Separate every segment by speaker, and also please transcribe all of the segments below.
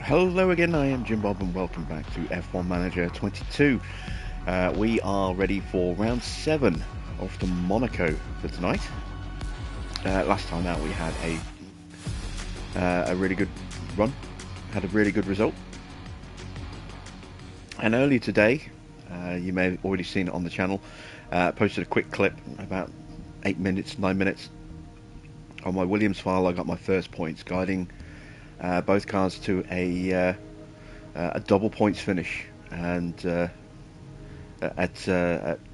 Speaker 1: Hello again, I am Jim Bob and welcome back to F1 Manager 22. We are ready for round 7 off to Monaco for tonight. Last time out we had a really good run, had a really good result. And earlier today, you may have already seen it on the channel, posted a quick clip, about 9 minutes. On my Williams file I got my first points, guiding both cars to a double points finish, and at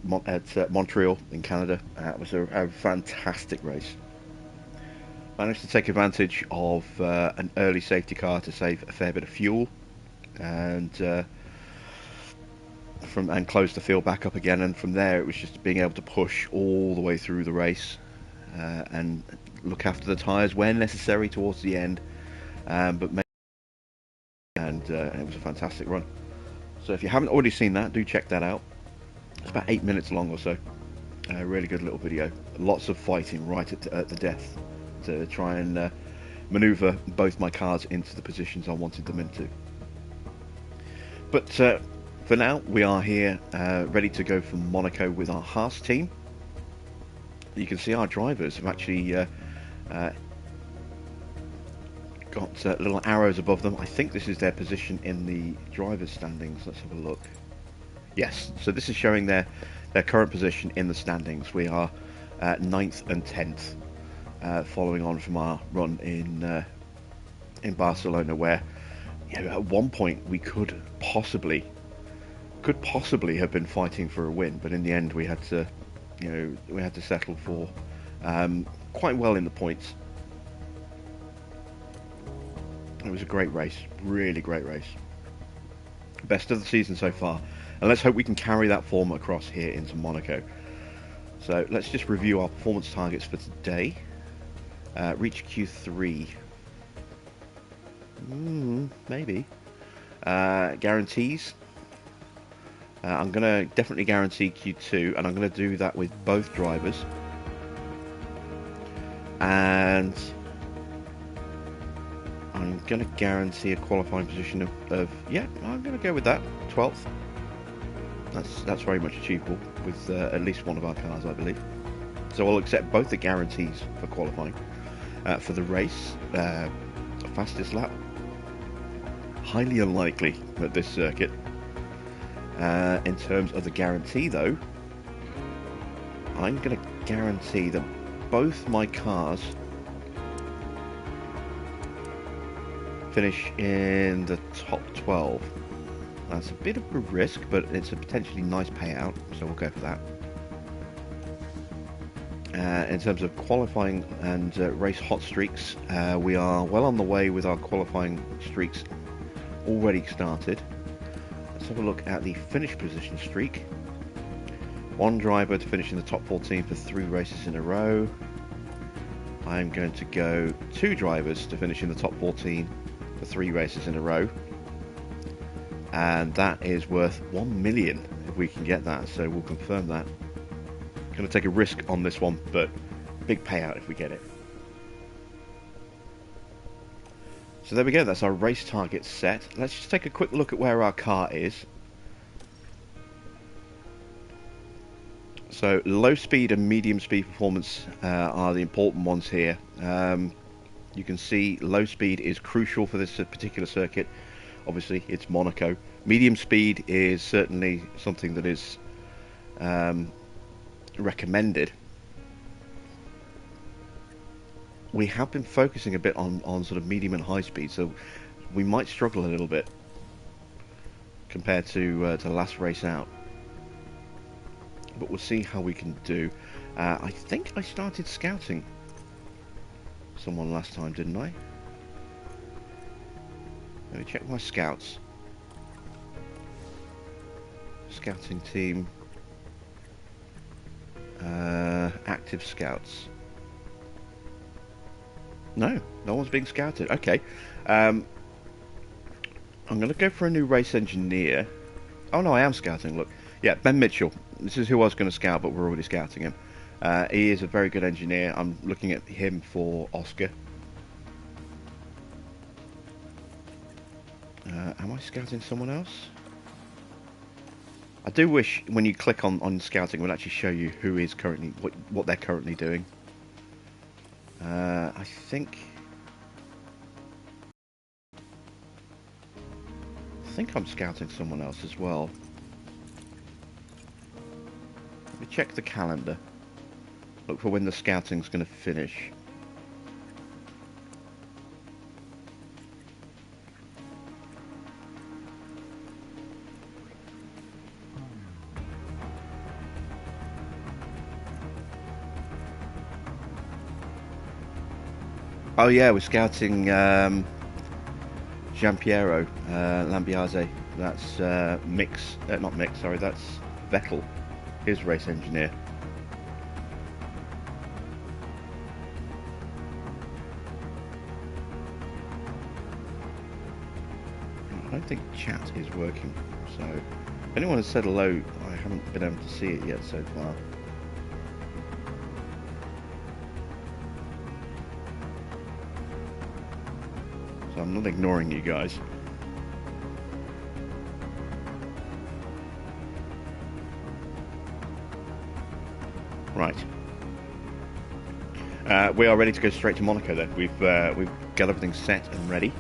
Speaker 1: Montreal in Canada. It was a fantastic race. Managed to take advantage of an early safety car to save a fair bit of fuel, and close the field back up again. And from there, it was just being able to push all the way through the race and look after the tyres where necessary towards the end. But it was a fantastic run. So if you haven't already seen that, do check that out. It's about 8 minutes long or so. A really good little video. Lots of fighting right at the death to try and maneuver both my cars into the positions I wanted them into. But for now, we are here ready to go for Monaco with our HAAS team. You can see our drivers have actually got little arrows above them. I think this is their position in the drivers' standings. Let's have a look. Yes, so this is showing their current position in the standings. We are 9th and 10th, following on from our run in Barcelona, where at one point we could possibly have been fighting for a win, but in the end we had to settle for quite well in the points. It was a great race, really great race. Best of the season so far, and let's hope we can carry that form across here into Monaco. So let's just review our performance targets for today. Reach Q3. Maybe. Guarantees. I'm going to definitely guarantee Q2, and I'm going to do that with both drivers. And I'm going to guarantee a qualifying position of I'm going to go with that, 12th. That's very much achievable with at least one of our cars, I believe. So I'll accept both the guarantees for qualifying. For the race, fastest lap, highly unlikely at this circuit. In terms of the guarantee, though, I'm going to guarantee that both my cars finish in the top 12. That's a bit of a risk, but it's a potentially nice payout, so we'll go for that. In terms of qualifying and race hot streaks, we are well on the way with our qualifying streaks already started. Let's have a look at the finish position streak. One driver to finish in the top 14 for 3 races in a row. I'm going to go 2 drivers to finish in the top 14 for 3 races in a row, and that is worth 1 million if we can get that, so we'll confirm that. Going to take a risk on this one, but big payout if we get it. So there we go, that's our race target set. Let's just take a quick look at where our car is. So low speed and medium speed performance are the important ones here. You can see low speed is crucial for this particular circuit. Obviously it's Monaco. Medium speed is certainly something that is recommended. We have been focusing a bit on sort of medium and high speed, so we might struggle a little bit compared to the last race out. But we'll see how we can do. I think I started scouting someone last time, didn't I? Let me check my scouts. Scouting team. Active scouts. No one's being scouted. Okay. I'm going to go for a new race engineer. Oh no, I am scouting, look. Yeah, Ben Mitchell. This is who I was going to scout, but we're already scouting him. He is a very good engineer. I'm looking at him for Oscar. Am I scouting someone else? I do wish when you click on scouting it would actually show you who is currently what they're currently doing. I think I'm scouting someone else as well. Let me check the calendar. Look for when the scouting's going to finish. Oh yeah, we're scouting Giampiero Lambiase. That's not Mick, sorry, that's Vettel, his race engineer. I don't think chat is working, so if anyone has said hello, I haven't been able to see it yet so far. So I'm not ignoring you guys. Right. We are ready to go straight to Monaco then. We've got everything set and ready.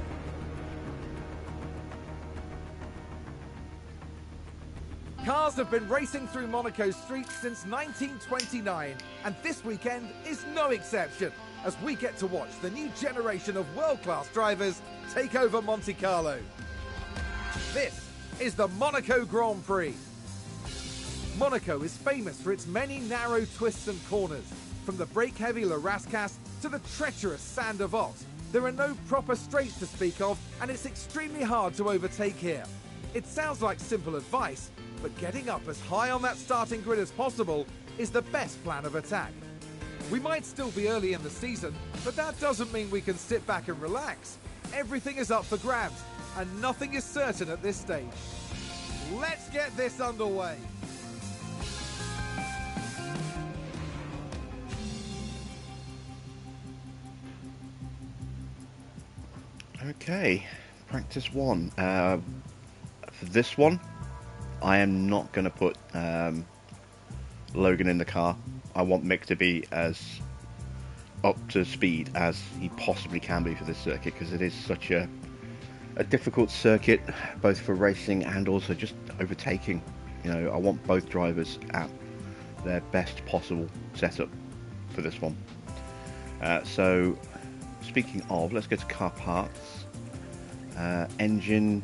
Speaker 2: Cars have been racing through Monaco's streets since 1929, and this weekend is no exception, as we get to watch the new generation of world-class drivers take over Monte Carlo. This is the Monaco Grand Prix. Monaco is famous for its many narrow twists and corners. From the brake-heavy Le Rascasse to the treacherous Sand of Ox, there are no proper straights to speak of, and it's extremely hard to overtake here. It sounds like simple advice, but getting up as high on that starting grid as possible is the best plan of attack. We might still be early in the season, but that doesn't mean we can sit back and relax. Everything is up for grabs, and nothing is certain at this stage. Let's get this underway.
Speaker 1: Okay, practice one. For this one, I am not going to put Logan in the car. I want Mick to be as up to speed as he possibly can be for this circuit, because it is such a difficult circuit, both for racing and also just overtaking. You know, I want both drivers at their best possible setup for this one. So, speaking of, let's go to car parts. Engine.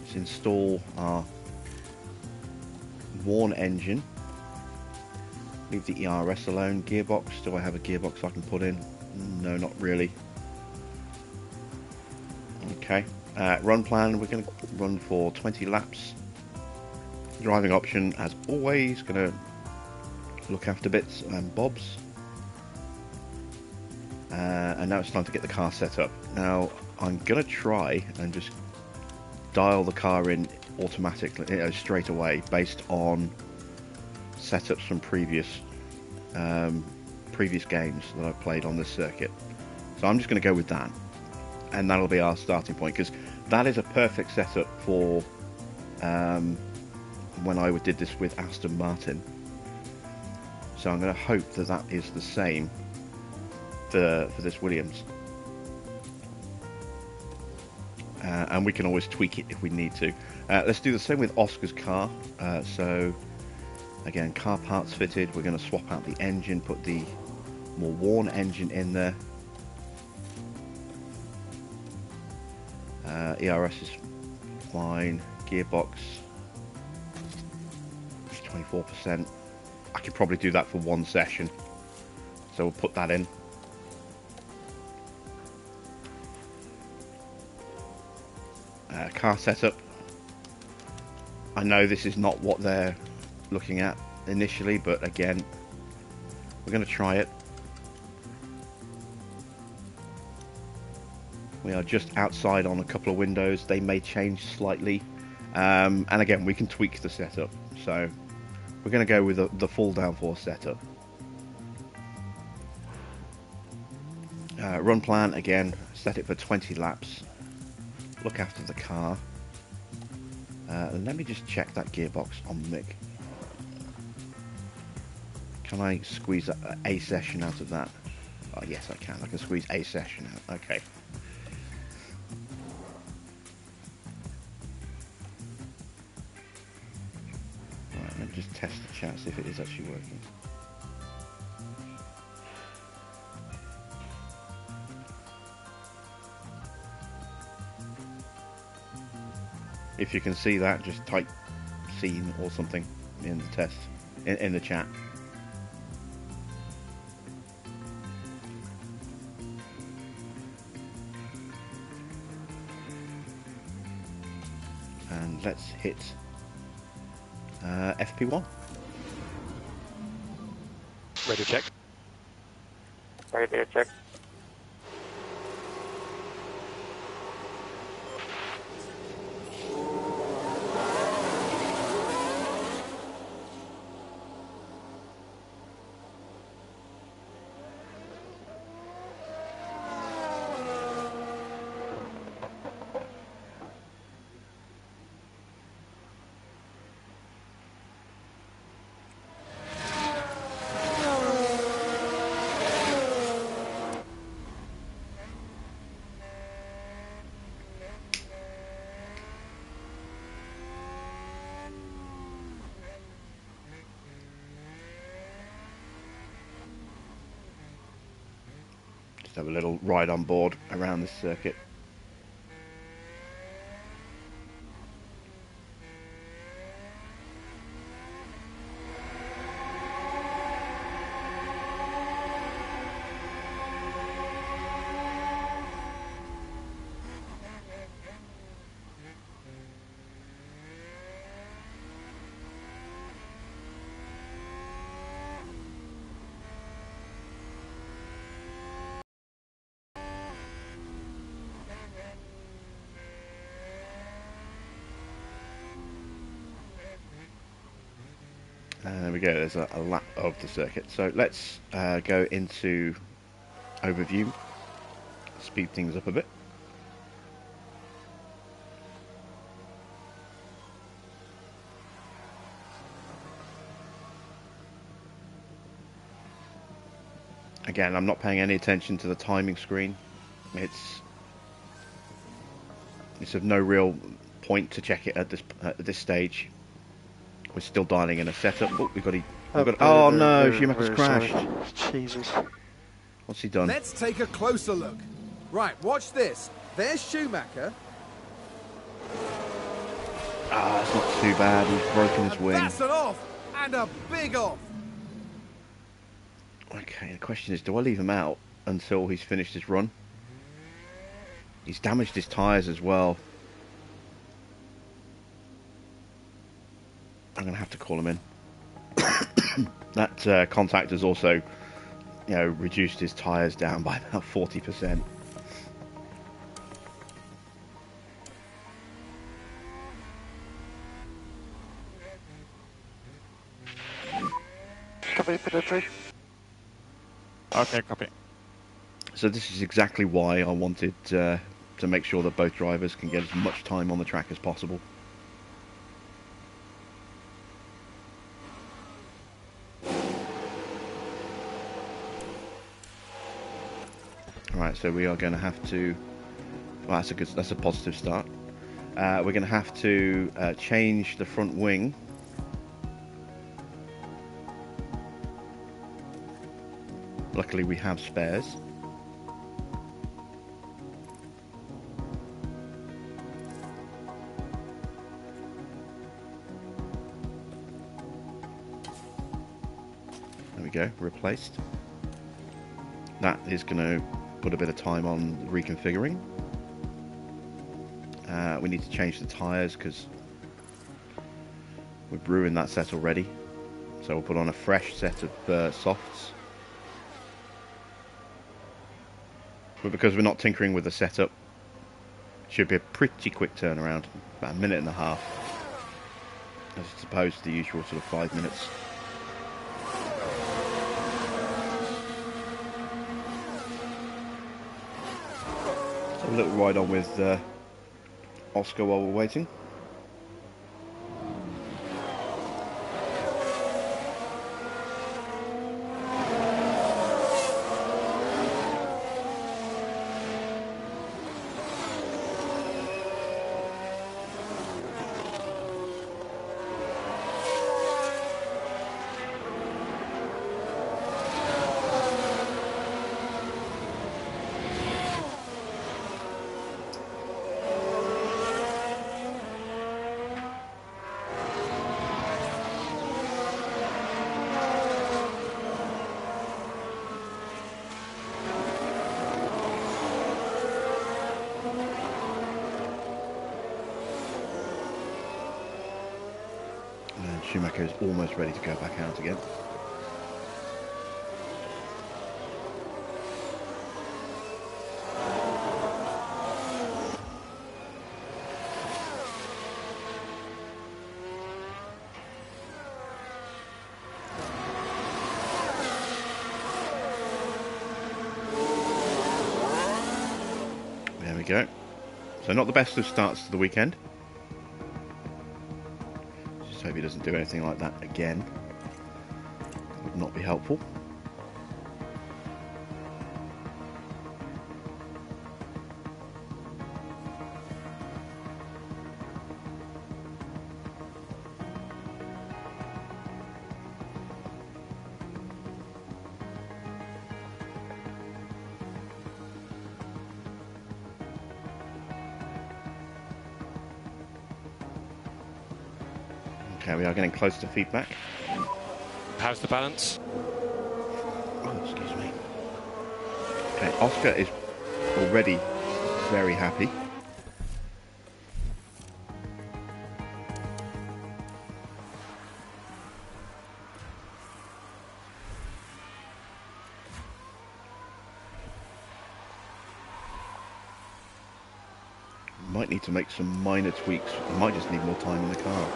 Speaker 1: Let's install our worn engine. Leave the ERS alone. Gearbox. Do I have a gearbox I can put in? No, not really. Okay. Run plan. We're going to run for 20 laps. Driving option, as always, going to look after bits and bobs. And now it's time to get the car set up. Now I'm going to try and just dial the car in automatically, straight away, based on setups from previous games that I've played on this circuit. So I'm just going to go with that, and that'll be our starting point, because that is a perfect setup for when I did this with Aston Martin. So I'm going to hope that that is the same for this Williams. And we can always tweak it if we need to. Let's do the same with Oscar's car. So again, car parts fitted. We're going to swap out the engine, put the more worn engine in there. ERS is fine. Gearbox is 24%. I could probably do that for one session, so we'll put that in. Car setup. I know this is not what they're looking at initially, but again, we're going to try it. We are just outside on a couple of windows. They may change slightly, and again, we can tweak the setup. So we're going to go with the full downforce setup. Run plan, again, set it for 20 laps. look after the car. Let me just check that gearbox on the MiG. Can I squeeze a session out of that? Oh, yes, I can. I can squeeze a session out. Okay. Alright, let me just test the chat, see if it is actually working. If you can see that, just type scene or something in the test, in the chat. And let's hit FP1.
Speaker 3: Radio check.
Speaker 4: Radio check.
Speaker 1: Just have a little ride on board around this circuit. There we go, there's a lap of the circuit. So let's go into overview, speed things up a bit. Again, I'm not paying any attention to the timing screen. It's of no real point to check it at this stage. We're still dialing in a setup. Oh, oh no, Schumacher's crashed.
Speaker 3: Jesus.
Speaker 1: What's he done?
Speaker 2: Let's take a closer look. Right, watch this. There's Schumacher.
Speaker 1: Ah, it's not too bad. He's broken his wing.
Speaker 2: That's an off, and a big off.
Speaker 1: Okay, the question is, do I leave him out until he's finished his run? He's damaged his tyres as well. I'm going to have to call him in. That contact has also, reduced his tyres down by about 40%.
Speaker 3: Copy, Pedro. Okay, copy.
Speaker 1: So this is exactly why I wanted to make sure that both drivers can get as much time on the track as possible. Right, so we are going to have to. Well, that's a positive start. We're going to have to change the front wing. Luckily, we have spares. There we go, replaced. That is going to put a bit of time on reconfiguring. We need to change the tyres because we've ruined that set already. So we'll put on a fresh set of softs. But because we're not tinkering with the setup, it should be a pretty quick turnaround, about a minute and a half, as opposed to the usual sort of 5 minutes. So a little ride on with Oscar while we're waiting. And Schumacher is almost ready to go back out again. There we go. So not the best of starts to the weekend. Just hope he doesn't do anything like that again. Would not be helpful. Okay, we are getting close to feedback.
Speaker 3: How's the balance?
Speaker 1: Oh, excuse me. Okay, Oscar is already very happy. Might need to make some minor tweaks. Might just need more time in the car.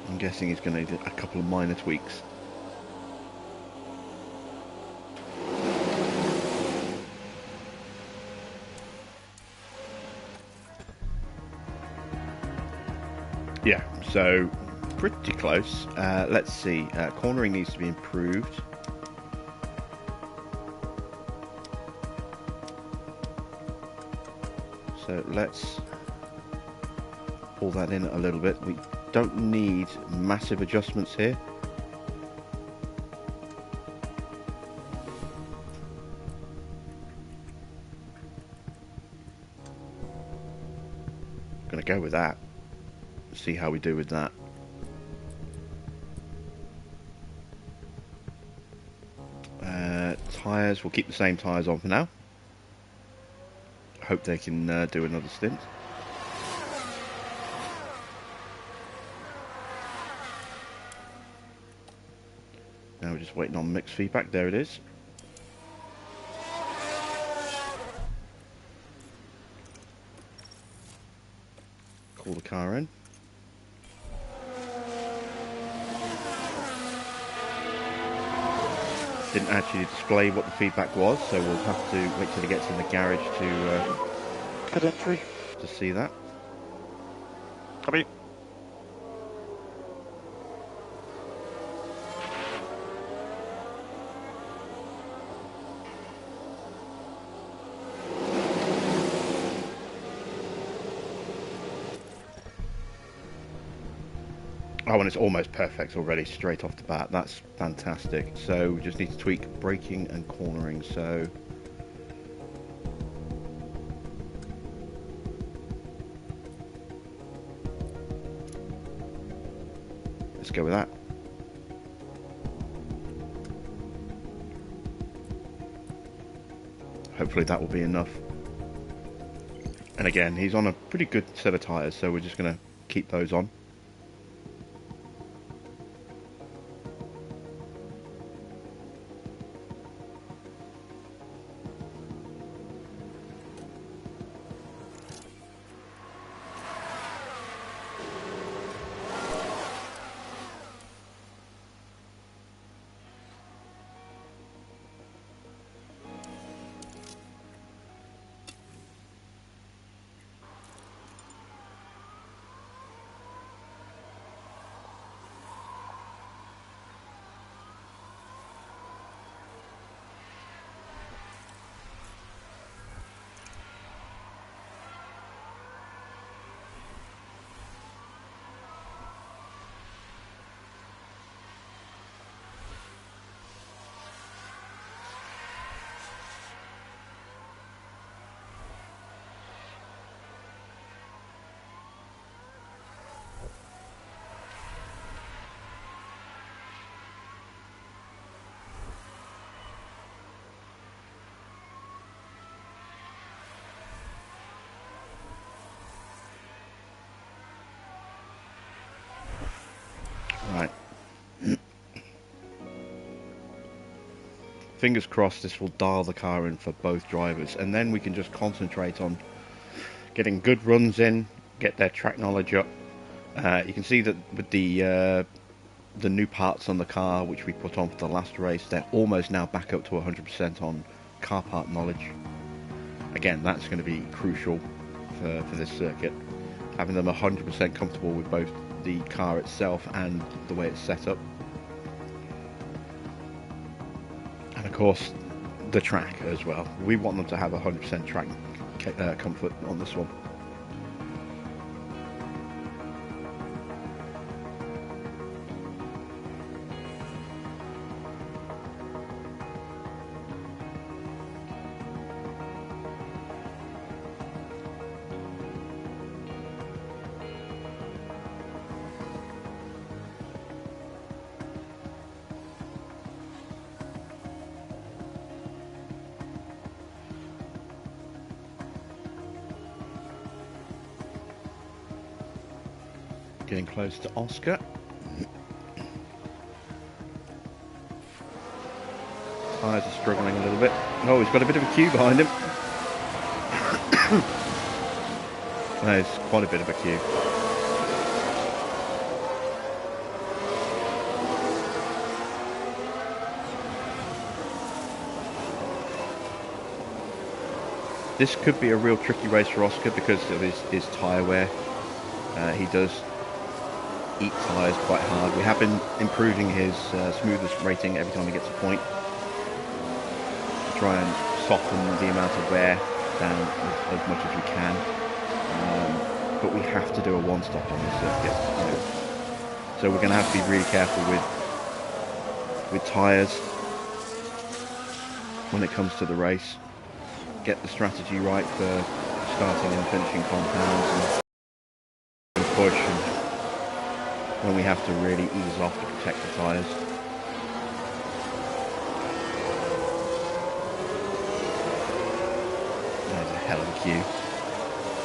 Speaker 1: I'm guessing he's going to need a couple of minor tweaks. Yeah, so pretty close. Let's see. Cornering needs to be improved. So let's pull that in a little bit. We don't need massive adjustments here. Gonna go with that. See how we do with that. Tyres, we'll keep the same tyres on for now. Hope they can do another stint. Now we're just waiting on mixed feedback. There it is. Call the car in. Didn't actually display what the feedback was, so we'll have to wait till he gets in the garage to see that.
Speaker 3: Copy.
Speaker 1: Oh, and it's almost perfect already, straight off the bat. That's fantastic. So we just need to tweak braking and cornering. So let's go with that. Hopefully that will be enough. And again, he's on a pretty good set of tyres, so we're just going to keep those on. fingers crossed this will dial the car in for both drivers, and then we can just concentrate on getting good runs in, get their track knowledge up. You can see that with the new parts on the car which we put on for the last race, they're almost now back up to 100% on car part knowledge. Again, that's going to be crucial for this circuit, having them 100% comfortable with both the car itself and the way it's set up, and of course the track as well. We want them to have 100% track comfort on this one. Getting close to Oscar. Tyres are struggling a little bit. Oh, he's got a bit of a queue behind him. There's quite a bit of a queue. This could be a real tricky race for Oscar because of his tyre wear. He does eat tyres quite hard. We have been improving his smoothness rating every time he gets a point to try and soften the amount of wear down as much as we can. But we have to do a one-stop on this circuit, so we're going to have to be really careful with tyres when it comes to the race. Get the strategy right for starting and finishing compounds and push, and when we have to really ease off to protect the tyres. There's a hell of a queue.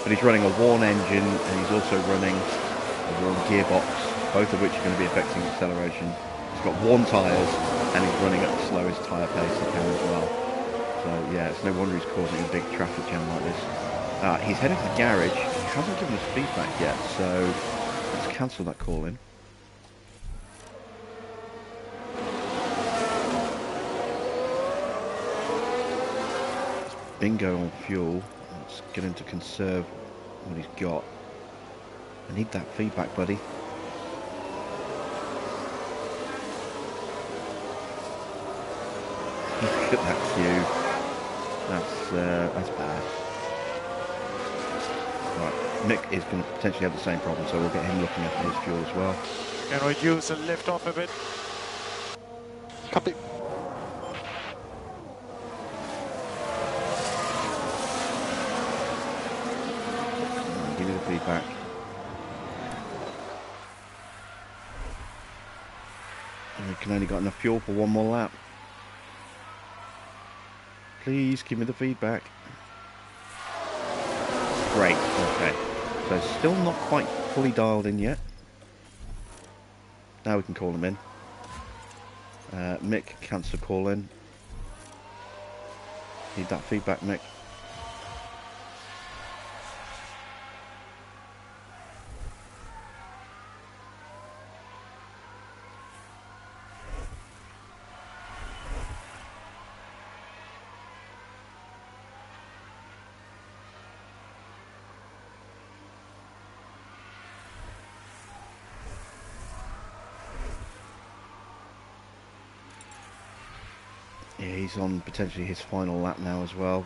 Speaker 1: But he's running a worn engine and he's also running a worn gearbox, both of which are going to be affecting acceleration. He's got worn tyres and he's running at the slowest tyre pace he can as well. So yeah, it's no wonder he's causing a big traffic jam like this. He's headed to the garage. He hasn't given us feedback yet, so let's cancel that call in. It's bingo on fuel. Let's get him to conserve what he's got. I need that feedback, buddy. Look at that queue. That's bad. Right, Nick is going to potentially have the same problem, so we'll get him looking after his fuel as well.
Speaker 3: Can we reduce and lift off a bit?
Speaker 5: Copy.
Speaker 1: Give me the feedback. And we can only got enough fuel for one more lap. Please give me the feedback. Great, okay. So still not quite fully dialed in yet. Now we can call him in. Mick, cancel call in. Need that feedback, Mick. Yeah, he's on potentially his final lap now as well.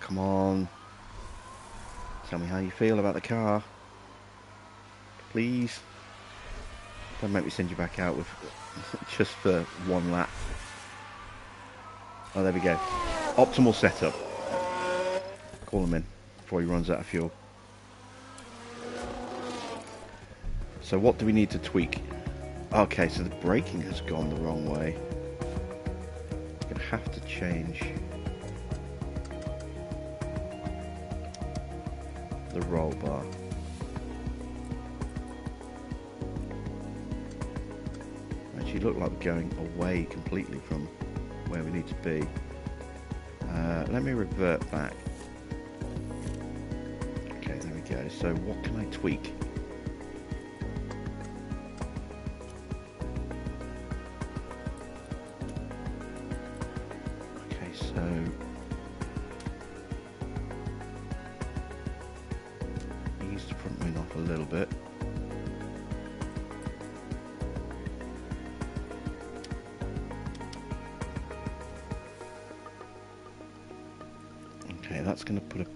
Speaker 1: Come on. Tell me how you feel about the car. Please. Don't make me send you back out with just for one lap. Oh, there we go. Optimal setup. Call him in before he runs out of fuel. So what do we need to tweak? Okay, so the braking has gone the wrong way. Have to change the roll bar. Actually look like we're going away completely from where we need to be. Let me revert back. Okay, there we go. So what can I tweak? Okay, so ease the front wing off a little bit. Okay, that's going to put a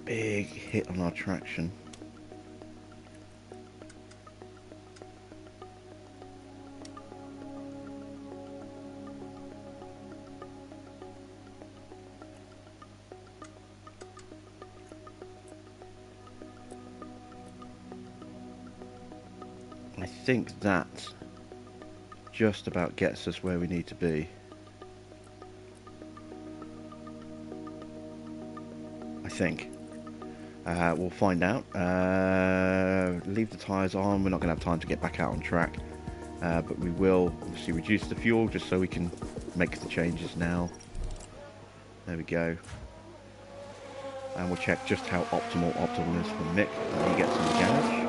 Speaker 1: big hit on our traction. I think that just about gets us where we need to be. I think. We'll find out. Leave the tyres on. We're not going to have time to get back out on track. But we will obviously reduce the fuel just so we can make the changes now. There we go. And we'll check just how optimal is for Mick when he gets in the garage.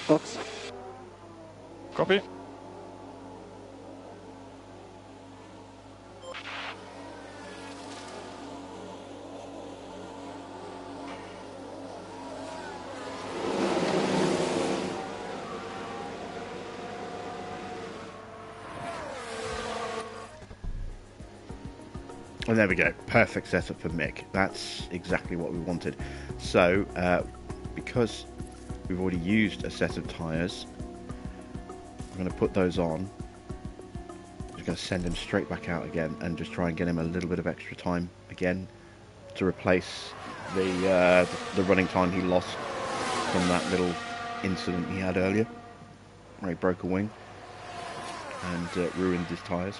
Speaker 3: Box. Copy.
Speaker 1: And there we go, perfect setup for Mick. That's exactly what we wanted. So, because we've already used a set of tyres, I'm going to put those on. I'm just going to send him straight back out again and just try and get him a little bit of extra time again to replace the running time he lost from that little incident he had earlier, where he broke a wing and ruined his tyres.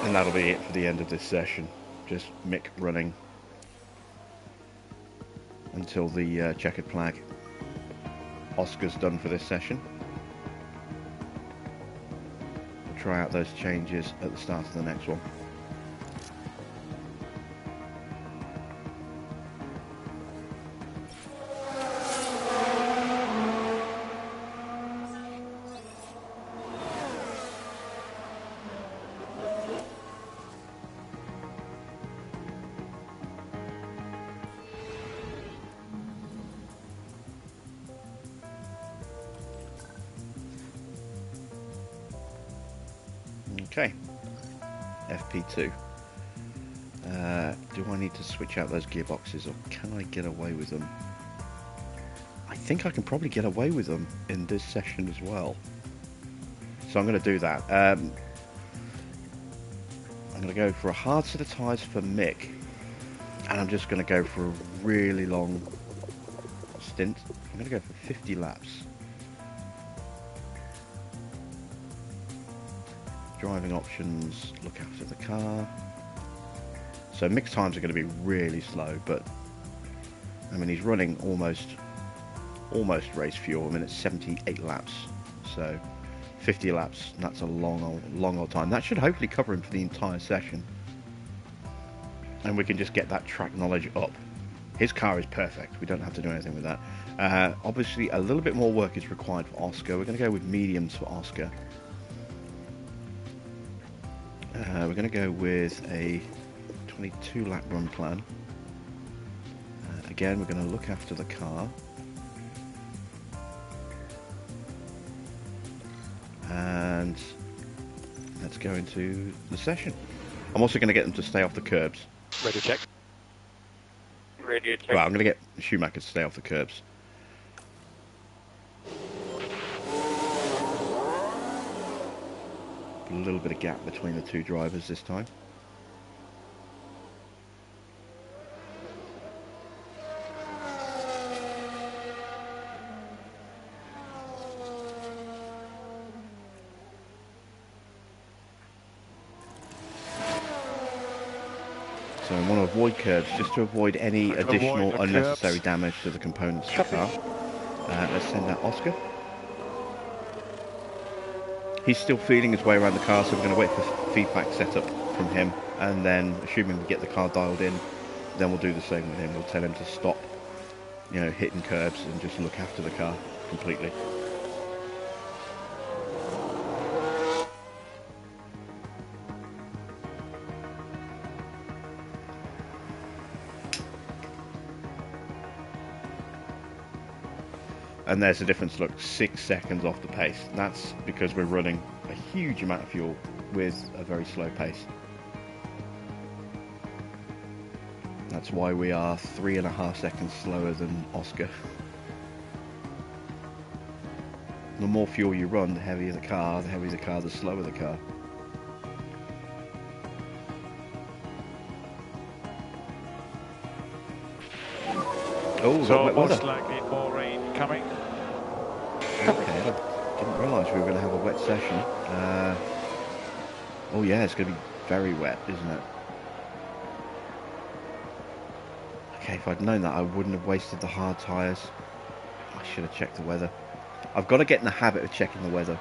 Speaker 1: And that'll be it for the end of this session. Just Mick running until the checkered flag. Oscar's done for this session. We'll try out those changes at the start of the next one. Okay, FP2. Do I need to switch out those gearboxes, or can I get away with them? I think I can probably get away with them in this session as well. So I'm going to do that. I'm going to go for a hard set of tyres for Mick, and I'm just going to go for a really long stint. I'm going to go for 50 laps. Driving options, look after the car. So mixed times are going to be really slow, but I mean he's running almost race fuel. I mean it's 78 laps, so 50 laps. That's a long old time. That should hopefully cover him for the entire session, and we can just get that track knowledge up. His car is perfect. We don't have to do anything with that. Obviously, a little bit more work is required for Oscar. We're going to go with mediums for Oscar. We're going to go with a 22 lap run plan. Again, we're going to look after the car. And let's go into the session. I'm also going to get them to stay off the curbs.
Speaker 3: Radio check.
Speaker 4: Radio check.
Speaker 1: Well, I'm going to get Schumacher to stay off the curbs. A little bit of gap between the two drivers this time. So I want to avoid curbs, just to avoid any
Speaker 3: I can
Speaker 1: additional
Speaker 3: avoid the
Speaker 1: unnecessary
Speaker 3: curbs.
Speaker 1: damage to the components of the car. Let's send out Oscar. He's still feeling his way around the car, so we're going to wait for feedback setup from him, and then, assuming we get the car dialed in, then we'll do the same with him. We'll tell him to stop, you know, hitting curbs and just look after the car completely. And there's the difference, look, 6 seconds off the pace. That's because we're running a huge amount of fuel with a very slow pace. That's why we are 3.5 seconds slower than Oscar. The more fuel you run, the heavier the car, the slower the car. Oh, we've got
Speaker 3: So
Speaker 1: wet
Speaker 3: most
Speaker 1: weather.
Speaker 3: likely more rain coming.
Speaker 1: Okay, I didn't realise we were going to have a wet session. Oh yeah, it's going to be very wet, isn't it? Okay, if I'd known that, I wouldn't have wasted the hard tyres. I should have checked the weather. I've got to get in the habit of checking the weather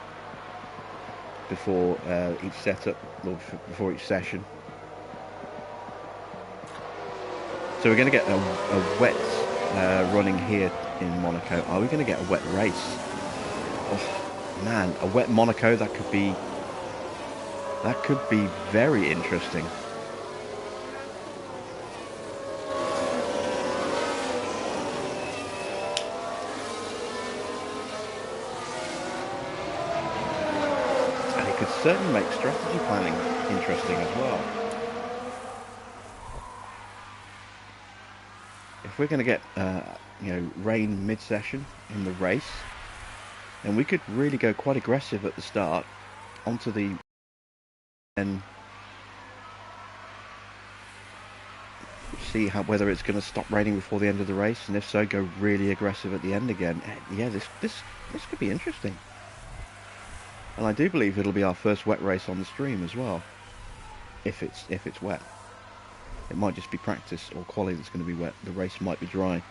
Speaker 1: before each setup, or before each session. So we're going to get a wet running here in Monaco. Are we going to get a wet race? Oh man, a wet Monaco, that could be very interesting. And it could certainly make strategy planning interesting as well. If we're going to get you know, rain mid-session in the race, then we could really go quite aggressive at the start onto the, and see whether it's going to stop raining before the end of the race, and if so, go really aggressive at the end again. Yeah, this could be interesting. And I do believe it'll be our first wet race on the stream as well, if it's wet. It might just be practice or quali that's going to be wet. The race might be dry.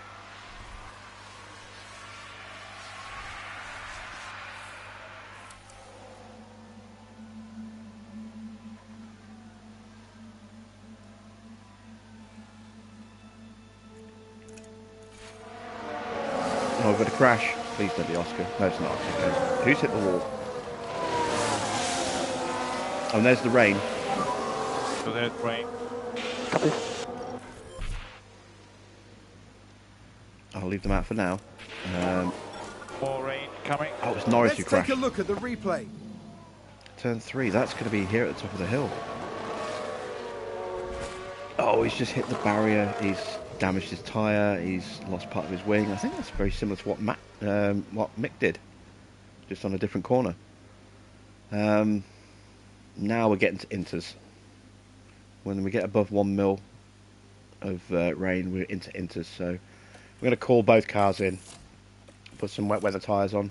Speaker 1: Oh, I've got a crash. Please don't be Oscar. No, it's not. Okay. Who's hit the wall? Oh, and there's the rain.
Speaker 3: So there's rain.
Speaker 1: I'll leave them out for now.
Speaker 3: More rain coming.
Speaker 1: Oh, it's Norris who
Speaker 2: Let's
Speaker 1: crashed.
Speaker 2: take a look at the replay.
Speaker 1: Turn 3. That's going to be here at the top of the hill. Oh, he's just hit the barrier. He's damaged his tyre. He's lost part of his wing. I think that's very similar to what Mick did, just on a different corner. Now we're getting to inters. When we get above 1 mil of rain, we're into inters. So we're going to call both cars in, put some wet weather tyres on.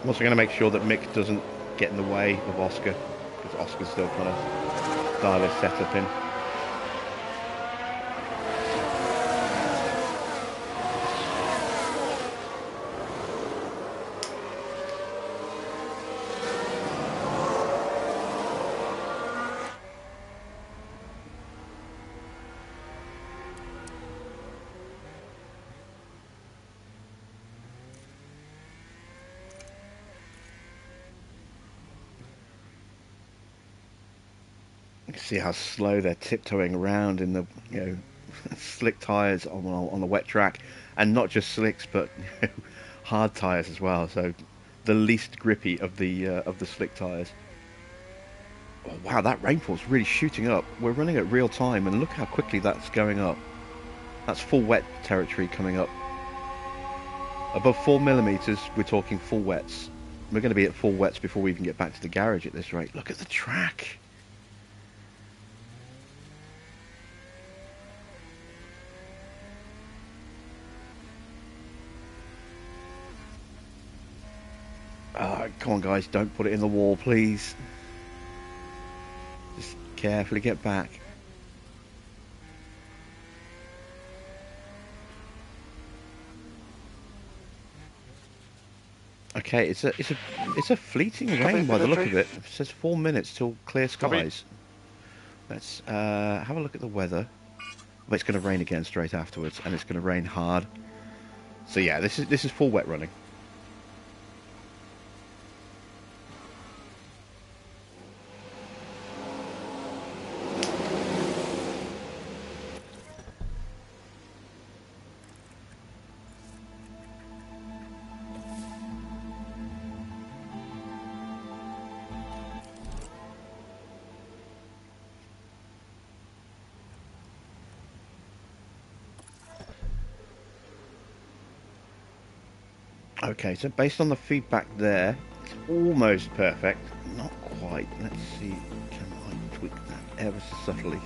Speaker 1: I'm also going to make sure that Mick doesn't get in the way of Oscar, because Oscar's still trying to dial his setup in. You can see how slow they're tiptoeing around in the, you know, slick tyres on the wet track, and not just slicks, but you know, hard tyres as well. So the least grippy of the slick tyres. Oh, wow, that rainfall's really shooting up. We're running at real time, and look how quickly that's going up. That's full wet territory coming up. Above 4 millimeters, we're talking full wets. We're going to be at full wets before we even get back to the garage at this rate. Look at the track. Come on, guys, don't put it in the wall, please. Just carefully get back. Okay, it's a fleeting rain by the look of it. It says 4 minutes till clear skies. Let's have a look at the weather. But it's going to rain again straight afterwards, and it's going to rain hard. So yeah, this is full wet running. Okay, so based on the feedback there, it's almost perfect. Not quite. Let's see, can I tweak that ever so subtly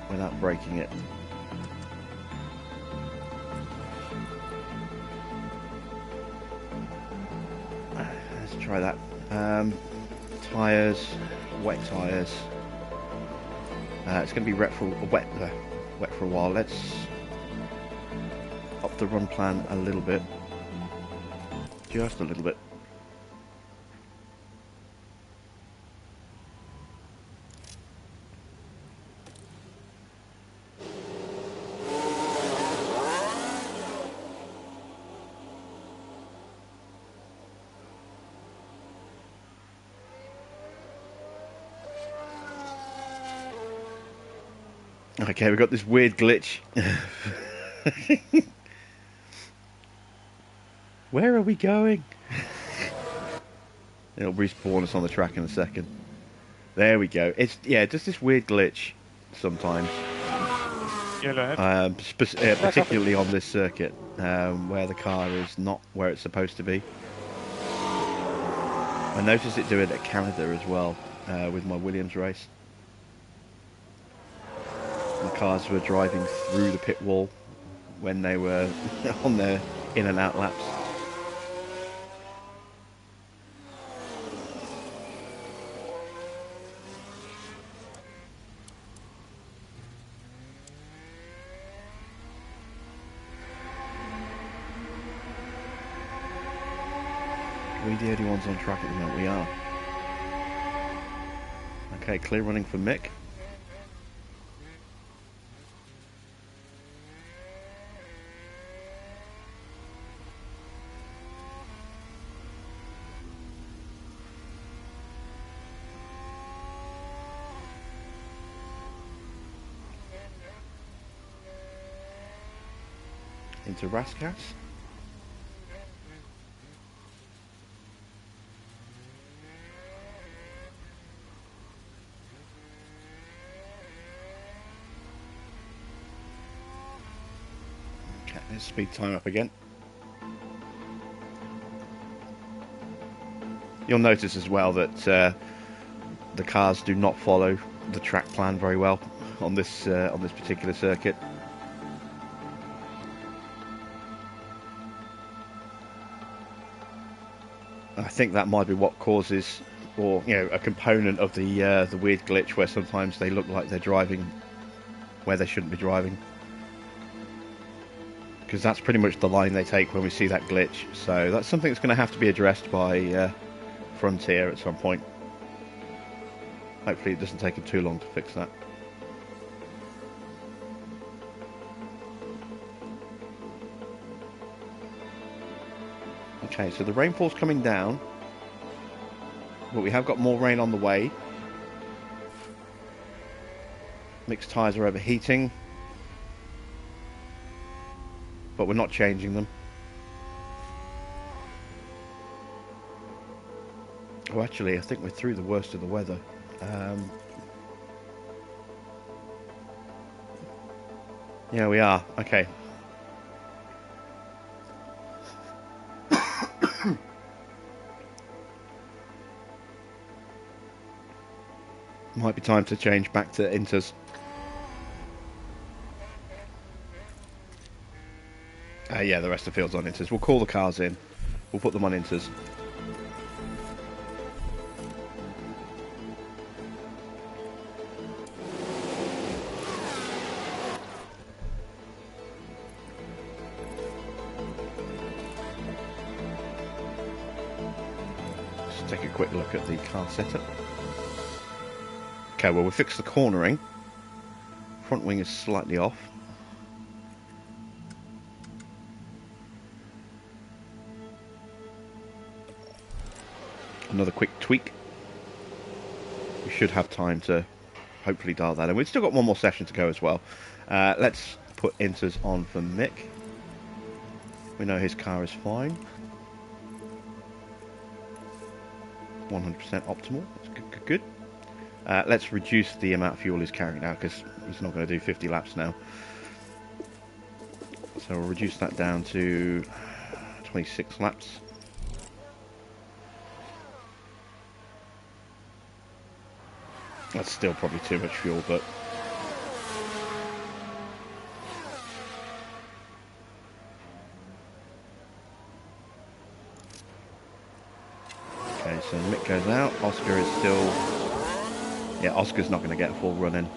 Speaker 1: without breaking it? Let's try that. Tyres, wet tyres. It's going to be wet for a while. Let's up the run plan a little bit, just a little bit. Okay, we've got this weird glitch. Where are we going? It'll respawn us on the track in a second. There we go. It's just this weird glitch sometimes. Particularly on this circuit, where the car is not where it's supposed to be. I noticed it do it at Canada as well, with my Williams race. The cars were driving through the pit wall when they were on their in and out laps. Are we the only ones on track at the moment? We are. Okay, clear running for Mick. Into Raskas. Okay, let's speed time up again. You'll notice as well that the cars do not follow the track plan very well on this particular circuit. I think that might be what causes, or a component of the weird glitch where sometimes they look like they're driving where they shouldn't be driving, because that's pretty much the line they take when we see that glitch. So that's something that's going to have to be addressed by Frontier at some point. Hopefully it doesn't take them too long to fix that. Okay, so the rainfall's coming down, but we have got more rain on the way. Mixed tyres are overheating, but we're not changing them. Oh, actually, I think we're through the worst of the weather. Yeah, we are. Okay. Might be time to change back to Inters. Yeah, the rest of the field's on Inters. We'll call the cars in. We'll put them on inters. Let's take a quick look at the car setup. Okay, well, we'll fix the cornering. Front wing is slightly off. Another quick tweak. We should have time to hopefully dial that in. We've still got one more session to go as well. Let's put inters on for Mick. We know his car is fine. 100% optimal. That's good, good, good. Let's reduce the amount of fuel he's carrying now, because he's not going to do 50 laps now. So we'll reduce that down to 26 laps. That's still probably too much fuel, but... Okay, so Mick goes out. Oscar is still... Yeah, Oscar's not going to get a full run in.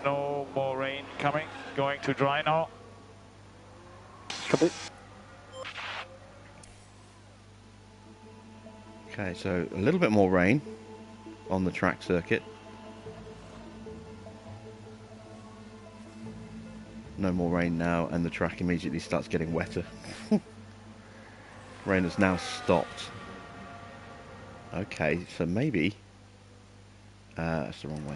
Speaker 3: No more rain coming. Going to dry now.
Speaker 4: Copy.
Speaker 1: Okay, so a little bit more rain on the track circuit. No more rain now, and the track immediately starts getting wetter. Rain has now stopped. Okay, so maybe... that's the wrong way.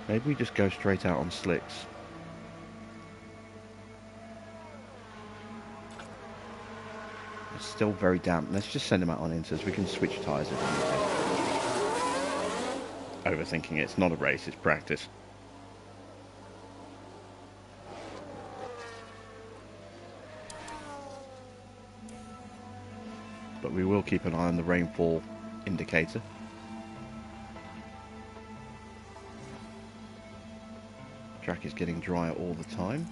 Speaker 1: Maybe we just go straight out on slicks. It's still very damp. Let's just send him out on inters. We can switch tyres if we need to. Overthinking it. It's not a race, it's practice. But we will keep an eye on the rainfall indicator. Track is getting drier all the time.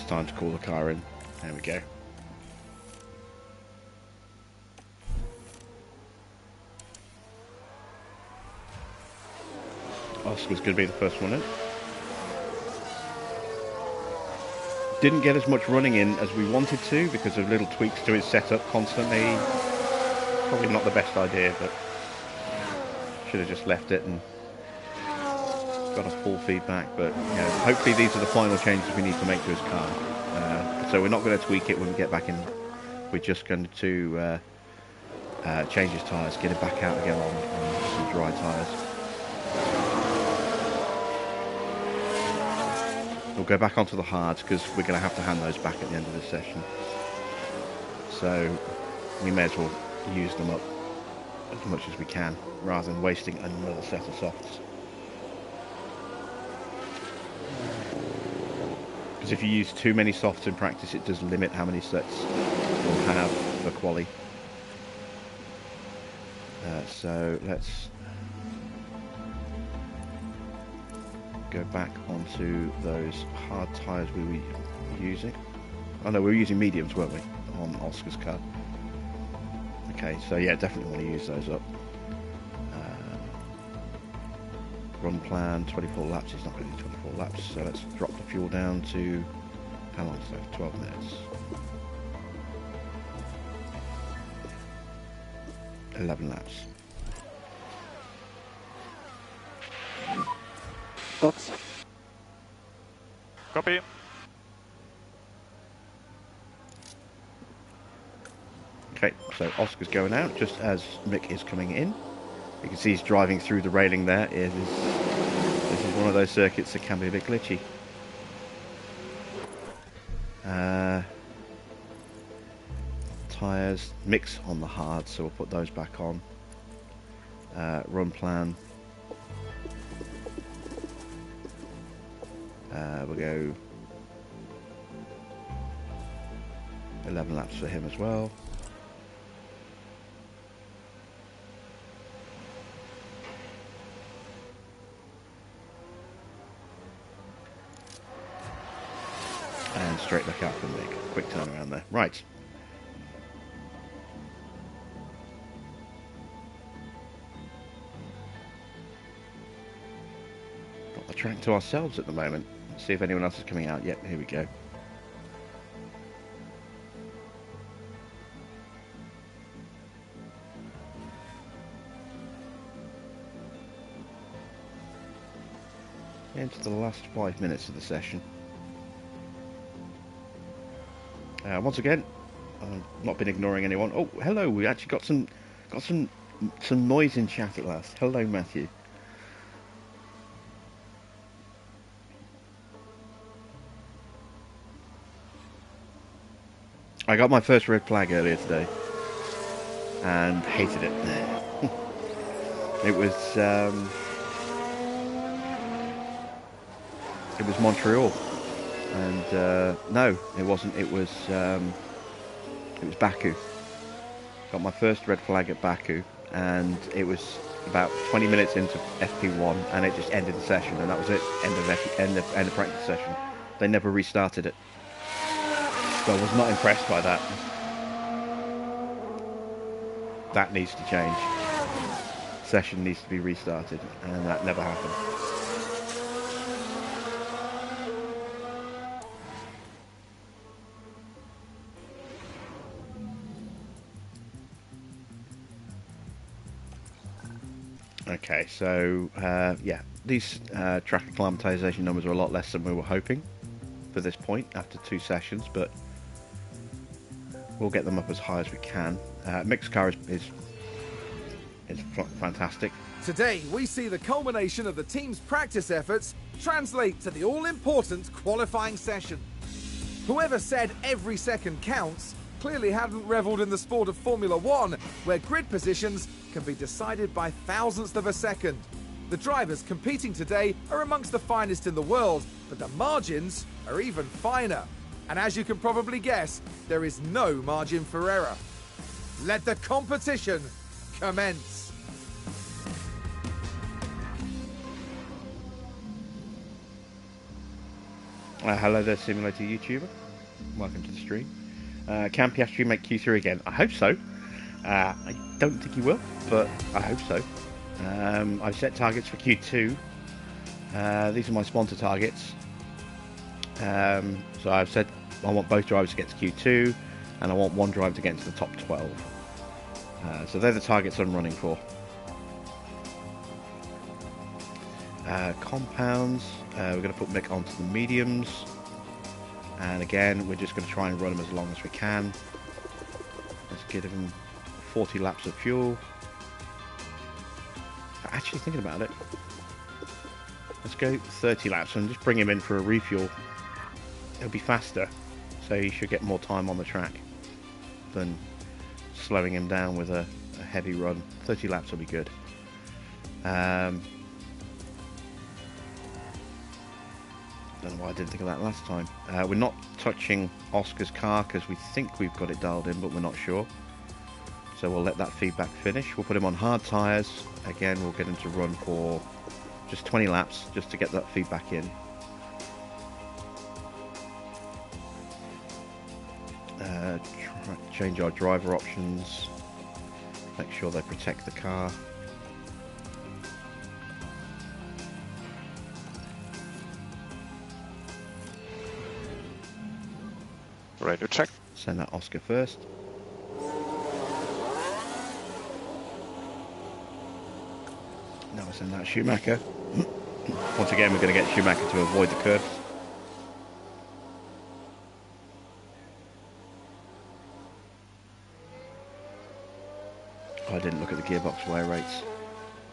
Speaker 1: Time to call the car in. There we go. Oscar's going to be the first one in. Didn't get as much running in as we wanted to because of little tweaks to his setup constantly. Probably not the best idea, but should have just left it and got a full feedback. But you know, hopefully these are the final changes we need to make to his car. So we're not going to tweak it when we get back in. We're just going to change his tyres, get it back out again on some dry tyres. We'll go back onto the hards because we're going to have to hand those back at the end of this session. So we may as well use them up as much as we can rather than wasting another set of softs. Because if you use too many softs in practice, it does limit how many sets you'll have for quali. So let's go back onto those hard tyres we were using. Oh no, we were using mediums, weren't we, on Oscar's car? Okay, so yeah, definitely want to use those up. Run plan, 24 laps. He's not going to do 24 laps, so let's drop the fuel down to, how long is that? 12 minutes. 11 laps.
Speaker 4: Box.
Speaker 3: Copy.
Speaker 1: Okay, so Oscar's going out just as Mick is coming in. You can see he's driving through the railing there. This is one of those circuits that can be a bit glitchy. Tyres, mix on the hard, so we'll put those back on. Run plan. We'll go 11 laps for him as well. And straight back out for Mick. Quick turnaround there. Right. Got the track to ourselves at the moment. Let's see if anyone else is coming out yet. Here we go. Into the last 5 minutes of the session. Once again, I've not been ignoring anyone. Oh, hello! We actually got some noise in chat at last. Hello, Matthew. I got my first red flag earlier today, and hated it. It was Montreal. And no, it wasn't. It was Baku. Got my first red flag at Baku, and it was about 20 minutes into FP1, and it just ended the session, and that was it. End of practice session. They never restarted it. So I was not impressed by that. That needs to change. Session needs to be restarted, and that never happened. Okay, so yeah, these track acclimatization numbers are a lot less than we were hoping for this point after 2 sessions, but we'll get them up as high as we can. Mixed car is fantastic.
Speaker 2: Today, we see the culmination of the team's practice efforts translate to the all-important qualifying session. Whoever said every second counts clearly hadn't revelled in the sport of Formula One, where grid positions can be decided by thousandths of a second. The drivers competing today are amongst the finest in the world, but the margins are even finer. And as you can probably guess, there is no margin for error. Let the competition commence.
Speaker 1: Hello there, Simulator YouTuber. Welcome to the stream. Can Piastri make Q3 again? I hope so. I don't think he will, but I hope so. I've set targets for Q2. These are my sponsor targets. So I've said I want both drivers to get to Q2, and I want one driver to get into the top 12. So they're the targets I'm running for. Compounds, we're going to put Mick onto the mediums. And again, we're just going to try and run them as long as we can. Let's give him 40 laps of fuel. Actually, thinking about it, let's go 30 laps and just bring him in for a refuel. It'll be faster, so he should get more time on the track than slowing him down with a heavy run. 30 laps will be good. Don't know why I didn't think of that last time. We're not touching Oscar's car because we think we've got it dialed in, but we're not sure. So we'll let that feedback finish. We'll put him on hard tyres. Again, we'll get him to run for just 20 laps just to get that feedback in. Change our driver options. Make sure they protect the car.
Speaker 5: Ready to check.
Speaker 1: Send out Oscar first. Now I send out Schumacher. Once again, we're going to get Schumacher to avoid the curves. I didn't look at the gearbox wear rates.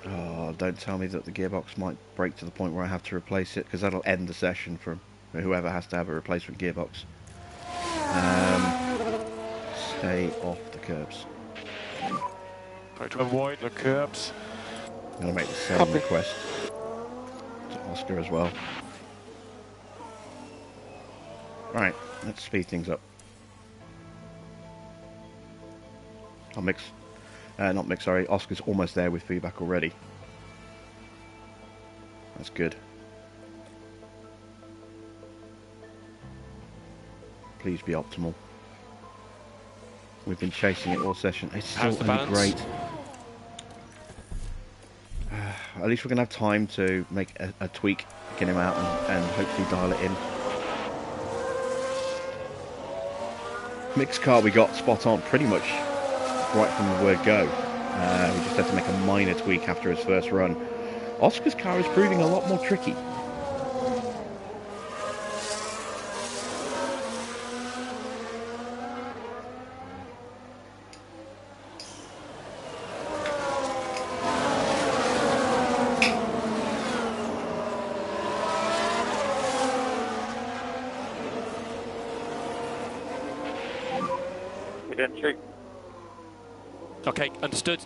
Speaker 1: Oh, don't tell me that the gearbox might break to the point where I have to replace it, because that'll end the session for whoever has to have a replacement gearbox. Stay off the curbs.
Speaker 3: Try to avoid the curbs.
Speaker 1: I'm going to make the same
Speaker 4: Copy.
Speaker 1: request to Oscar as well. Right, let's speed things up. I'll mix. Not mix, sorry. Oscar's almost there with feedback already. That's good. Please be optimal. We've been chasing it all session. It's still
Speaker 5: How's the
Speaker 1: only
Speaker 5: balance?
Speaker 1: great. At least we're going to have time to make a tweak, get him out, and hopefully dial it in. Mixed car we got spot on pretty much right from the word go. We just had to make a minor tweak after his first run. Oscar's car is proving a lot more tricky.
Speaker 5: Okay, understood.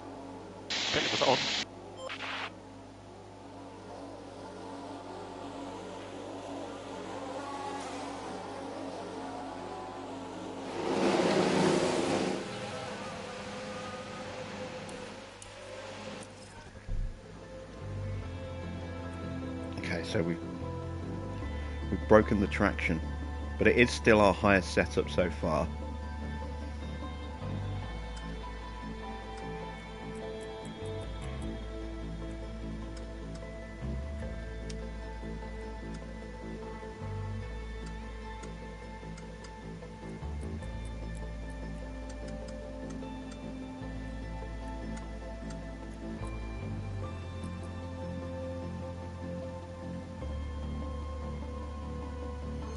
Speaker 5: Okay, was it on?
Speaker 1: Okay, so we've broken the traction, but it is still our highest setup so far.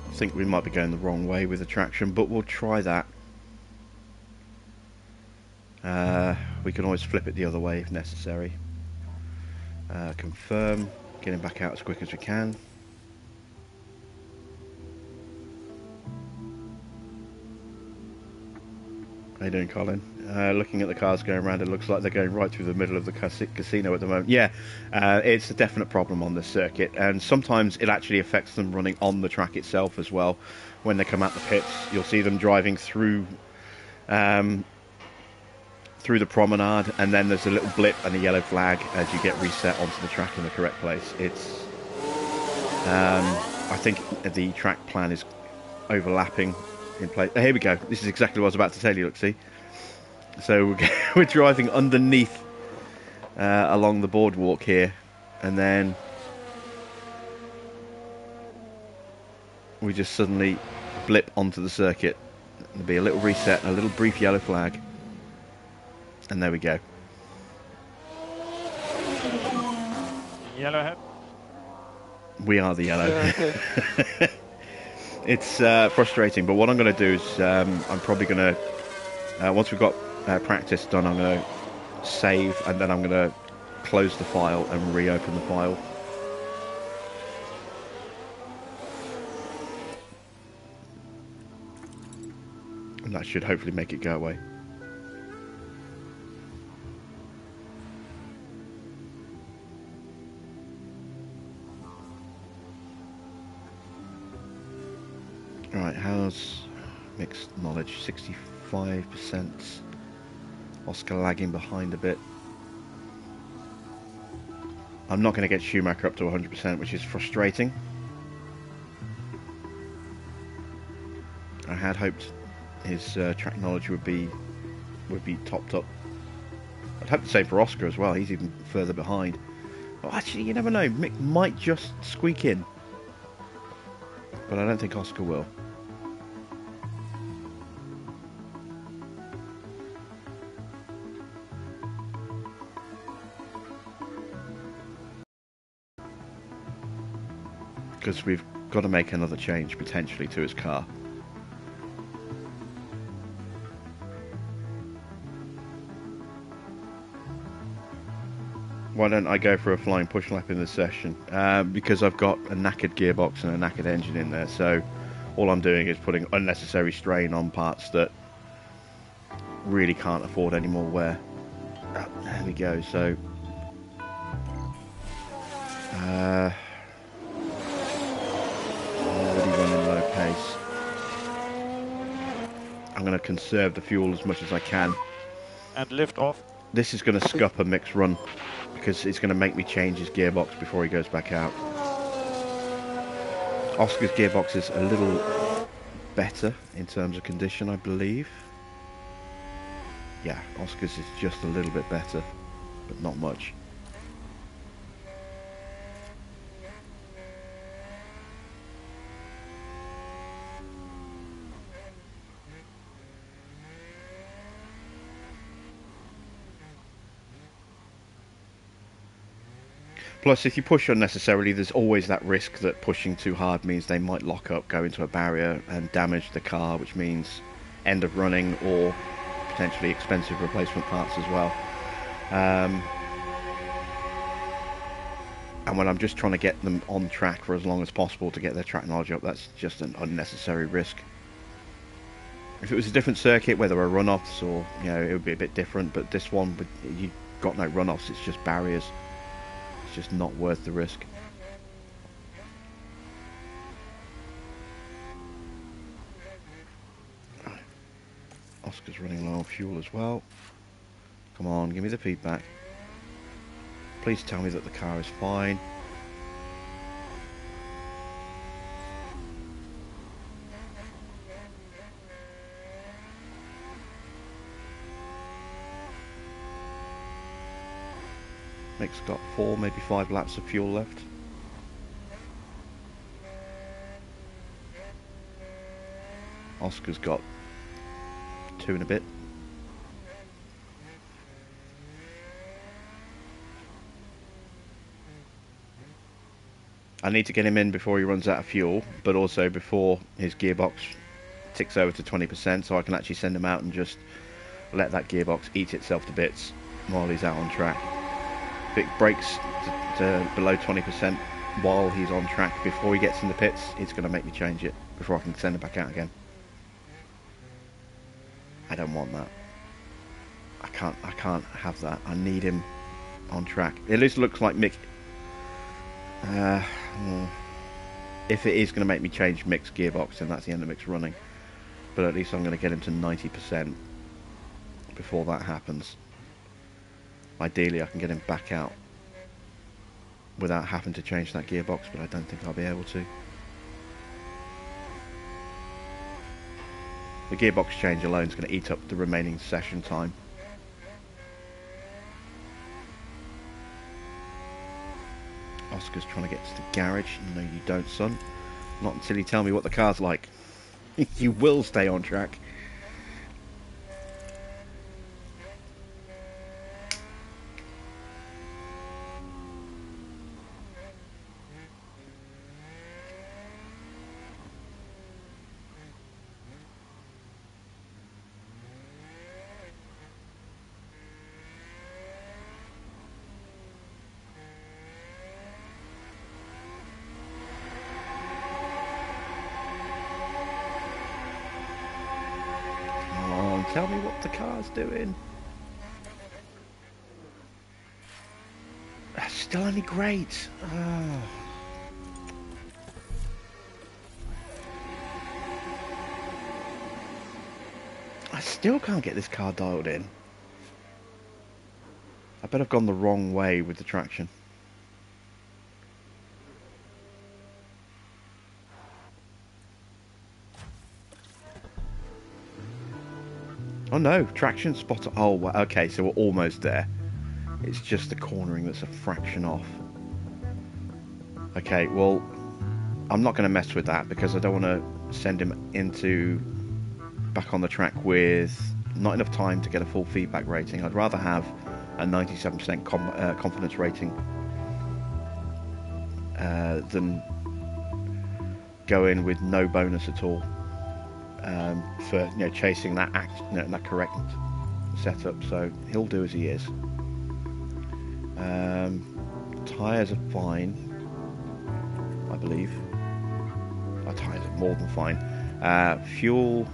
Speaker 1: I think we might be going the wrong way with the traction, but we'll try that. We can always flip it the other way if necessary. Confirm, getting back out as quick as we can. How you doing, Colin? Looking at the cars going around, it looks like they're going right through the middle of the casino at the moment. Yeah, it's a definite problem on this circuit, and sometimes it actually affects them running on the track itself as well. When they come out the pits, you'll see them driving through through the promenade, and then there's a little blip and a yellow flag as you get reset onto the track in the correct place. It's I think the track plan is overlapping in place. Here we go. This is exactly what I was about to tell you. Look, see. So we're driving underneath along the boardwalk here, and then we just suddenly blip onto the circuit. There'll be a little reset, a little brief yellow flag, and there we go.
Speaker 3: Yellow head.
Speaker 1: We are the yellow.
Speaker 4: Yeah, okay.
Speaker 1: It's frustrating, but what I'm going to do is I'm probably going to, once we've got practice done, I'm going to save, and then I'm going to close the file and reopen the file. And that should hopefully make it go away. Right, how's mixed knowledge? 65%. Oscar lagging behind a bit. I'm not going to get Schumacher up to 100%, which is frustrating. I had hoped his track knowledge would be topped up. I'd hope the same for Oscar as well. He's even further behind. Well, actually, you never know. Mick might just squeak in, but I don't think Oscar will. Because we've got to make another change potentially to his car. Why don't I go for a flying push lap in this session? Because I've got a knackered gearbox and a knackered engine in there, so all I'm doing is putting unnecessary strain on parts that really can't afford any more wear. Oh, there we go. So already running low pace. I'm going to conserve the fuel as much as I can.
Speaker 3: And lift off.
Speaker 1: This is going to scup a mixed run because it's going to make me change his gearbox before he goes back out. Oscar's gearbox is a little better in terms of condition, I believe. Yeah, Oscar's is just a little bit better, but not much. Plus, if you push unnecessarily, there's always that risk that pushing too hard means they might lock up, go into a barrier and damage the car, which means end of running or potentially expensive replacement parts as well. And when I'm just trying to get them on track for as long as possible to get their track knowledge up, that's just an unnecessary risk. If it was a different circuit where there were runoffs, or it would be a bit different, but this one, you've got no runoffs, it's just barriers. Just not worth the risk. Right. Oscar's running low on fuel as well. Come on, give me the feedback. Please tell me that the car is fine. Mick's got 4, maybe 5 laps of fuel left. Oscar's got 2 and a bit. I need to get him in before he runs out of fuel, but also before his gearbox ticks over to 20%, so I can actually send him out and just let that gearbox eat itself to bits while he's out on track. If it breaks to below 20% while he's on track before he gets in the pits, it's going to make me change it before I can send it back out again. I don't want that. I can't have that. I need him on track. At least looks like Mick. If it is going to make me change Mick's gearbox, then that's the end of Mick's running. But at least I'm going to get him to 90% before that happens. Ideally, I can get him back out without having to change that gearbox, but I don't think I'll be able to. The gearbox change alone is going to eat up the remaining session time. Oscar's trying to get to the garage. No, you don't, son. Not until you tell me what the car's like. You will stay on track. Tell me what the car's doing. That's still only great. Oh. I still can't get this car dialed in. I bet I've gone the wrong way with the traction. Oh no, traction spot. Oh, okay, so we're almost there. It's just the cornering that's a fraction off. Okay, well, I'm not going to mess with that because I don't want to send him back on the track with not enough time to get a full feedback rating. I'd rather have a 97% confidence rating than go in with no bonus at all. For chasing that that correct setup, so he'll do as he is. Tyres are fine, I believe. Our tyres are more than fine. Fuel,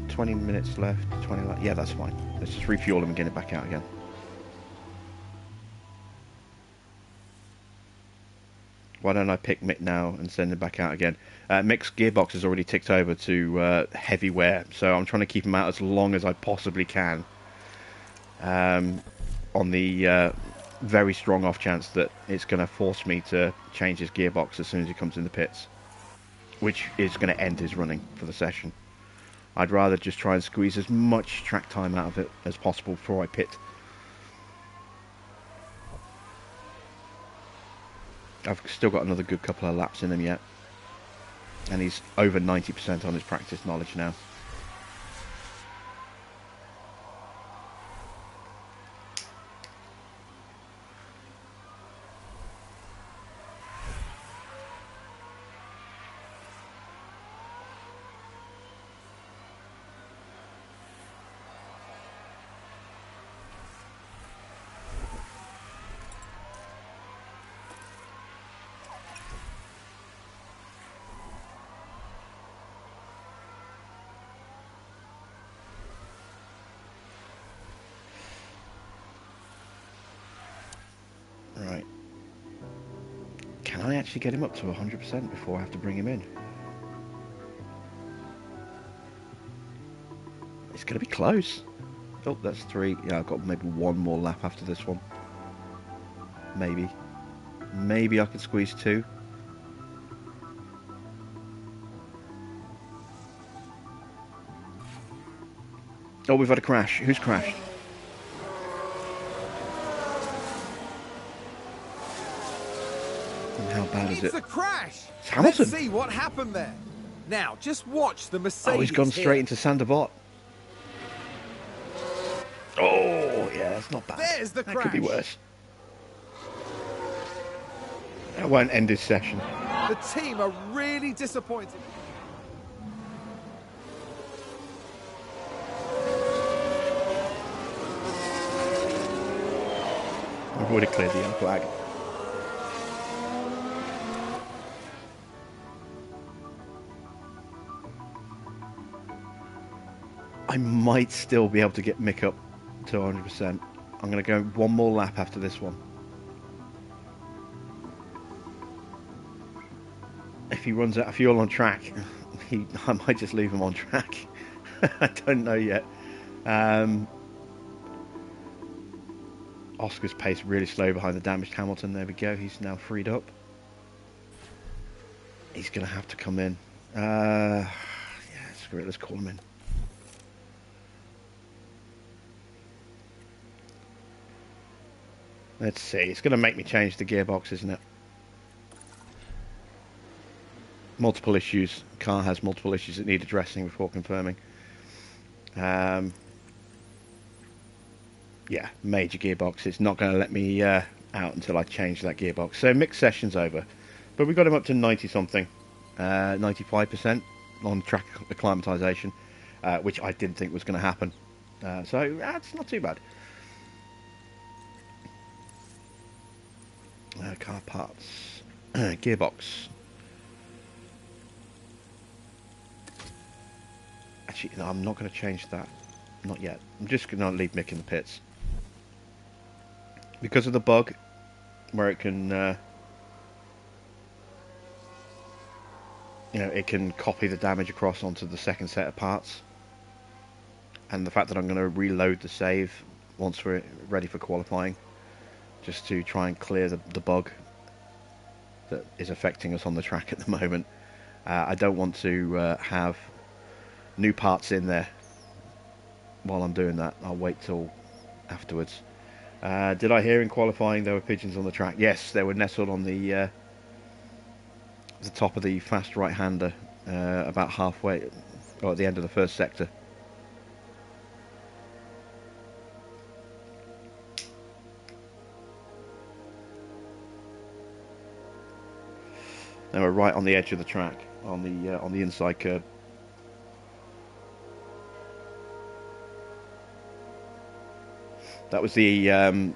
Speaker 1: 20 minutes left, 20 left. Yeah, that's fine. Let's just refuel them and get it back out again. Why don't I pick Mick now and send him back out again? Mick's gearbox is already ticked over to heavy wear, so I'm trying to keep him out as long as I possibly can. On the very strong off chance that it's going to force me to change his gearbox as soon as he comes in the pits, which is going to end his running for the session. I'd rather just try and squeeze as much track time out of it as possible before I pit. I've still got another good couple of laps in him yet, and he's over 90% on his practice knowledge now. Right. Can I actually get him up to 100% before I have to bring him in? It's going to be close. Oh, that's 3. Yeah, I've got maybe one more lap after this one. Maybe. Maybe I could squeeze 2. Oh, we've had a crash. Who's crashed? And how bad is it?
Speaker 2: It's a crash.
Speaker 1: It's Hamilton.
Speaker 2: Let's see what happened there. Now, just watch the Mercedes.
Speaker 1: Oh, he's gone straight
Speaker 2: here.
Speaker 1: into Sanderbot. Oh, yeah, that's not bad.
Speaker 2: There's the
Speaker 1: that
Speaker 2: crash.
Speaker 1: could be worse. That won't end his session.
Speaker 2: The team are really disappointed.
Speaker 1: We've already cleared the yellow flag. I might still be able to get Mick up to 100%. I'm going to go one more lap after this one. If he runs out of fuel on track, I might just leave him on track. I don't know yet. Oscar's pace really slow behind the damaged Hamilton. There we go. He's now freed up. He's going to have to come in. Yeah, screw it. Let's call him in. Let's see. It's going to make me change the gearbox, isn't it? Multiple issues. Car has multiple issues that need addressing before confirming. Yeah, major gearbox. It's not going to let me out until I change that gearbox. So mixed session's over, but we got him up to 90 something, 95% on track acclimatization, which I didn't think was going to happen. So that's not too bad. Car parts, gearbox. Actually, no, I'm not going to change that. Not yet. I'm just going to leave Mick in the pits. Because of the bug, where it can, it can copy the damage across onto the second set of parts. And the fact that I'm going to reload the save once we're ready for qualifying, just to try and clear the bug that is affecting us on the track at the moment. I don't want to have new parts in there while I'm doing that. I'll wait till afterwards. Did I hear in qualifying there were pigeons on the track? Yes, they were nestled on the top of the fast right-hander, about halfway, or at the end of the first sector. They were right on the edge of the track, on the inside curb. That was the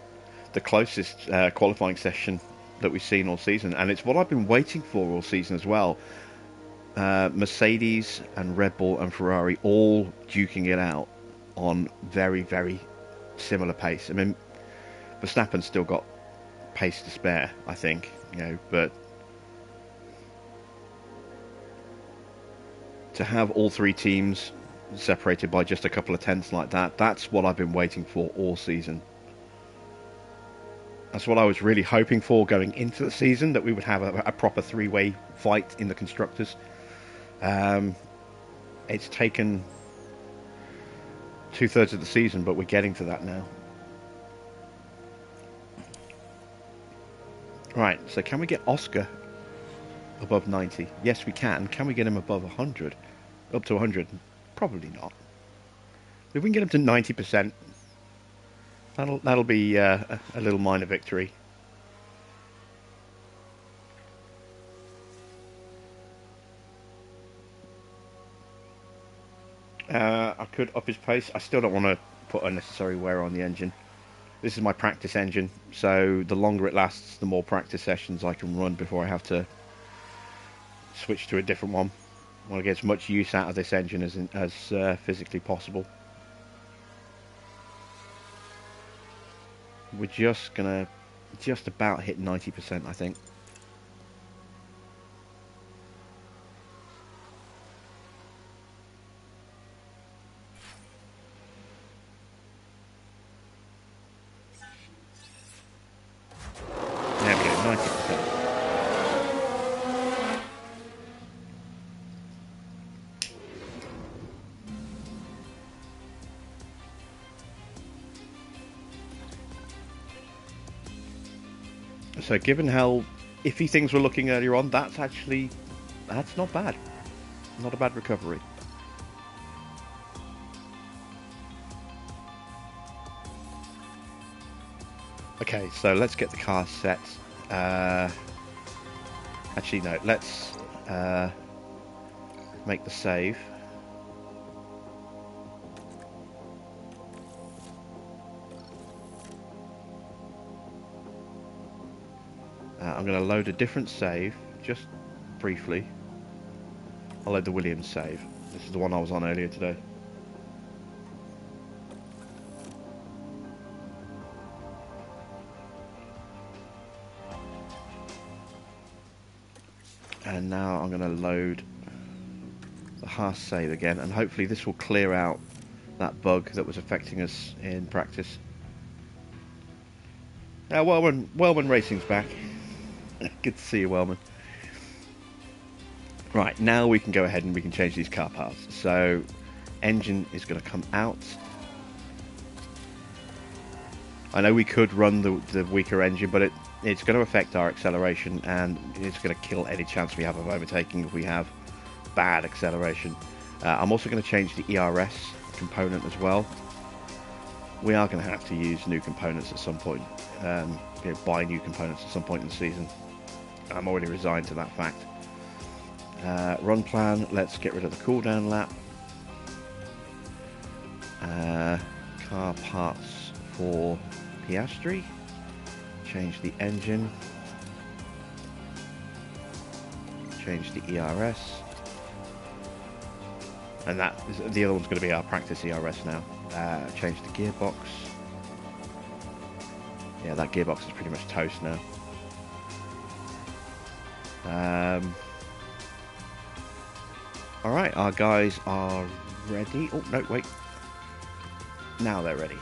Speaker 1: closest qualifying session that we've seen all season, and it's what I've been waiting for all season as well. Mercedes and Red Bull and Ferrari all duking it out on very, very similar pace. I mean, Verstappen's still got pace to spare, I think, but to have all three teams separated by just a couple of tenths like that, that's what I've been waiting for all season. That's what I was really hoping for going into the season, that we would have a proper three-way fight in the Constructors. It's taken 2/3 of the season, but we're getting to that now. Right, so can we get Oscar above 90? Yes, we can. Can we get him above 100? Up to 100? Probably not. If we can get him to 90%, that'll be a little minor victory. I could up his pace. I still don't want to put unnecessary wear on the engine. This is my practice engine, so the longer it lasts, the more practice sessions I can run before I have to switch to a different one. I want to get as much use out of this engine as physically possible. We're just gonna about hit 90%, I think. There we go, 90%. So given how iffy things were looking earlier on, that's not bad. Not a bad recovery. Okay, so let's get the car set. Actually, no, let's make the save. I'm going to load a different save, just briefly. I'll load the Williams save. This is the one I was on earlier today. And now I'm going to load the HAAS save again, and hopefully this will clear out that bug that was affecting us in practice. Wellman Racing's back. Good to see you, Wellman. Right, now we can go ahead and we can change these car paths. So, engine is going to come out. I know we could run the weaker engine, but it's going to affect our acceleration, and it's going to kill any chance we have of overtaking if we have bad acceleration. I'm also going to change the ERS component as well. We are going to have to use new components at some point, buy new components at some point in the season. I'm already resigned to that fact. Run plan, let's get rid of the cooldown lap. Car parts for Piastri. Change the engine. Change the ERS. And the other one's going to be our practice ERS now. Change the gearbox. Yeah, that gearbox is pretty much toast now. Alright, our guys are ready. Oh, no, wait. Now they're ready.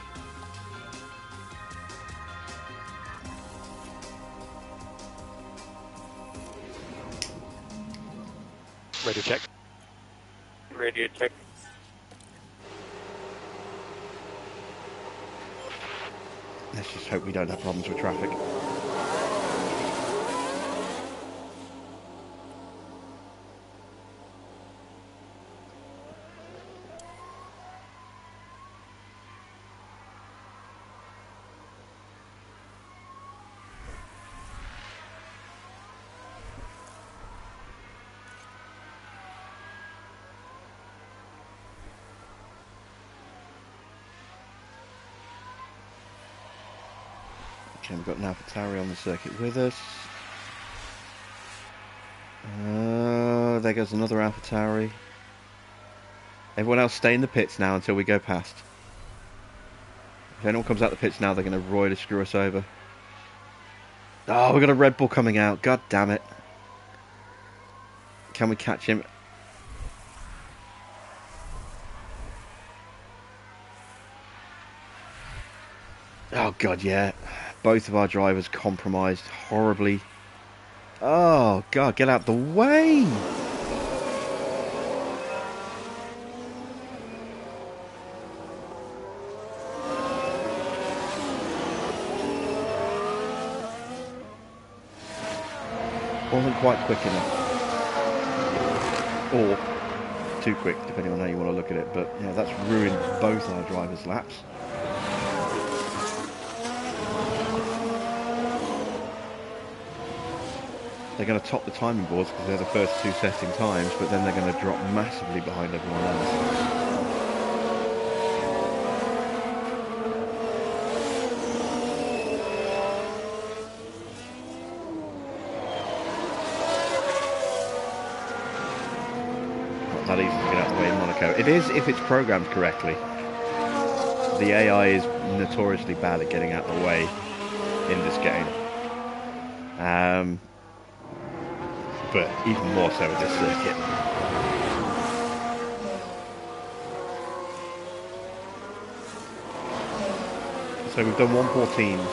Speaker 5: Radio check.
Speaker 3: Radio check.
Speaker 1: Let's just hope we don't have problems with traffic. Okay, we've got NAVTARI on the circuit with us. Oh, there goes another AlphaTauri. Everyone else stay in the pits now until we go past. If anyone comes out the pits now, they're going to royally screw us over. Oh, we've got a Red Bull coming out. God damn it. Can we catch him? Oh, God, yeah. Both of our drivers compromised horribly. Oh, God, get out the way! Wasn't quite quick enough. Or too quick, depending on how you want to look at it. But, yeah, that's ruined both our drivers' laps. They're going to top the timing boards because they're the first two setting times, but then they're going to drop massively behind everyone else. Not that easy to get out of the way in Monaco. It is if it's programmed correctly. The AI is notoriously bad at getting out of the way in this game. But even more so with this circuit. So we've done 114s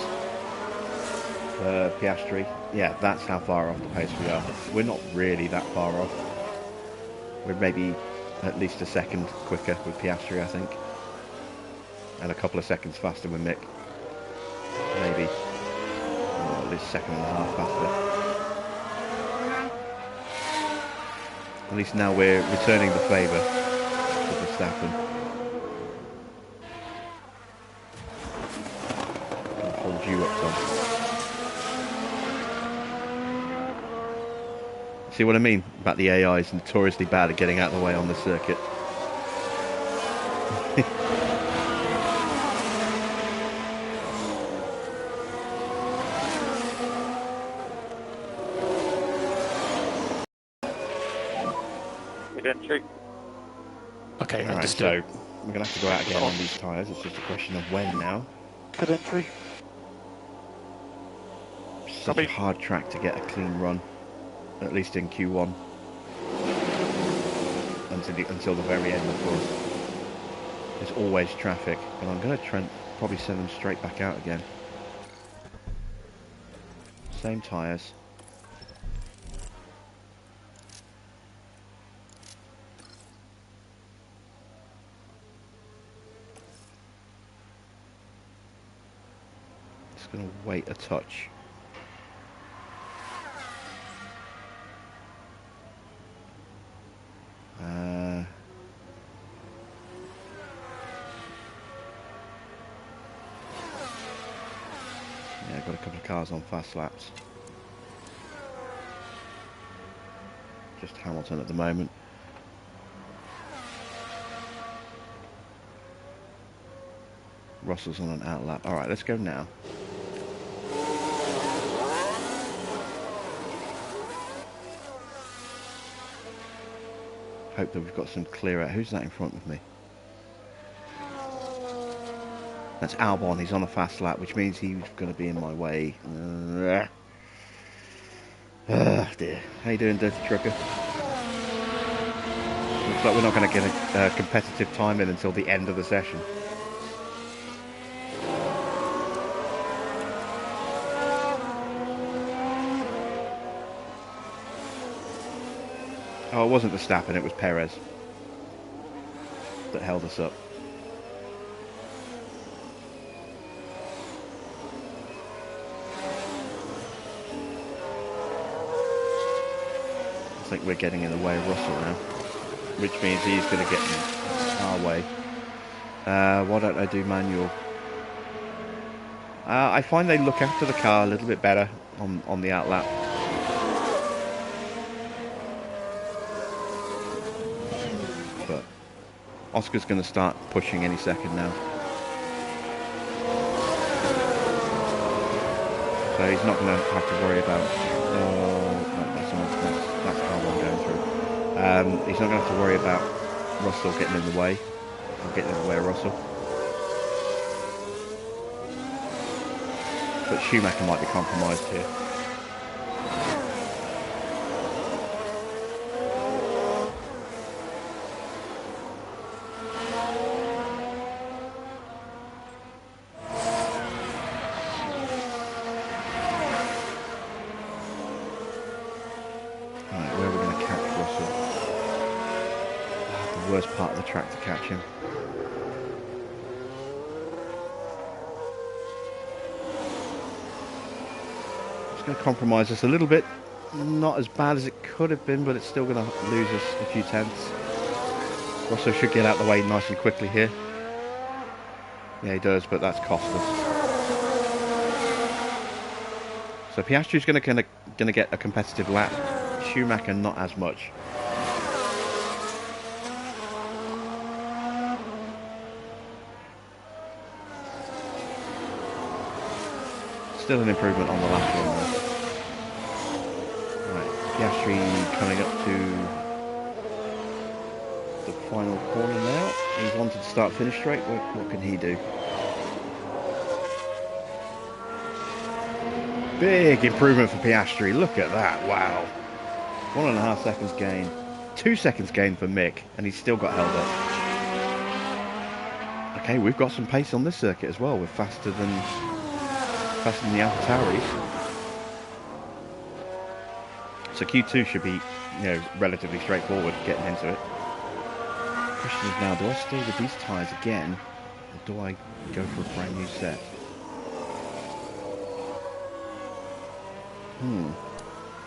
Speaker 1: for Piastri. Yeah, that's how far off the pace we are. We're not really that far off. We're maybe at least a second quicker with Piastri, I think. And a couple of seconds faster with Mick. Maybe. Or at least a second and a half faster. At least now we're returning the favour to Verstappen. I'll hold you up, Tom. See what I mean about the AI is notoriously bad at getting out of the way on the circuit.
Speaker 5: Okay,
Speaker 1: Alright,
Speaker 5: understood.
Speaker 1: so we're going to have to go out again on these tyres. It's just a question of when now.
Speaker 4: Good entry.
Speaker 1: Such a hard track to get a clean run, at least in Q1. Until the very end, of course. There's always traffic, and I'm going to probably send them straight back out again. Same tyres. Just going to wait a touch. Yeah, I've got a couple of cars on fast laps. Just Hamilton at the moment. Russell's on an out lap. Alright, let's go now. Hope that we've got some clear out. Who's that in front of me? That's Albon. He's on a fast lap, which means he's going to be in my way. Dear. How you doing, Dirty Trucker? Looks like we're not going to get a competitive time in until the end of the session. Oh, it wasn't Verstappen, it was Perez that held us up. I think we're getting in the way of Russell now, which means he's going to get in our way. Why don't I do manual? I find they look after the car a little bit better on the outlap. But Oscar's going to start pushing any second now. So he's not going to have to worry about... that's Albon going through. He's not going to have to worry about Russell getting in the way, or getting in the way of Russell. But Schumacher might be compromised here. Right, where are we going to catch Russell? The worst part of the track to catch him. It's going to compromise us a little bit. Not as bad as it could have been, but it's still going to lose us a few tenths. Russell should get out the way nice and quickly here. Yeah, he does, but that's cost us. So Piastri's going to get a competitive lap. Schumacher not as much. Still an improvement on the last one though. Right, Piastri coming up to the final corner now. He's wanted to start finish straight. What can he do? Big improvement for Piastri. Look at that. Wow. 1.5 seconds gain. 2 seconds gain for Mick, and he's still got held up. Okay, we've got some pace on this circuit as well. We're faster than the AlphaTauris. So Q2 should be, relatively straightforward getting into it. Question is now, do I stay with these tyres again, or do I go for a brand new set?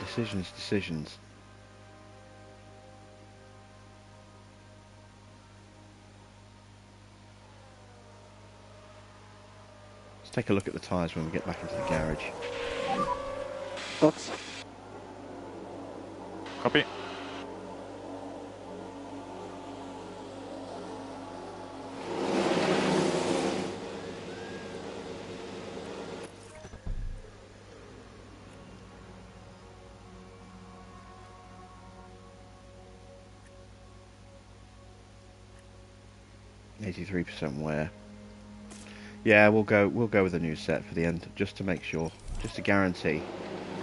Speaker 1: Decisions. Let's take a look at the tyres when we get back into the garage.
Speaker 4: Box.
Speaker 3: Copy.
Speaker 1: %wear. Yeah, we'll go with a new set for the end, just to make sure, just to guarantee,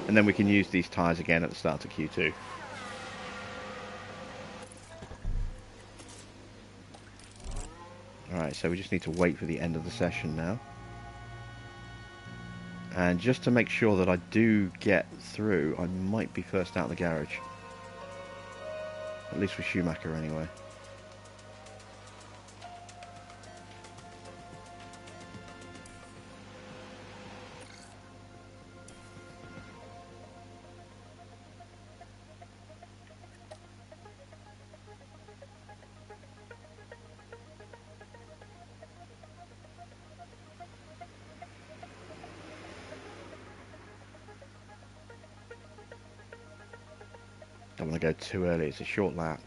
Speaker 1: and then we can use these tyres again at the start of Q2. Alright, so we just need to wait for the end of the session now. And just to make sure that I do get through, I might be first out of the garage. At least with Schumacher anyway. Don't want to go too early, it's a short lap.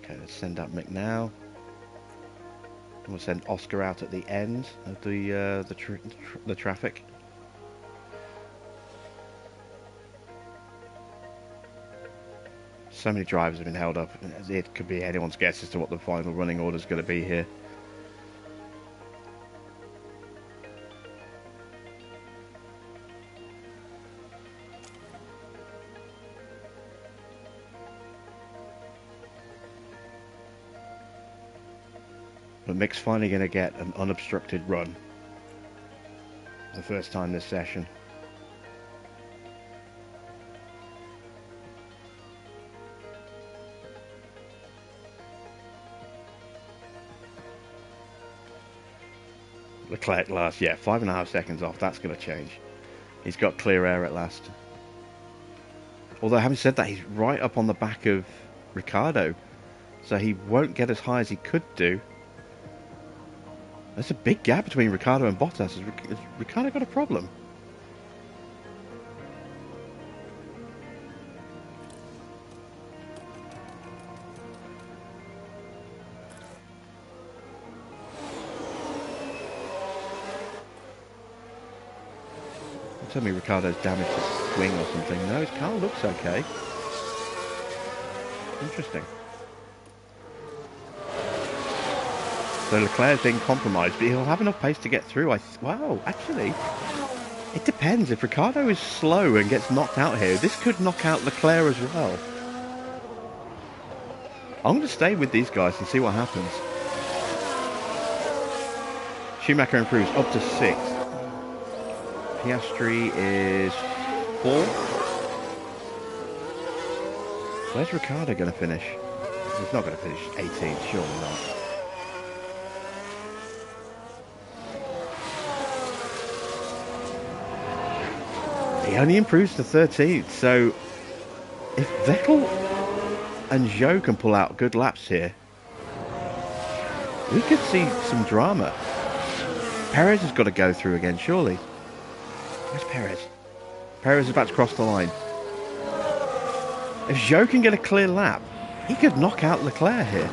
Speaker 1: Okay, let's send out Mick now. And we'll send Oscar out at the end of the traffic. So many drivers have been held up. It could be anyone's guess as to what the final running order is going to be here. But Mick's finally going to get an unobstructed run. The first time this session. Leclerc last, yeah, 5.5 seconds off. That's going to change. He's got clear air at last. Although, having said that, he's right up on the back of Ricciardo, so he won't get as high as he could do. There's a big gap between Ricciardo and Bottas. Has Ricciardo got a problem? Tell me Ricardo's damaged his swing or something. No, his car looks okay. Interesting. So Leclerc's being compromised, but he'll have enough pace to get through. Wow, actually, it depends. If Ricardo is slow and gets knocked out here, this could knock out Leclerc as well. I'm going to stay with these guys and see what happens. Schumacher improves up to 6th. Piastri is 4th. Where's Ricardo going to finish? He's not going to finish 18th, surely not. He only improves to 13th, so if Vettel and Zhou can pull out good laps here, we could see some drama. Perez has got to go through again, surely. Where's Perez? Perez is about to cross the line. If Zhou can get a clear lap, he could knock out Leclerc here.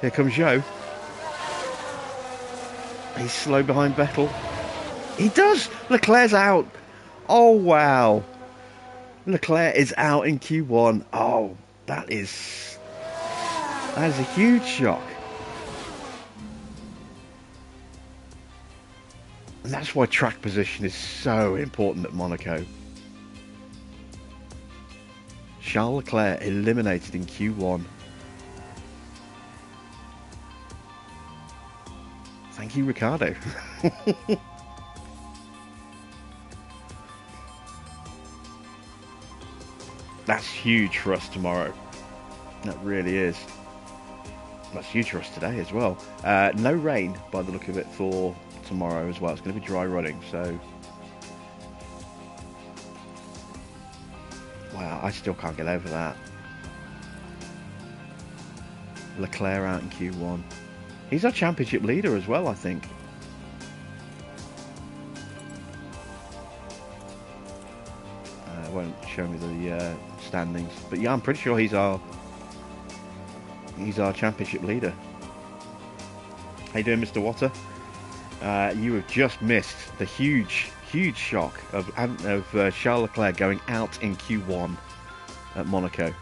Speaker 1: Here comes Zhou. He's slow behind Vettel. He does! Leclerc's out! Oh, wow. Leclerc is out in Q1. Oh, that is a huge shock. And that's why track position is so important at Monaco. Charles Leclerc eliminated in Q1. Thank you, Ricardo. That's huge for us tomorrow. That really is. That's huge for us today as well. No rain by the look of it for tomorrow as well. It's going to be dry running, so wow, I still can't get over that. Leclerc out in Q1. He's our championship leader as well, I think. It won't show me the standings, but yeah, I'm pretty sure he's our championship leader. How you doing, Mr. Water? You have just missed the huge shock of Charles Leclerc going out in Q1 at Monaco.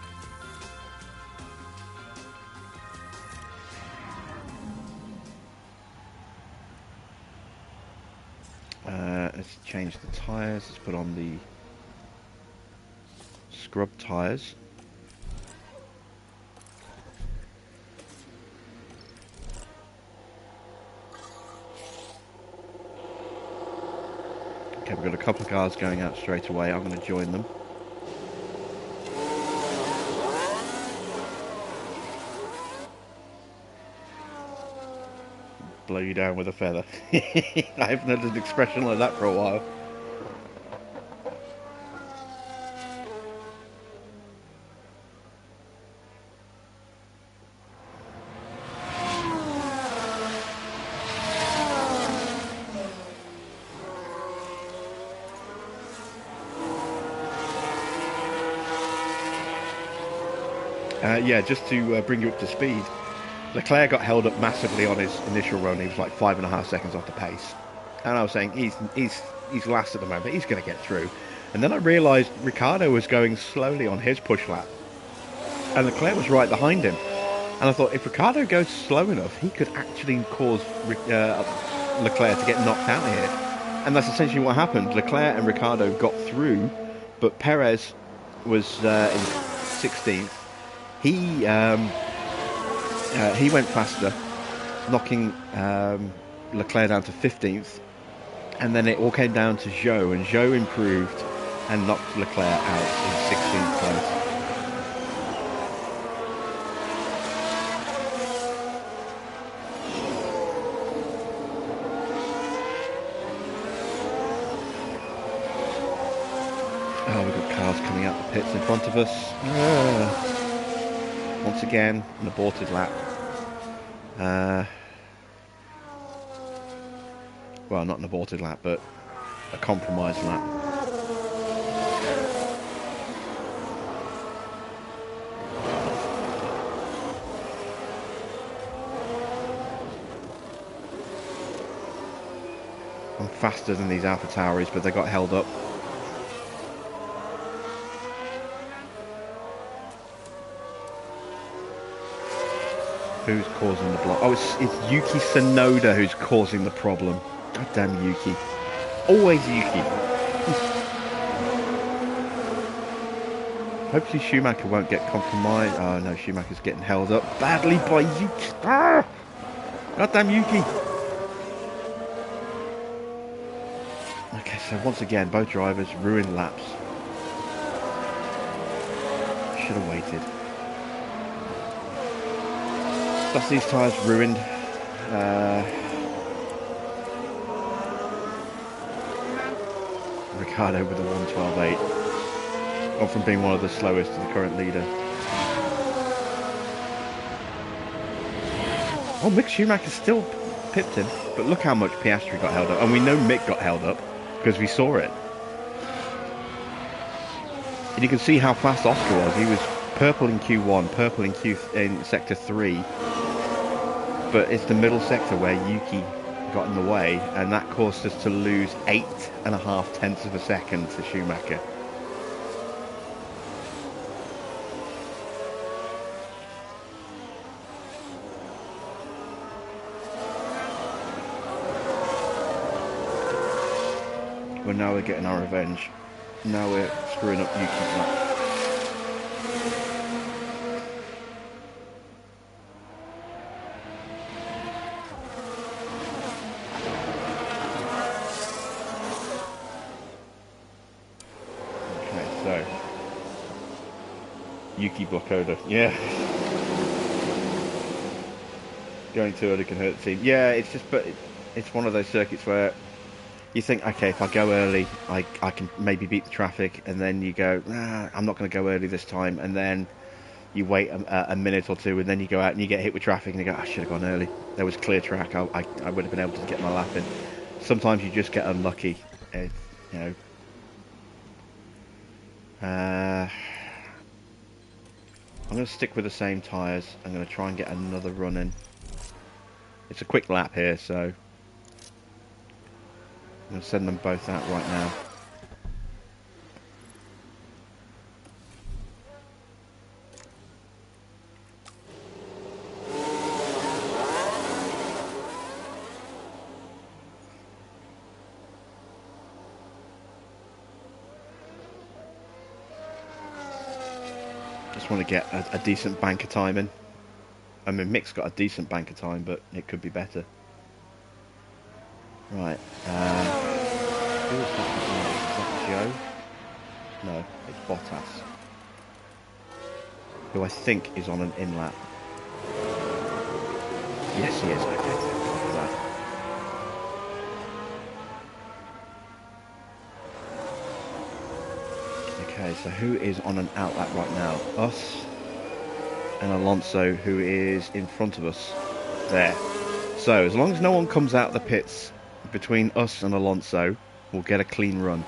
Speaker 1: Let's change the tyres. Let's put on the scrub tyres. Okay, we've got a couple of cars going out straight away. I'm going to join them. Blow you down with a feather. I haven't had an expression like that for a while. Yeah, just to bring you up to speed, Leclerc got held up massively on his initial run. He was like 5.5 seconds off the pace, and I was saying he's last at the moment. He's going to get through. And then I realised Ricciardo was going slowly on his push lap, and Leclerc was right behind him. And I thought if Ricciardo goes slow enough, he could actually cause Leclerc to get knocked out here. And that's essentially what happened. Leclerc and Ricciardo got through, but Perez was in 16th. He went faster, knocking Leclerc down to 15th, and then it all came down to Zhou, and Zhou improved and knocked Leclerc out in 16th place. Oh, we've got cars coming out the pits in front of us. Once again, an aborted lap. Well, not an aborted lap, but a compromised lap. faster than these Alpha Tauris, but they got held up. Who's causing the block? Oh, it's Yuki Tsunoda who's causing the problem. God damn Yuki. Always Yuki. Hopefully Schumacher won't get compromised. Oh no, Schumacher's getting held up badly by Yuki. Ah! God damn Yuki. Okay, so once again, both drivers ruined laps. Should have waited. That's these tyres ruined. Ricardo with a 1:12.8. Gone from being one of the slowest to the current leader. Oh, Mick Schumacher still pipped him, but look how much Piastri got held up. And we know Mick got held up because we saw it. And you can see how fast Oscar was. He was purple in Q1, purple in Sector 3. But it's the middle sector where Yuki got in the way, and that caused us to lose 8.5 tenths of a second to Schumacher. Well, now we're getting our revenge. Now we're screwing up Yuki's lap. Yuki Blokoda, yeah. Going too early can hurt the team. Yeah, it's just, but it's one of those circuits where you think, okay, if I go early, I can maybe beat the traffic, and then you go, nah, I'm not going to go early this time, and then you wait a minute or two, and then you go out and you get hit with traffic, and you go, I should have gone early. There was clear track, I would have been able to get my lap in. Sometimes you just get unlucky, you know. I'm going to stick with the same tyres. I'm going to try and get another run in. It's a quick lap here, so I'm going to send them both out right now. Just want to get a decent bank of time in. I mean, Mick's got a decent bank of time, but it could be better. Right. Who is that? Joe? No, it's Bottas. Who I think is on an in-lap. Yes, he is. Okay, right. Okay, so who is on an outlap right now? Us and Alonso, who is in front of us. There. So, as long as no one comes out of the pits between us and Alonso, we'll get a clean run.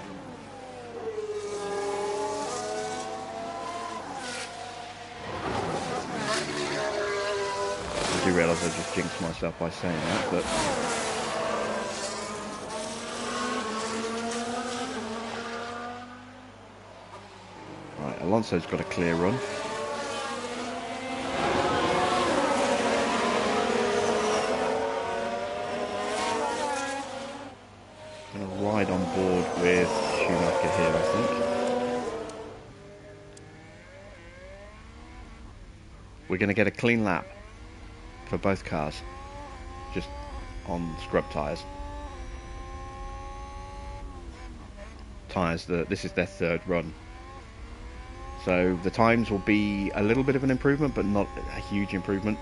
Speaker 1: I do realise I just jinxed myself by saying that, but... Right, Alonso's got a clear run. I'm going to ride on board with Schumacher here, I think. We're going to get a clean lap for both cars, just on scrub tyres. This is their third run. So the times will be a little bit of an improvement, but not a huge improvement.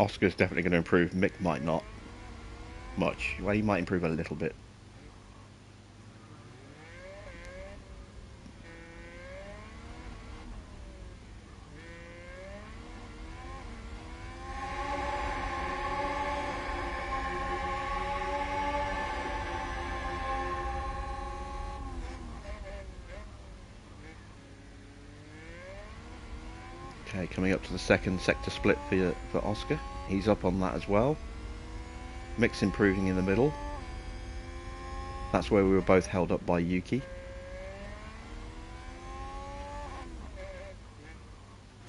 Speaker 1: Oscar's definitely going to improve. Mick might not much. Well, he might improve a little bit. Okay, coming up to the second sector split for Oscar. He's up on that as well. Mick's improving in the middle. That's where we were both held up by Yuki.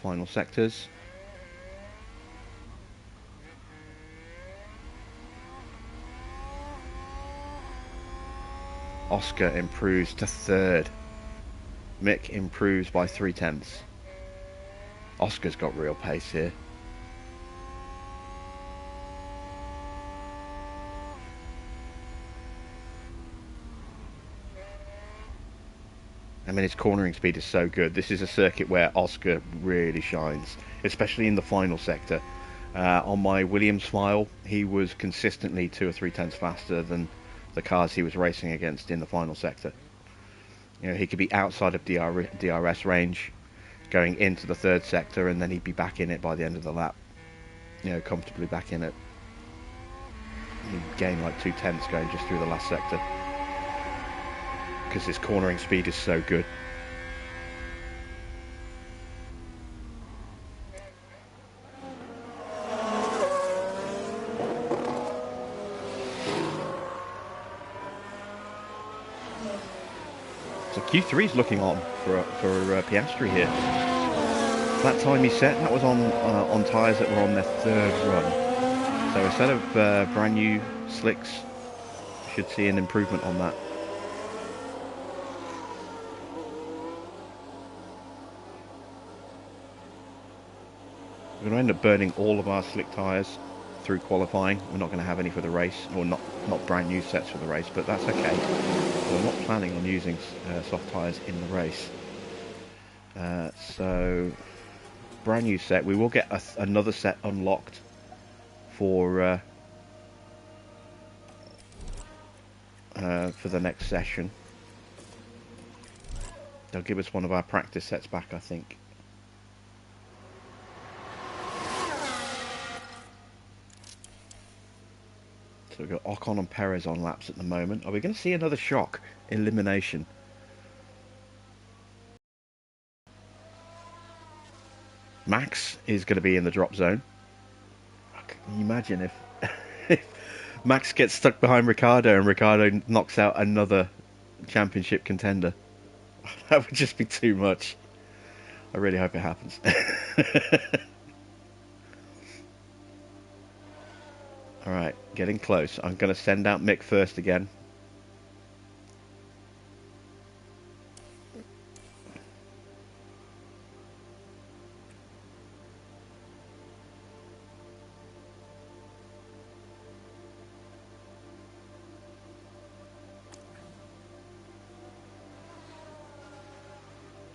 Speaker 1: Final sectors. Oscar improves to third. Mick improves by 0.3. Oscar's got real pace here. I mean, his cornering speed is so good. This is a circuit where Oscar really shines, especially in the final sector. On my Williams file, he was consistently 2 or 0.3 faster than the cars he was racing against in the final sector. You know, he could be outside of DRS range, going into the third sector, and then he'd be back in it by the end of the lap. You know, comfortably back in it. He'd gain like 0.2 going just through the last sector, because his cornering speed is so good. So Q3 is looking on for Piastri here. That time he set, that was on tyres that were on their third run. So instead of brand new slicks, should see an improvement on that. We're going to end up burning all of our slick tyres through qualifying. We're not going to have any for the race, or not brand new sets for the race, but that's okay. We're not planning on using soft tyres in the race. So, brand new set. We will get another set unlocked for the next session. They'll give us one of our practice sets back, I think. So we've got Ocon and Perez on laps at the moment. Are we going to see another shock elimination? Max is going to be in the drop zone. Can you imagine if, if Max gets stuck behind Ricciardo and Ricciardo knocks out another championship contender? That would just be too much. I really hope it happens. Alright, getting close. I'm going to send out Mick first again.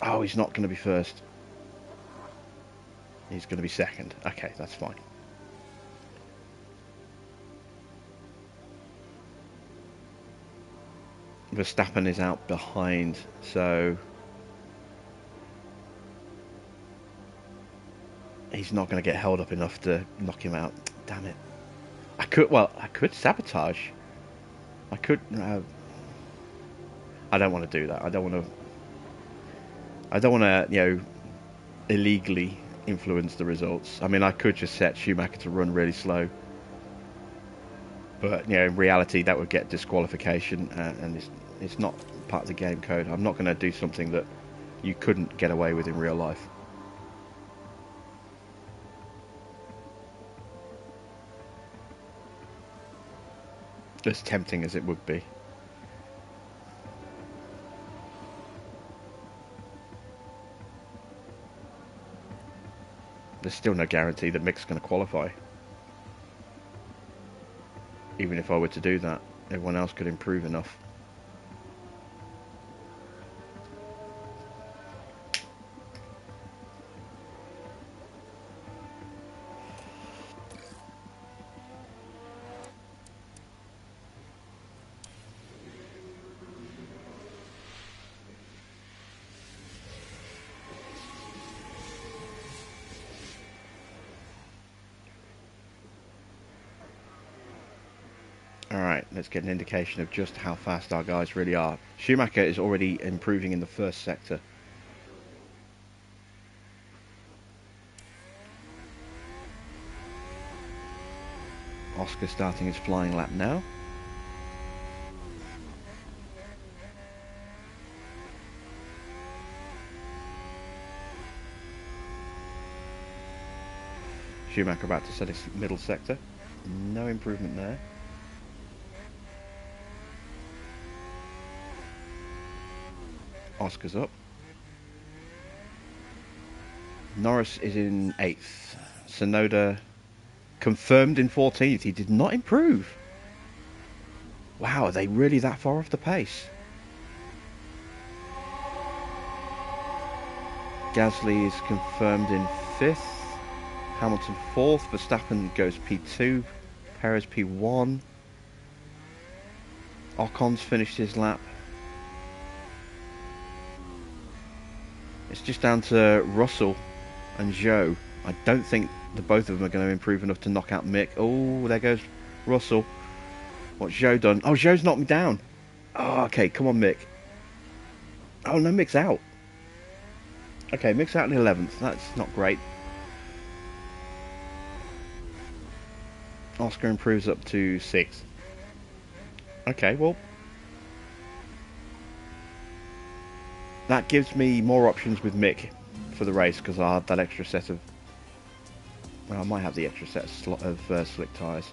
Speaker 1: Oh, he's not going to be first. He's going to be second. Okay, that's fine. Verstappen is out behind, so he's not going to get held up enough to knock him out. Damn it. I could sabotage. I could... I don't want to do that. I don't want to, you know, illegally influence the results. I mean, I could just set Schumacher to run really slow. But, you know, in reality, that would get disqualification, and it's not part of the game code. I'm not going to do something that you couldn't get away with in real life. As tempting as it would be. There's still no guarantee that Mick's going to qualify. Even if I were to do that, everyone else could improve enough. Alright, let's get an indication of just how fast our guys really are. Schumacher is already improving in the first sector. Oscar starting his flying lap now. Schumacher about to set his middle sector. No improvement there. Oscar's up. Norris is in 8th. Sonoda confirmed in 14th. He did not improve. Wow, are they really that far off the pace? Gasly is confirmed in 5th. Hamilton 4th. Verstappen goes P2. Perez P1. Ocon's finished his lap. It's just down to Russell and Zhou. I don't think the both of them are going to improve enough to knock out Mick. Oh, there goes Russell. What's Zhou done? Oh, Zhou's knocked me down. Oh, okay, come on, Mick. Oh, no, Mick's out. Okay, Mick's out in 11th. That's not great. Oscar improves up to 6th. Okay, well, that gives me more options with Mick for the race because I have that extra set of... Well, I might have the extra set of slick tyres.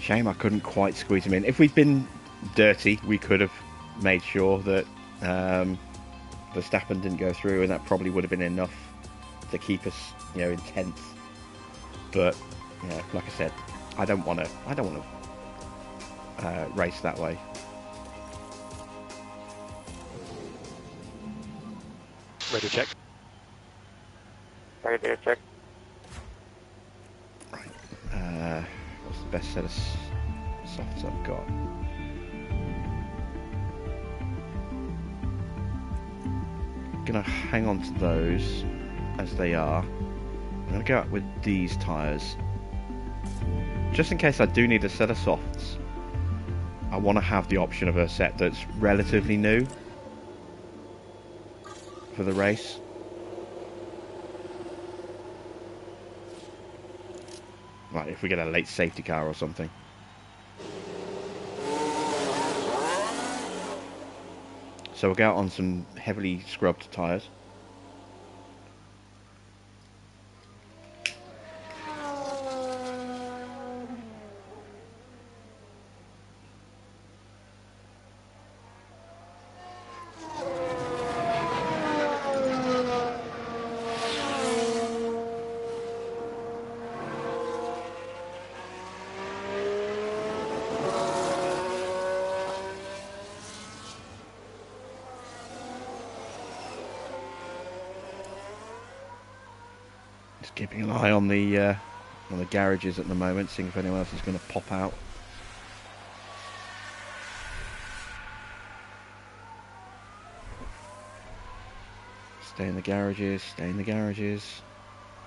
Speaker 1: Shame I couldn't quite squeeze him in. If we'd been dirty, we could have made sure that Verstappen didn't go through, and that probably would have been enough to keep us, you know, in 10th. But, you know, like I said, I don't want to race that way.
Speaker 5: Radio check.
Speaker 4: Radio check.
Speaker 1: Right. What's the best set of softs I've got? Gonna hang on to those as they are. I'm gonna go out with these tyres just in case I do need a set of softs. I want to have the option of a set that's relatively new for the race. Right, if we get a late safety car or something. So we'll go out on some heavily scrubbed tyres. Keeping an eye on the garages at the moment, seeing if anyone else is going to pop out. Stay in the garages, stay in the garages.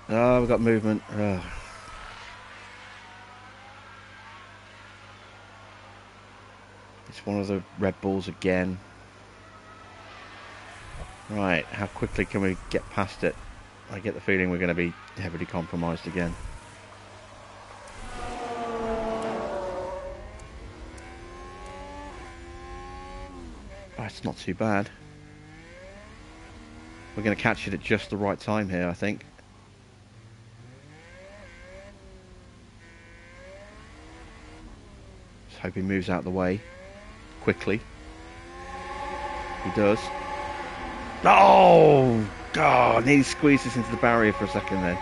Speaker 1: Oh, we've got movement. Ugh. It's one of the Red Bulls again. Right, how quickly can we get past it? I get the feeling we're going to be heavily compromised again. Oh, it's not too bad. We're going to catch it at just the right time here, I think. Just hope he moves out of the way quickly. He does. Oh! God, he squeezed us into the barrier for a second then.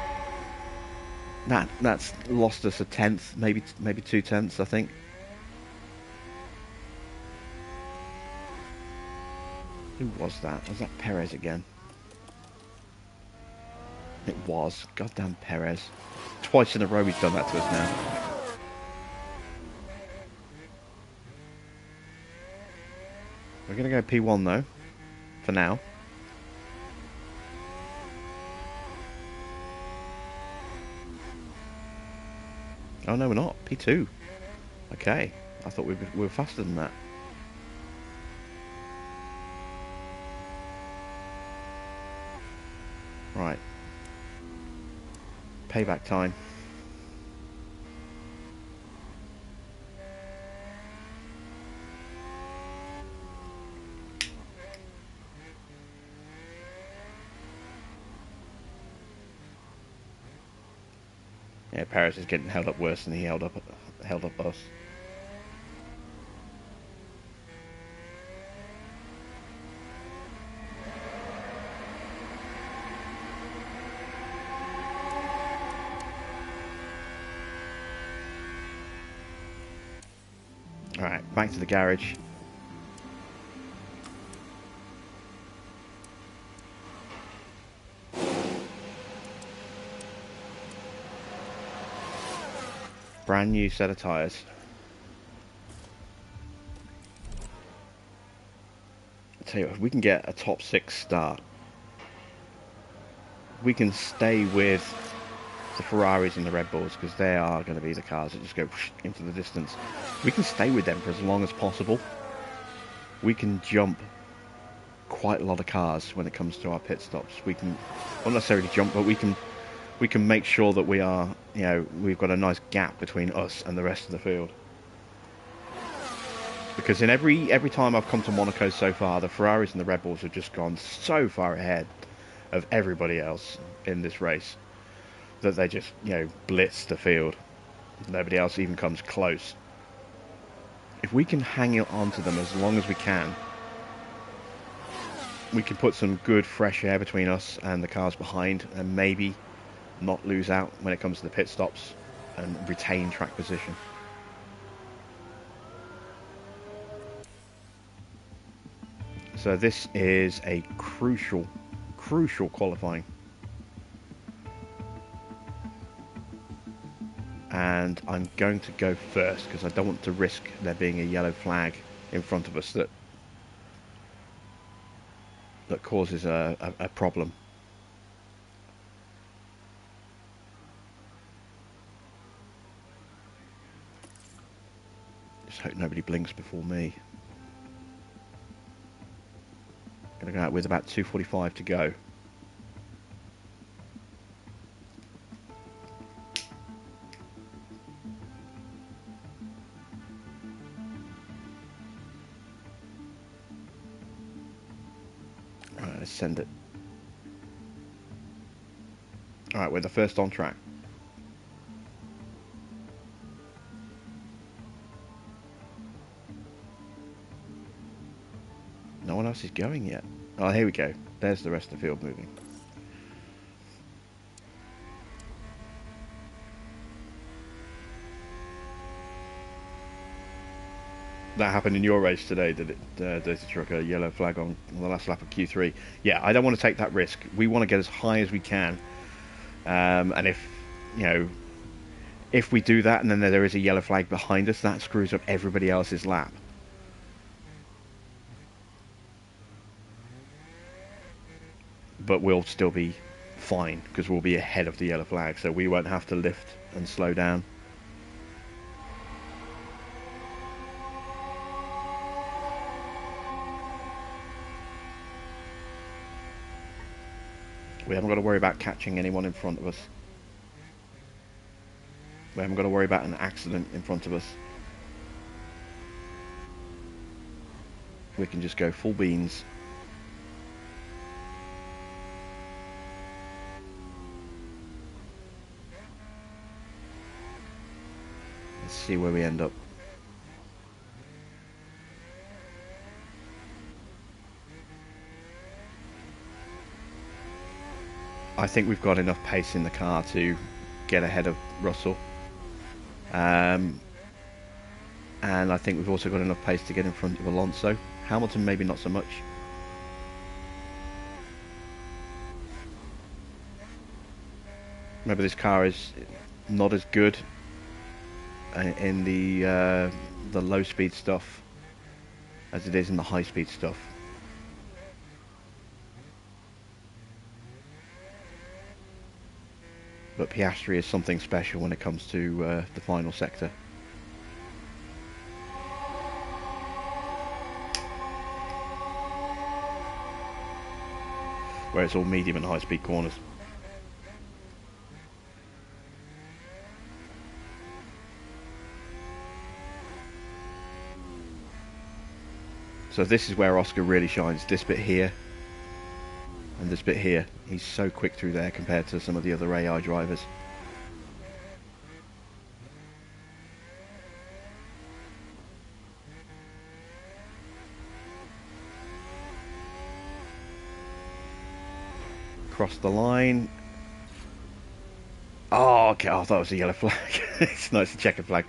Speaker 1: That's lost us a tenth, maybe 2 tenths, I think. Who was that? Was that Perez again? It was. Goddamn Perez. Twice in a row he's done that to us now. We're going to go P1 though, for now. Oh no, we're not. P2. Okay. I thought we were faster than that. Right. Payback time. Yeah, Paris is getting held up worse than he held up us. Alright, back to the garage. Brand new set of tyres. I'll tell you what, if we can get a top 6 start, we can stay with the Ferraris and the Red Bulls, because they are going to be the cars that just go into the distance. We can stay with them for as long as possible. We can jump quite a lot of cars when it comes to our pit stops. We can, not necessarily jump, but we can make sure that we are, you know, we've got a nice gap between us and the rest of the field. Because in every time I've come to Monaco so far, the Ferraris and the Red Bulls have just gone so far ahead of everybody else in this race that they just, you know, blitz the field. Nobody else even comes close. If we can hang on to them as long as we can, we can put some good fresh air between us and the cars behind, and maybe not lose out when it comes to the pit stops and retain track position. So this is a crucial qualifying. And I'm going to go first because I don't want to risk there being a yellow flag in front of us that causes a problem. Just hope nobody blinks before me. Gonna go out with about 2:45 to go. Alright, let's send it. Alright, we're the first on track. No one else is going yet. Oh, here we go. There's the rest of the field moving. That happened in your race today, did it? There's a truck, a yellow flag on the last lap of Q3. Yeah, I don't want to take that risk. We want to get as high as we can. And if, you know, if we do that and then there is a yellow flag behind us, that screws up everybody else's lap. But we'll still be fine because we'll be ahead of the yellow flag, so we won't have to lift and slow down. We haven't got to worry about catching anyone in front of us. We haven't got to worry about an accident in front of us. We can just go full beans. Let's see where we end up. I think we've got enough pace in the car to get ahead of Russell. And I think we've also got enough pace to get in front of Alonso. Hamilton maybe not so much. Maybe this car is not as good in the low speed stuff as it is in the high speed stuff. But Piastri is something special when it comes to the final sector. Where it's all medium and high speed corners. So this is where Oscar really shines. This bit here and this bit here. He's so quick through there compared to some of the other AI drivers. Cross the line. Oh, okay. I thought it was a yellow flag. It's not, it's a checkered flag.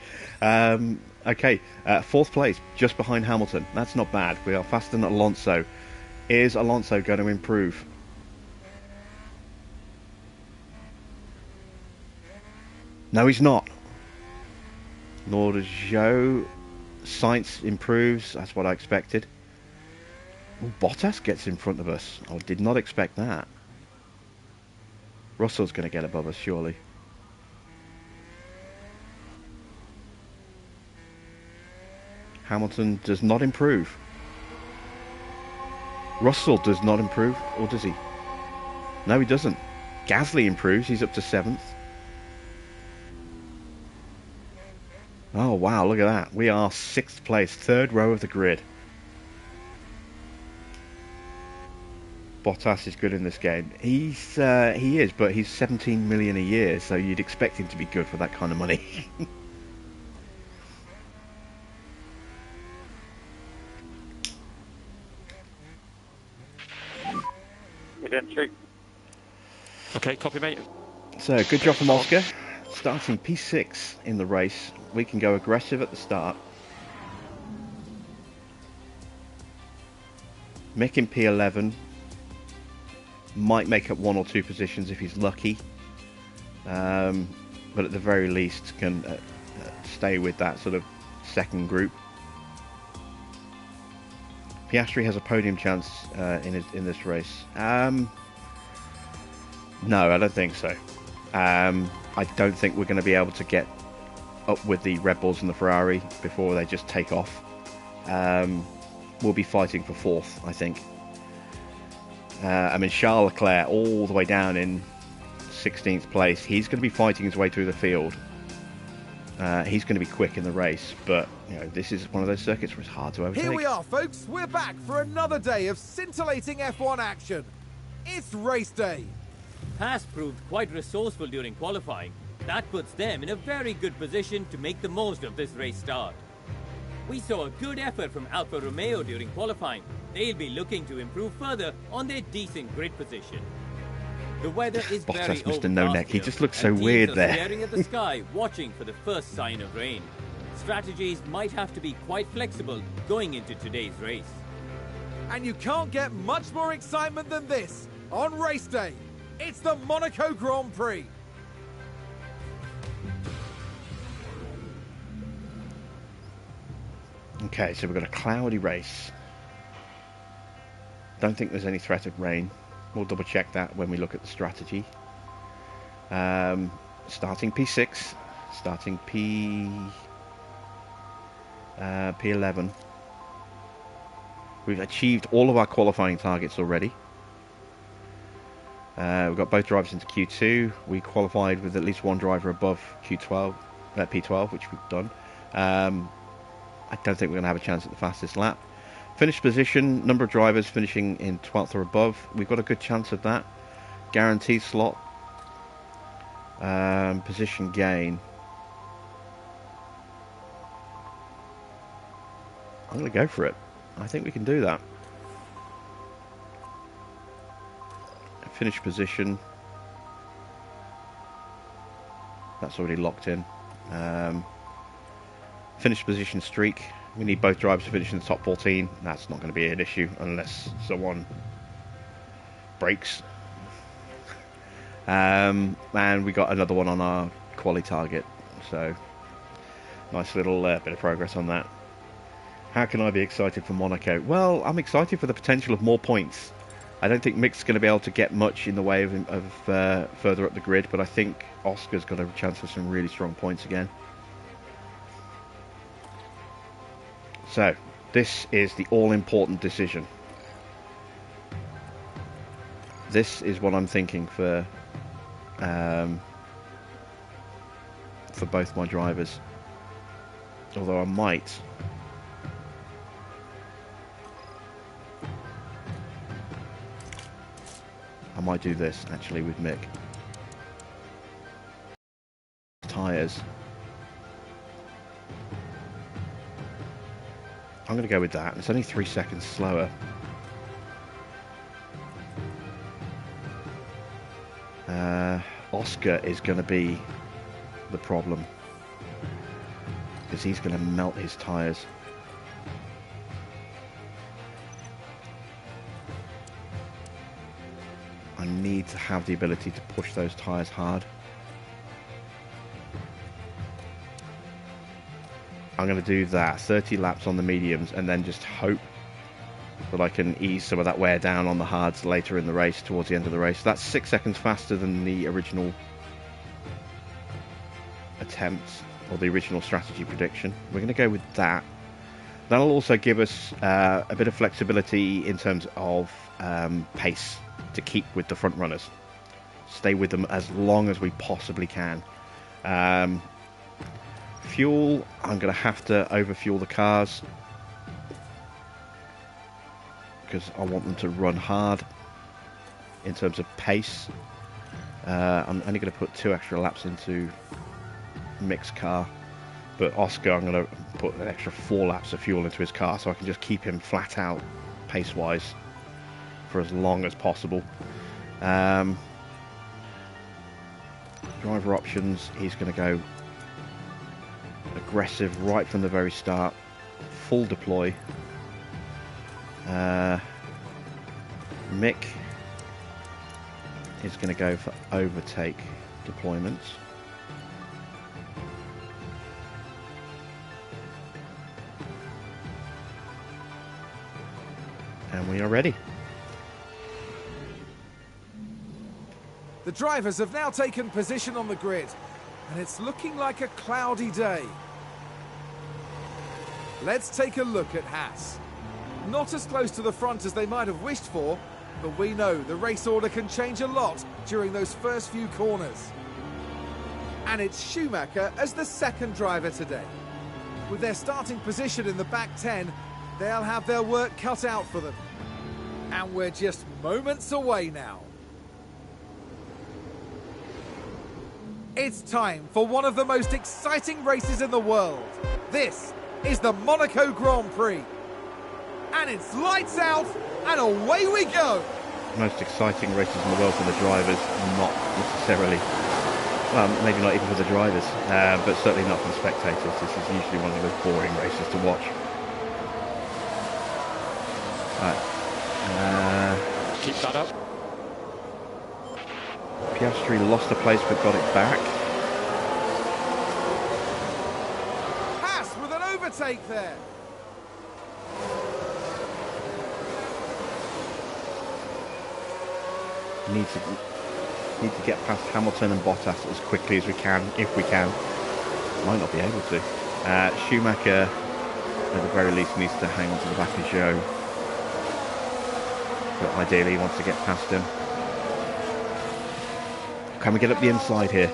Speaker 1: Okay, 4th place, just behind Hamilton. That's not bad. We are faster than Alonso. Is Alonso going to improve? No, he's not. Nor does Joe. Sainz improves. That's what I expected. Ooh, Bottas gets in front of us. I did not expect that. Russell's going to get above us, surely. Hamilton does not improve. Russell does not improve, or does he? No, he doesn't. Gasly improves. He's up to 7th. Oh, wow, look at that. We are 6th place, 3rd row of the grid. Bottas is good in this game. He is, but he's 17 million a year, so you'd expect him to be good for that kind of money.
Speaker 5: Okay, copy, mate.
Speaker 1: So, good job from Oscar. Starting P6 in the race. We can go aggressive at the start. Mick in P11. Might make up 1 or 2 positions if he's lucky. But at the very least can stay with that sort of second group. Piastri has a podium chance in this race. No, I don't think so. I don't think we're going to be able to get up with the Red Bulls and the Ferrari before they just take off. We'll be fighting for 4th, I think. I mean, Charles Leclerc all the way down in 16th place. He's going to be fighting his way through the field. He's going to be quick in the race, but you know, this is one of those circuits where it's hard to overtake.
Speaker 2: Here we are, folks. We're back for another day of scintillating F1 action. It's race day.
Speaker 6: HAAS proved quite resourceful during qualifying. That puts them in a very good position to make the most of this race start. We saw a good effort from Alfa Romeo during qualifying. They'll be looking to improve further on their decent grid position. The weather is
Speaker 1: Bottas,
Speaker 6: very
Speaker 1: Mr.
Speaker 6: overcast
Speaker 1: No Neck. He
Speaker 6: here,
Speaker 1: just looks so
Speaker 6: and teams
Speaker 1: weird
Speaker 6: are
Speaker 1: there.
Speaker 6: staring at the sky, watching for the first sign of rain. Strategies might have to be quite flexible going into today's race.
Speaker 2: And you can't get much more excitement than this on race day. It's the Monaco Grand Prix.
Speaker 1: Okay, so we've got a cloudy race. Don't think there's any threat of rain. We'll double check that when we look at the strategy. Starting P6, starting P11. We've achieved all of our qualifying targets already. We've got both drivers into Q2. We qualified with at least one driver above Q12, P12, which we've done. I don't think we're going to have a chance at the fastest lap. Finish position, number of drivers finishing in 12th or above. We've got a good chance of that. Guaranteed slot. Position gain. I'm going to go for it. I think we can do that. Finish position. That's already locked in. Finish position streak. We need both drivers to finish in the top 14. That's not going to be an issue unless someone breaks. And we got another one on our quali target. So nice little bit of progress on that. How can I be excited for Monaco? Well, I'm excited for the potential of more points. I don't think Mick's going to be able to get much in the way of further up the grid, but I think Oscar's got a chance for some really strong points again. So, this is the all-important decision. This is what I'm thinking for both my drivers. Although I might I might do this actually with Mick. Tyres. I'm going to go with that. It's only 3 seconds slower. Oscar is going to be the problem because he's going to melt his tyres. I need to have the ability to push those tyres hard. I'm going to do that, 30 laps on the mediums, and then just hope that I can ease some of that wear down on the hards later in the race, towards the end of the race. That's 6 seconds faster than the original attempt, or the original strategy prediction. We're going to go with that. That'll also give us a bit of flexibility in terms of pace to keep with the front runners. Stay with them as long as we possibly can. Fuel, I'm going to have to overfuel the cars because I want them to run hard in terms of pace. I'm only going to put 2 extra laps into Mick's car, but Oscar, I'm going to put an extra 4 laps of fuel into his car so I can just keep him flat out pace wise for as long as possible. Driver options, he's going to go aggressive right from the very start, full deploy. Mick is going to go for overtake deployments. And we are ready.
Speaker 2: The drivers have now taken position on the grid, and it's looking like a cloudy day. Let's take a look at HAAS. Not as close to the front as they might have wished for, but we know the race order can change a lot during those first few corners. And it's Schumacher as the second driver today. With their starting position in the back 10, they'll have their work cut out for them. And we're just moments away now. It's time for one of the most exciting races in the world. This is the Monaco Grand Prix. And it's lights out and away we go.
Speaker 1: Most exciting races in the world for the drivers, not necessarily, well, maybe not even for the drivers, but certainly not for the spectators. This is usually one of those boring races to watch.
Speaker 5: Keep that up.
Speaker 1: Piastri lost a place but got it back.
Speaker 2: HAAS with an overtake there.
Speaker 1: Need to get past Hamilton and Bottas as quickly as we can, if we can. Might not be able to. Schumacher, at the very least, needs to hang on to the back of Joe. But ideally, he wants to get past him. Can we get up the inside here?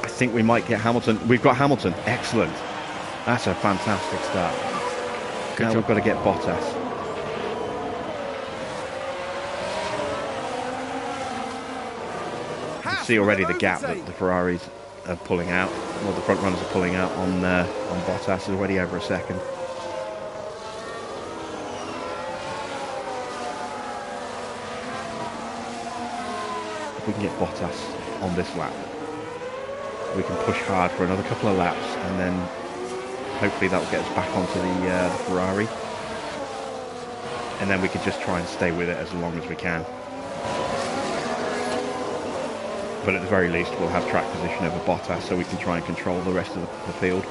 Speaker 1: I think we might get Hamilton. We've got Hamilton. Excellent. That's a fantastic start. Now we've got to get Bottas. You can see already the gap that the Ferraris are pulling out, or the front runners are pulling out on Bottas. Is already over a second. If we can get Bottas on this lap, we can push hard for another couple of laps, and then hopefully that will get us back onto the Ferrari, and then we can just try and stay with it as long as we can. But at the very least, we'll have track position over Bottas, so we can try and control the rest of the field.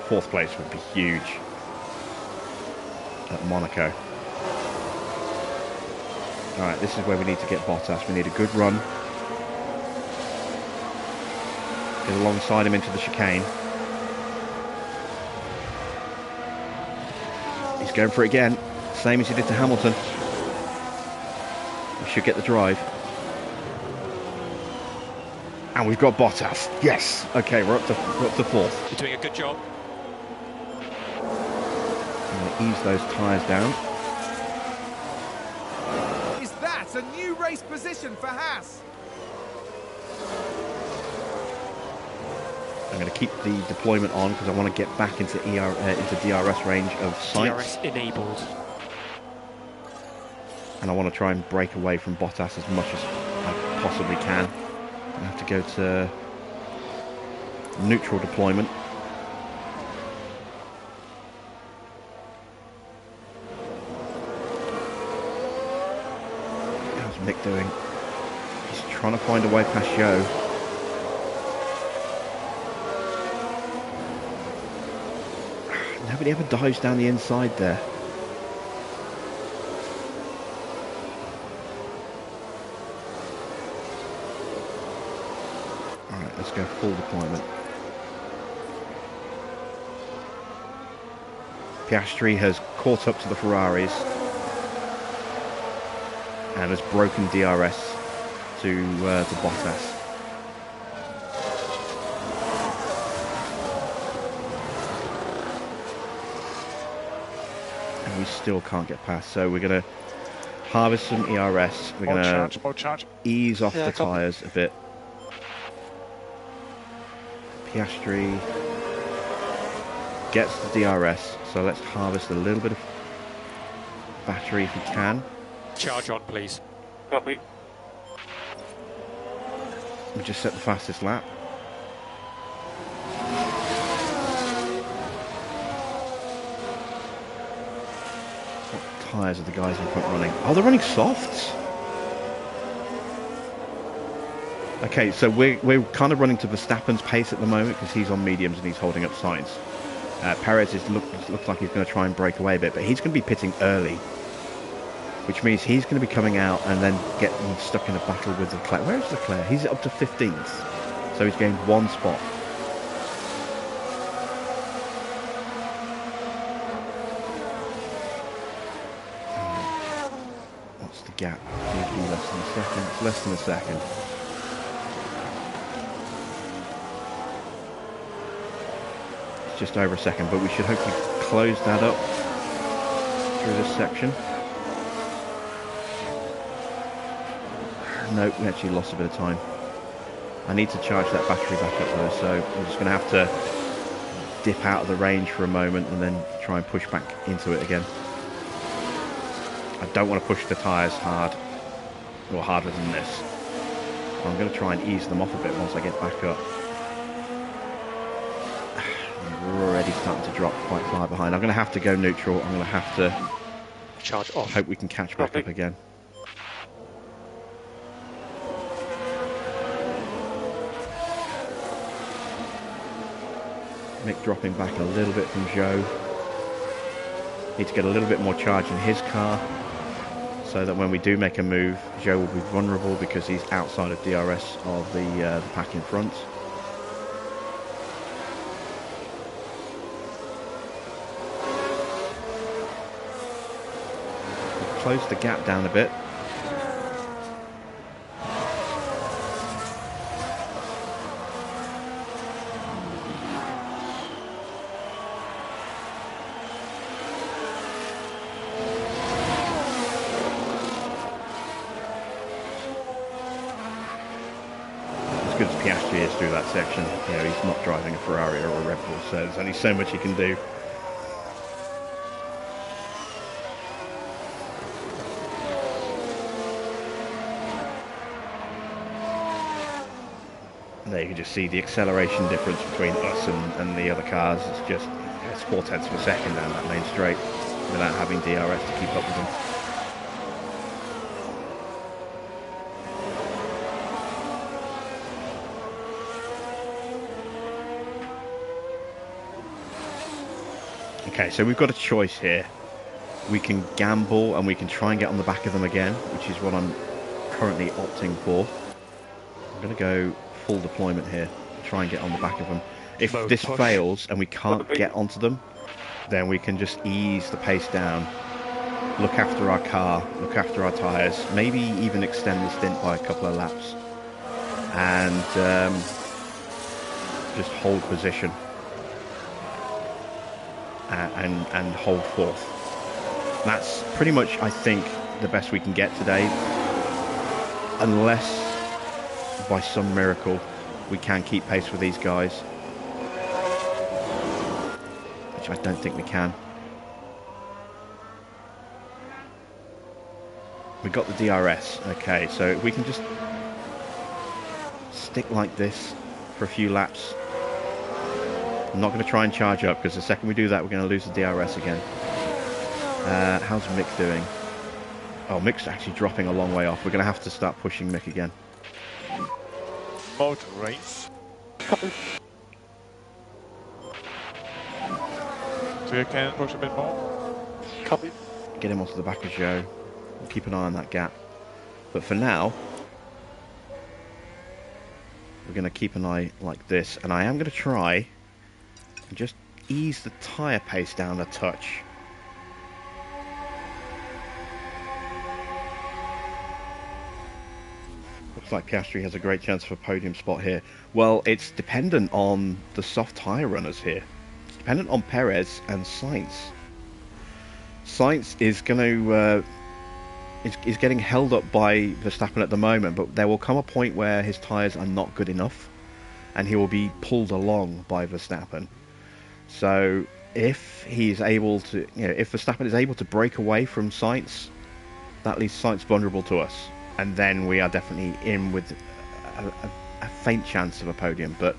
Speaker 1: Fourth place would be huge at Monaco. Alright, this is where we need to get Bottas. We need a good run. Get alongside him into the chicane. He's going for it again, same as he did to Hamilton. We should get the drive. And we've got Bottas. Yes. Okay, we're up to fourth.
Speaker 5: You're doing a good job.
Speaker 1: I'm going to ease those tyres down.
Speaker 2: Is that a new race position for HAAS?
Speaker 1: I'm going to keep the deployment on because I want to get back into DRS range of sight.
Speaker 5: DRS enabled.
Speaker 1: And I want to try and break away from Bottas as much as I possibly can. I have to go to neutral deployment. How's Mick doing? He's trying to find a way past Joe. Nobody ever dives down the inside there. Alright, let's go full deployment. Piastri has caught up to the Ferraris and has broken DRS to Bottas. And we still can't get past, so we're going to harvest some ERS. We're going to ease off the tyres a bit. Piastri gets the DRS, so let's harvest a little bit of battery if we can.
Speaker 5: Charge on, please.
Speaker 4: Copy.
Speaker 1: We just set the fastest lap. What tyres are the guys in front running? Oh, they're running softs. Okay, so we're kind of running to Verstappen's pace at the moment because he's on mediums and he's holding up sides. Perez looks like he's going to try and break away a bit, but he's going to be pitting early, which means he's going to be coming out and then getting stuck in a battle with Leclerc. Where is Leclerc? He's up to 15th, so he's gained one spot. What's the gap? Usually less than a second. It's less than a second. It's just over a second, but we should hopefully close that up through this section. No, we actually lost a bit of time. I need to charge that battery back up though, so I'm just going to have to dip out of the range for a moment and then try and push back into it again. I don't want to push the tyres hard, or harder than this. I'm going to try and ease them off a bit once I get back up. We're already starting to drop quite far behind. I'm going to have to go neutral. I'm going to have to
Speaker 5: charge off.
Speaker 1: Hope we can catch back up again. Mick dropping back a little bit from Joe. Need to get a little bit more charge in his car so that when we do make a move, Joe will be vulnerable because he's outside of DRS of the pack in front. We'll close the gap down a bit. As good as Piastri is through that section, you know, he's not driving a Ferrari or a Red Bull, so there's only so much he can do. There you can just see the acceleration difference between us and the other cars. It's just, it's 0.4 of a second down that main straight without having DRS to keep up with them. Okay, so we've got a choice here. We can gamble and we can try and get on the back of them again, which is what I'm currently opting for. I'm going to go full deployment here, try and get on the back of them. If this fails and we can't get onto them, then we can just ease the pace down, look after our car, look after our tyres, maybe even extend the stint by a couple of laps, and just hold position and hold fourth. That's pretty much, I think, the best we can get today, unless by some miracle we can keep pace with these guys, which I don't think we can. We got the DRS. Okay, so if we can just stick like this for a few laps. I'm not going to try and charge up, because the second we do that we're going to lose the DRS again. How's Mick doing? Oh, Mick's actually dropping a long way off. We're going to have to start pushing Mick again.
Speaker 3: Motor race.
Speaker 4: Copy.
Speaker 3: So you can push a bit more.
Speaker 4: Copy.
Speaker 1: Get him onto the back of Joe. We'll keep an eye on that gap. But for now, we're going to keep an eye like this. And I am going to try and just ease the tyre pace down a touch. Looks like Piastri has a great chance for a podium spot here. Well, it's dependent on the soft tyre runners here. It's dependent on Perez and Sainz. Sainz is going to is getting held up by Verstappen at the moment, but there will come a point where his tyres are not good enough, and he will be pulled along by Verstappen. So if he's able to, if Verstappen is able to break away from Sainz, that leaves Sainz vulnerable to us. And then we are definitely in with a faint chance of a podium. But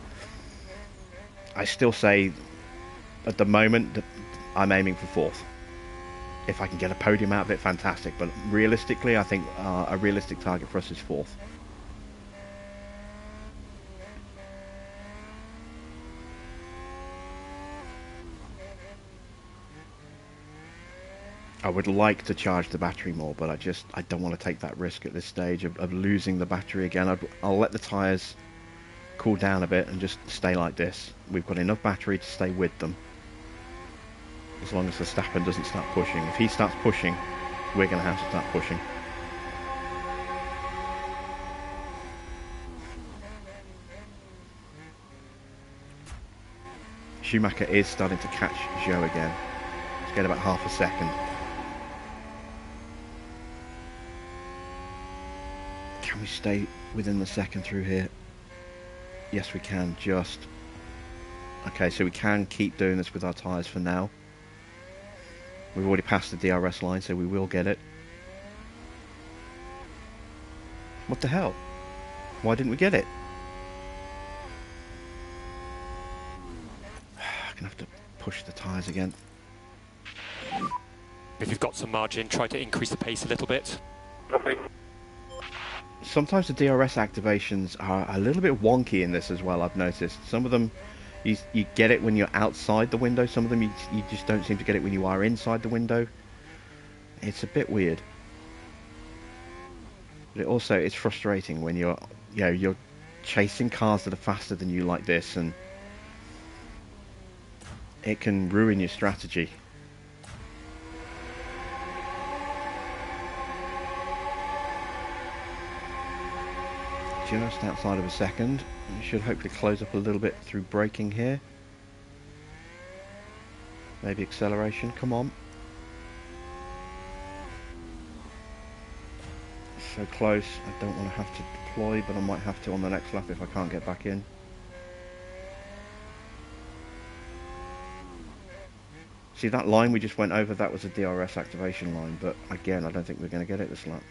Speaker 1: I still say, at the moment, that I'm aiming for fourth. If I can get a podium out of it, fantastic. But realistically, I think a realistic target for us is fourth. I would like to charge the battery more, but I don't want to take that risk at this stage of losing the battery again. I'll let the tyres cool down a bit and just stay like this. We've got enough battery to stay with them, as long as Verstappen doesn't start pushing. If he starts pushing, we're going to have to start pushing. Schumacher is starting to catch Joe again. Let's get about half a second. Can we stay within the second through here? Yes, we can, just. Okay, so we can keep doing this with our tyres for now. We've already passed the DRS line, so we will get it. What the hell? Why didn't we get it? I'm going to have to push the tyres again.
Speaker 5: If you've got some margin, try to increase the pace a little bit.
Speaker 4: Copy.
Speaker 1: Sometimes the DRS activations are a little bit wonky in this as well, I've noticed. Some of them, you get it when you're outside the window. Some of them, you just don't seem to get it when you are inside the window. It's a bit weird. But it also, it's frustrating when you're chasing cars that are faster than you like this, and it can ruin your strategy. Just outside of a second. We should hopefully close up a little bit through braking here. Maybe acceleration, come on. So close, I don't want to have to deploy, but I might have to on the next lap if I can't get back in. See, that line we just went over, that was a DRS activation line, but again, I don't think we're going to get it this lap.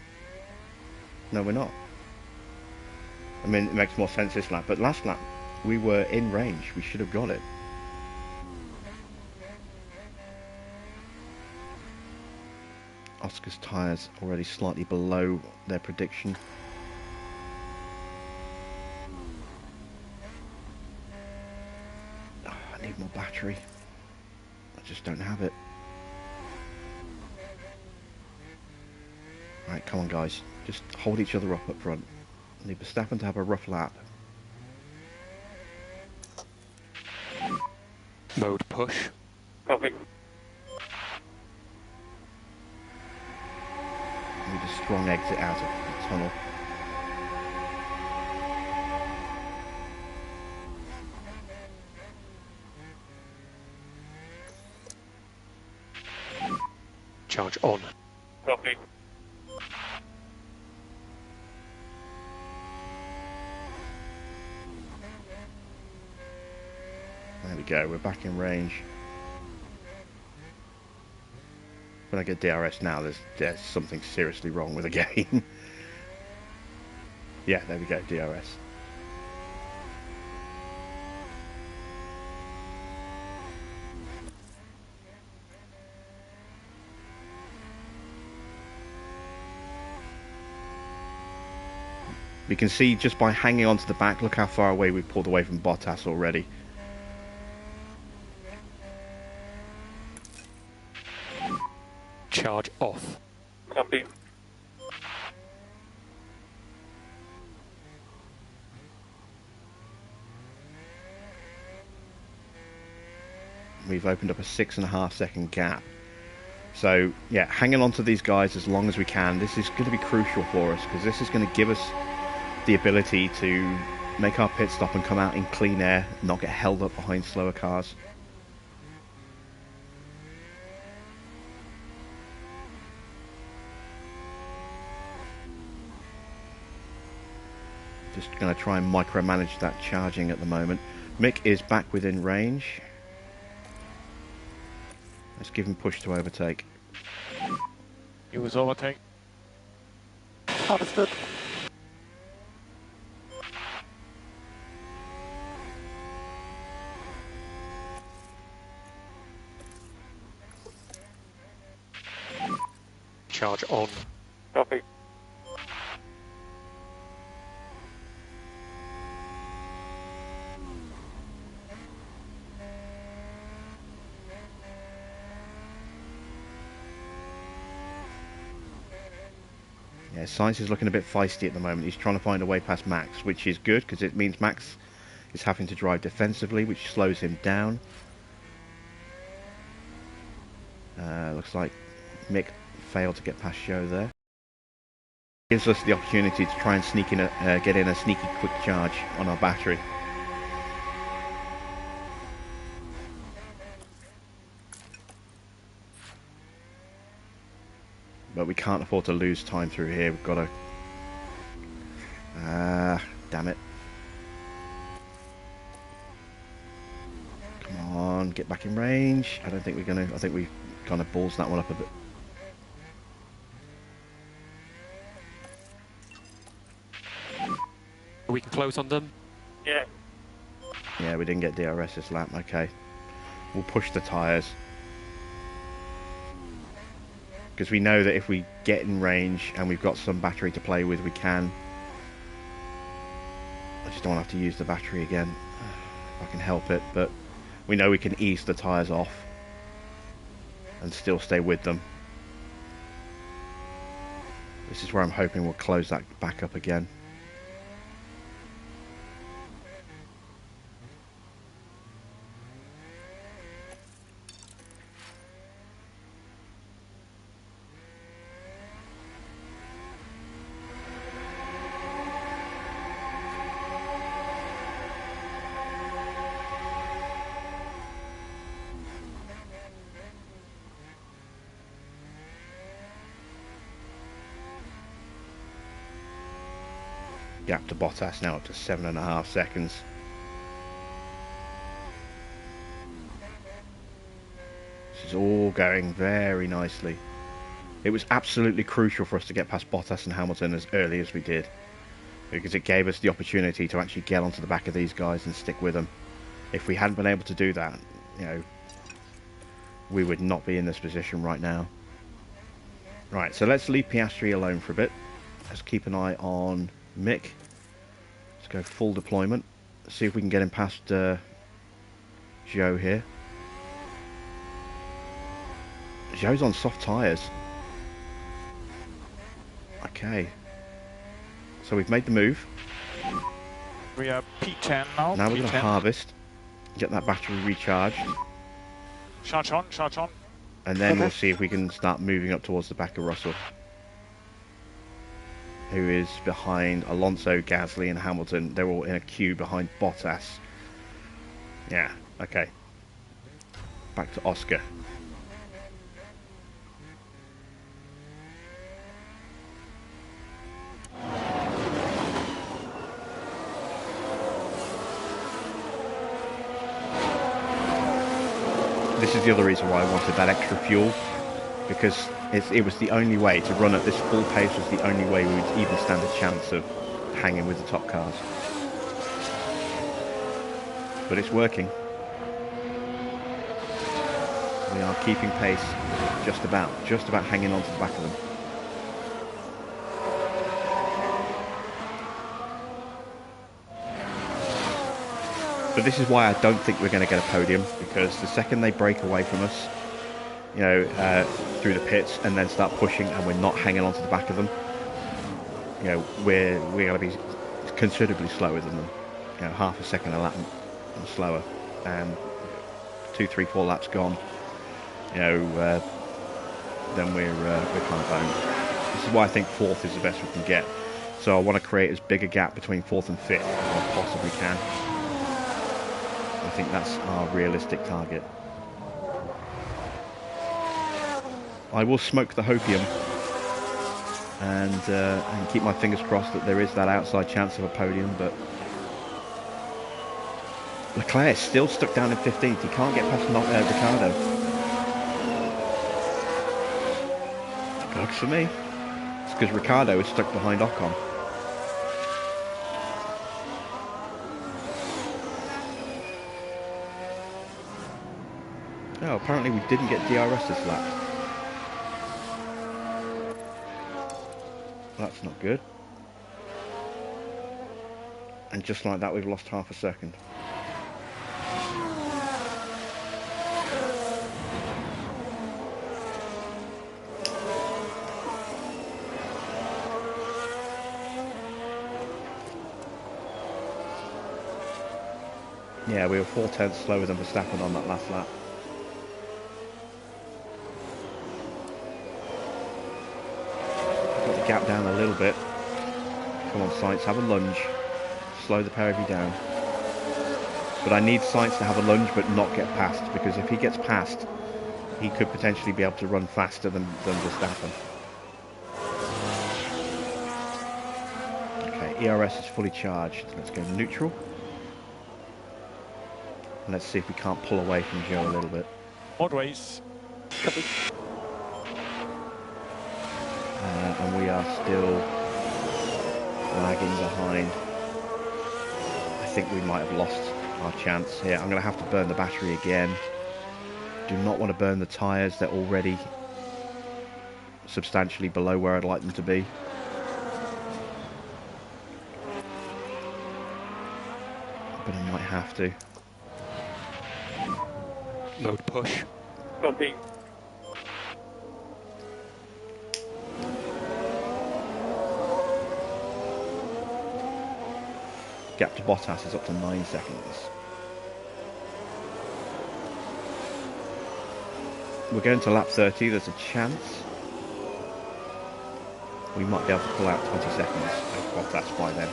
Speaker 1: No, we're not. I mean, it makes more sense this lap, but last lap we were in range. We should have got it. Oscar's tyres already slightly below their prediction. Oh, I need more battery. I just don't have it. Right, come on guys. Just hold each other up front. I need Verstappen to have a rough lap.
Speaker 5: Mode push.
Speaker 4: Copy.
Speaker 1: I need a strong exit out of the tunnel.
Speaker 5: Charge on.
Speaker 4: Copy.
Speaker 1: There we go, we're back in range. When I get DRS now, there's something seriously wrong with the game. Yeah, there we go, DRS. We can see just by hanging on to the back, look how far away we've pulled away from Bottas already.
Speaker 5: Charge off.
Speaker 4: Copy.
Speaker 1: We've opened up a 6.5 second gap. So, yeah, hanging on to these guys as long as we can. This is going to be crucial for us, because this is going to give us the ability to make our pit stop and come out in clean air, not get held up behind slower cars. Just going to try and micromanage that charging at the moment. Mick is back within range. Let's give him push to overtake.
Speaker 3: Use overtake.
Speaker 4: Understood.
Speaker 5: Charge on.
Speaker 4: Copy.
Speaker 1: Yeah, Sainz is looking a bit feisty at the moment. He's trying to find a way past Max, which is good because it means Max is having to drive defensively, which slows him down. Looks like Mick failed to get past Joe there. Gives us the opportunity to try and sneak in get in a sneaky quick charge on our battery. But we can't afford to lose time through here. We've got to... damn it. Come on, get back in range. I don't think we're going to... I think we've kind of balls that one up a bit.
Speaker 5: We can close on them.
Speaker 4: Yeah.
Speaker 1: Yeah, we didn't get DRS this lap. Okay. We'll push the tyres. Because we know that if we get in range and we've got some battery to play with, we can. I just don't want to have to use the battery again if I can help it, but we know we can ease the tyres off and still stay with them. This is where I'm hoping we'll close that back up again. Gap to Bottas now up to 7.5 seconds. This is all going very nicely. It was absolutely crucial for us to get past Bottas and Hamilton as early as we did, because it gave us the opportunity to actually get onto the back of these guys and stick with them. If we hadn't been able to do that, you know, we would not be in this position right now. Right, so let's leave Piastri alone for a bit. Let's keep an eye on Mick. Let's go full deployment. See if we can get him past Joe here. Joe's on soft tyres. Okay. So we've made the move.
Speaker 3: We are P10 now.
Speaker 1: Now we're going to
Speaker 3: P10.
Speaker 1: harvest. Get that battery recharged.
Speaker 3: Charge on, charge on.
Speaker 1: And then we'll see if we can start moving up towards the back of Russell, who is behind Alonso, Gasly and Hamilton. They're all in a queue behind Bottas. Yeah, okay. Back to Oscar. this is the other reason why I wanted that extra fuel, because it was the only way to run at this full pace, was the only way we would even stand a chance of hanging with the top cars. But it's working. We are keeping pace, just about hanging on to the back of them. But this is why I don't think we're going to get a podium, because the second they break away from us, you know, through the pits and then start pushing, and we're not hanging on to the back of them, you know, we're going to be considerably slower than them. You know, half a second a lap and slower, and 2, 3, 4 laps gone. You know, then we're kind of owned. This is why I think 4th is the best we can get. So I want to create as big a gap between 4th and 5th as I possibly can. I think that's our realistic target. I will smoke the hopium and keep my fingers crossed that there is that outside chance of a podium, but Leclerc is still stuck down in 15th. He can't get past Ricardo. Works for me. It's because Ricardo is stuck behind Ocon. Oh, apparently we didn't get DRS this lap. That's not good. And just like that, we've lost half a second. Yeah, we were 4/10 slower than Verstappen on that last lap. Got the gap down a little bit. Come on, Sainz, have a lunge. Slow the pair of you down. But I need Sainz to have a lunge but not get past, because if he gets past, he could potentially be able to run faster than Verstappen. Okay, ERS is fully charged. Let's go neutral. And let's see if we can't pull away from Joe a little bit.
Speaker 3: Mod race.
Speaker 1: And we are still lagging behind. I think we might have lost our chance here. I'm going to have to burn the battery again. Do not want to burn the tyres. They're already substantially below where I'd like them to be. But I might have to.
Speaker 5: Load push.
Speaker 4: Copy.
Speaker 1: Gap to Bottas is up to 9 seconds. We're going to lap 30. There's a chance we might be able to pull out 20 seconds of Bottas by then.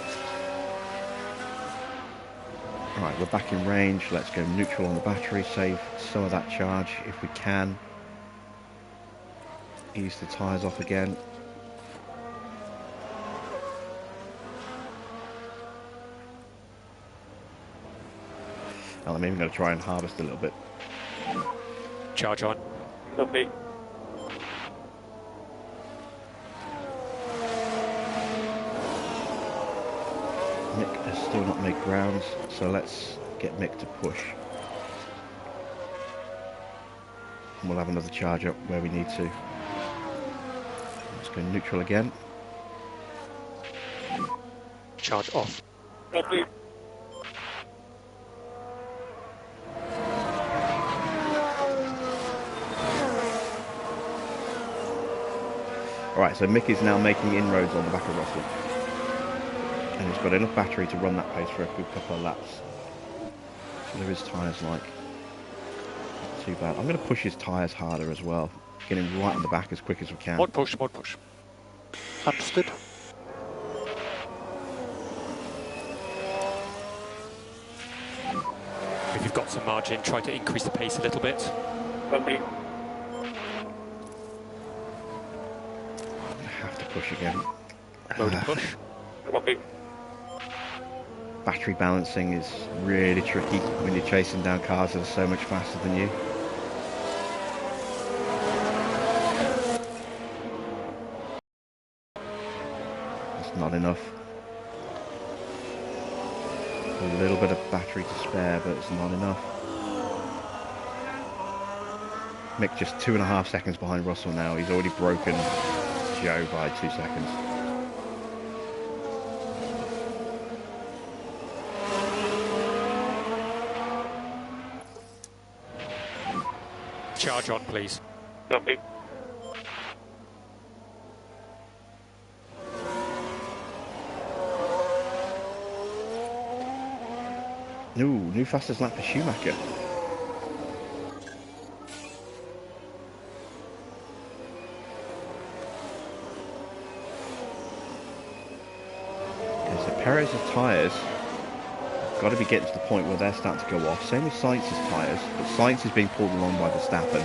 Speaker 1: Alright, we're back in range. Let's go neutral on the battery, save some of that charge if we can. Ease the tyres off again. And I'm even going to try and harvest a little bit.
Speaker 5: Charge on.
Speaker 4: Copy.
Speaker 1: Mick has still not made grounds, so let's get Mick to push. And we'll have another charge up where we need to. Let's go neutral again.
Speaker 5: Charge off.
Speaker 4: Copy.
Speaker 1: Alright, so Mick is now making inroads on the back of Russell. And he's got enough battery to run that pace for a good couple of laps. So there is tyres like. Not too bad. I'm going to push his tyres harder as well. Get him right on the back as quick as we can.
Speaker 3: Mod push, mod push. Understood.
Speaker 5: If you've got some margin, try to increase the pace a little bit.
Speaker 4: Copy.
Speaker 1: Have to push again.
Speaker 5: Load push.
Speaker 4: Copy.
Speaker 1: Battery balancing is really tricky when you're chasing down cars that are so much faster than you. not enough. A little bit of battery to spare, but it's not enough. Mick just 2.5 seconds behind Russell now. He's already broken Joe by 2 seconds.
Speaker 5: Charge on, please.
Speaker 4: Copy.
Speaker 1: Ooh, new fastest lap for Schumacher. Okay, so Perez's tyres got to be getting to the point where they're starting to go off. Same with Sainz's tyres, but Sainz is being pulled along by Verstappen.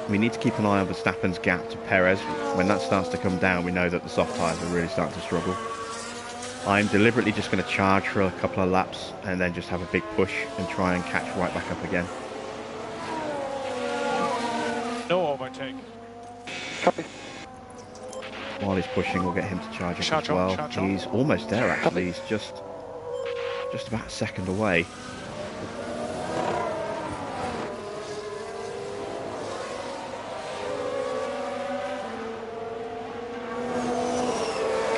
Speaker 1: We need to keep an eye on Verstappen's gap to Perez. When that starts to come down, we know that the soft tyres are really starting to struggle. I'm deliberately just going to charge for a couple of laps and then just have a big push and try and catch right back up again.
Speaker 3: No overtake.
Speaker 4: Copy.
Speaker 1: While he's pushing, we'll get him to charge up
Speaker 3: Charge
Speaker 1: as
Speaker 3: on,
Speaker 1: well.
Speaker 3: charge on.
Speaker 1: He's almost there actually. He's just about a second away.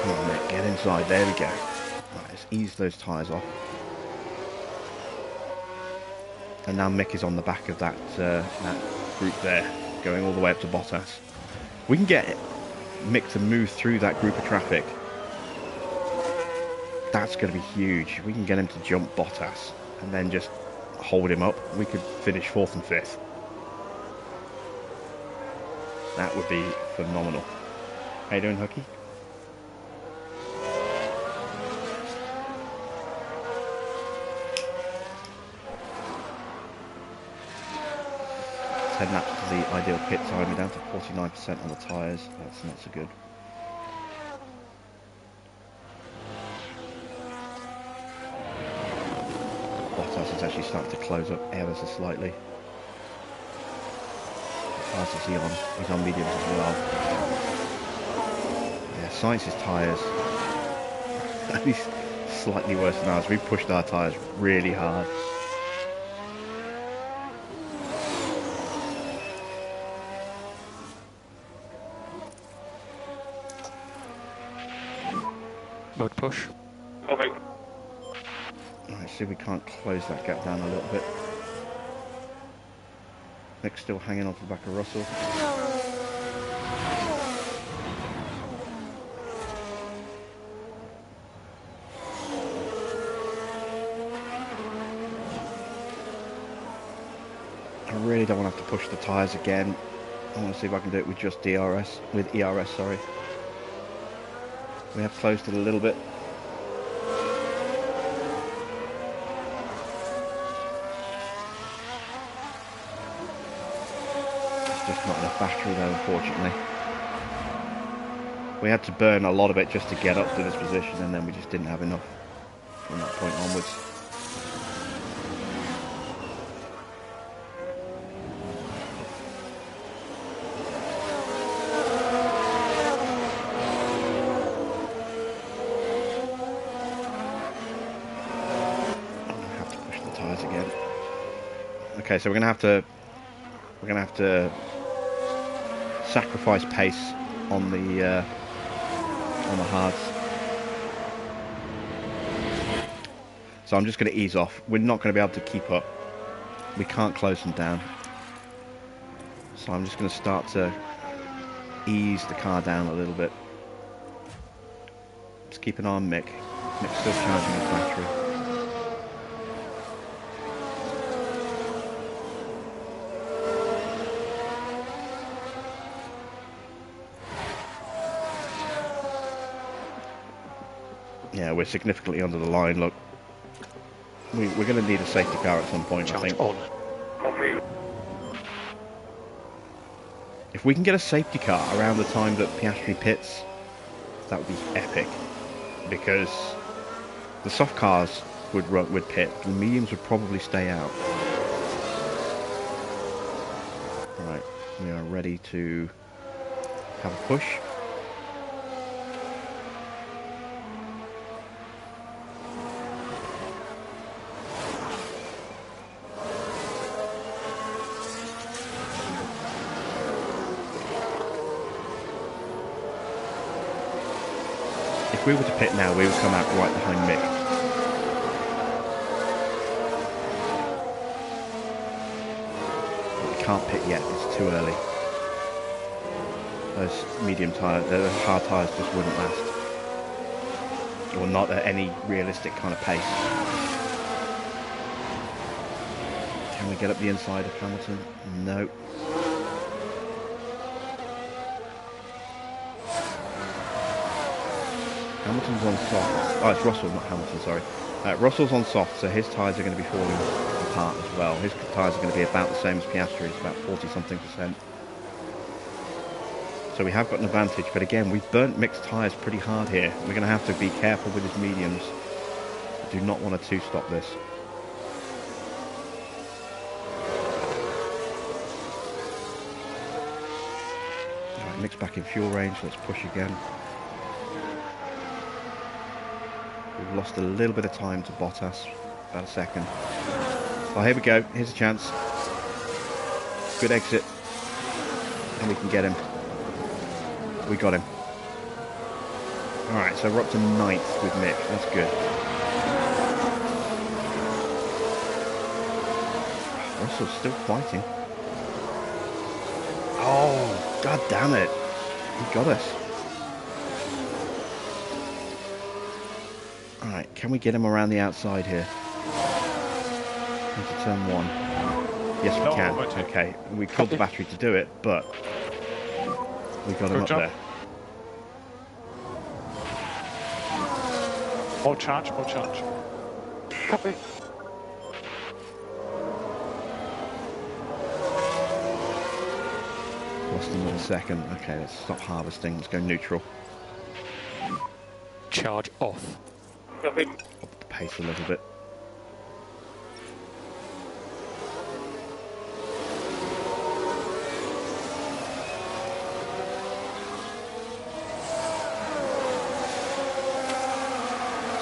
Speaker 1: Come on, Nick, get inside. There we go. Right, let's ease those tyres off. And now Mick is on the back of that group there, going all the way up to Bottas. We can get Mick to move through that group of traffic. That's going to be huge. If we can get him to jump Bottas and then just hold him up, we could finish 4th and 5th. That would be phenomenal. How you doing, Hookie? Heading up to the ideal pit time. We're down to 49% on the tyres. That's not so good. Bottas is actually starting to close up ever so slightly. How fast is he on? He's on mediums as well. Yeah, Sainz's tyres. He's slightly worse than ours. We've pushed our tyres really hard.
Speaker 5: Mode push.
Speaker 4: Copy.
Speaker 1: Alright, see if we can't close that gap down a little bit. Mick's still hanging off the back of Russell. I really don't want to have to push the tyres again. I want to see if I can do it with just ERS, sorry. We have closed it a little bit. It's just not enough battery though, unfortunately. We had to burn a lot of it just to get up to this position, and then we just didn't have enough from that point onwards. Okay, so we're gonna have to sacrifice pace on the HAAS. So I'm just gonna ease off. We're not gonna be able to keep up. We can't close them down. So I'm just gonna start to ease the car down a little bit. Just keep an eye on Mick. Mick's still charging his battery. Yeah, we're significantly under the line. Look, we're going to need a safety car at some point,
Speaker 5: Charge
Speaker 1: I think.
Speaker 5: on.
Speaker 4: Copy.
Speaker 1: If we can get a safety car around the time that Piastri pits, that would be epic. Because the soft cars would pit, the mediums would probably stay out. Right, we are ready to have a push. If we were to pit now, we would come out right behind Mick. But we can't pit yet, it's too early. Those medium tyres, those hard tyres just wouldn't last. Or not at any realistic kind of pace. Can we get up the inside of Hamilton? No. Hamilton's on soft. Oh, it's Russell, not Hamilton, sorry. Russell's on soft, so his tyres are going to be falling apart as well. His tyres are going to be about the same as Piastri's, about 40-something%. So we have got an advantage, but again, we've burnt mixed tyres pretty hard here. We're going to have to be careful with his mediums. I do not want to two-stop this. Right, Mick's back in fuel range, let's push again. We've lost a little bit of time to Bottas, about a second. Oh, here we go, here's a chance. Good exit, and we can get him. We got him. Alright, so we're up to 9th with Mick, that's good. Russell's still fighting. Oh, god damn it. He got us. Alright, can we get him around the outside here? Into turn 1. Yes, we can. Okay, we killed the battery to do it, but we got him up there.
Speaker 3: More charge, more charge.
Speaker 4: Copy.
Speaker 1: Lost another second. Okay, let's stop harvesting. Let's go neutral.
Speaker 5: Charge off.
Speaker 4: Copy.
Speaker 1: Up the pace a little bit.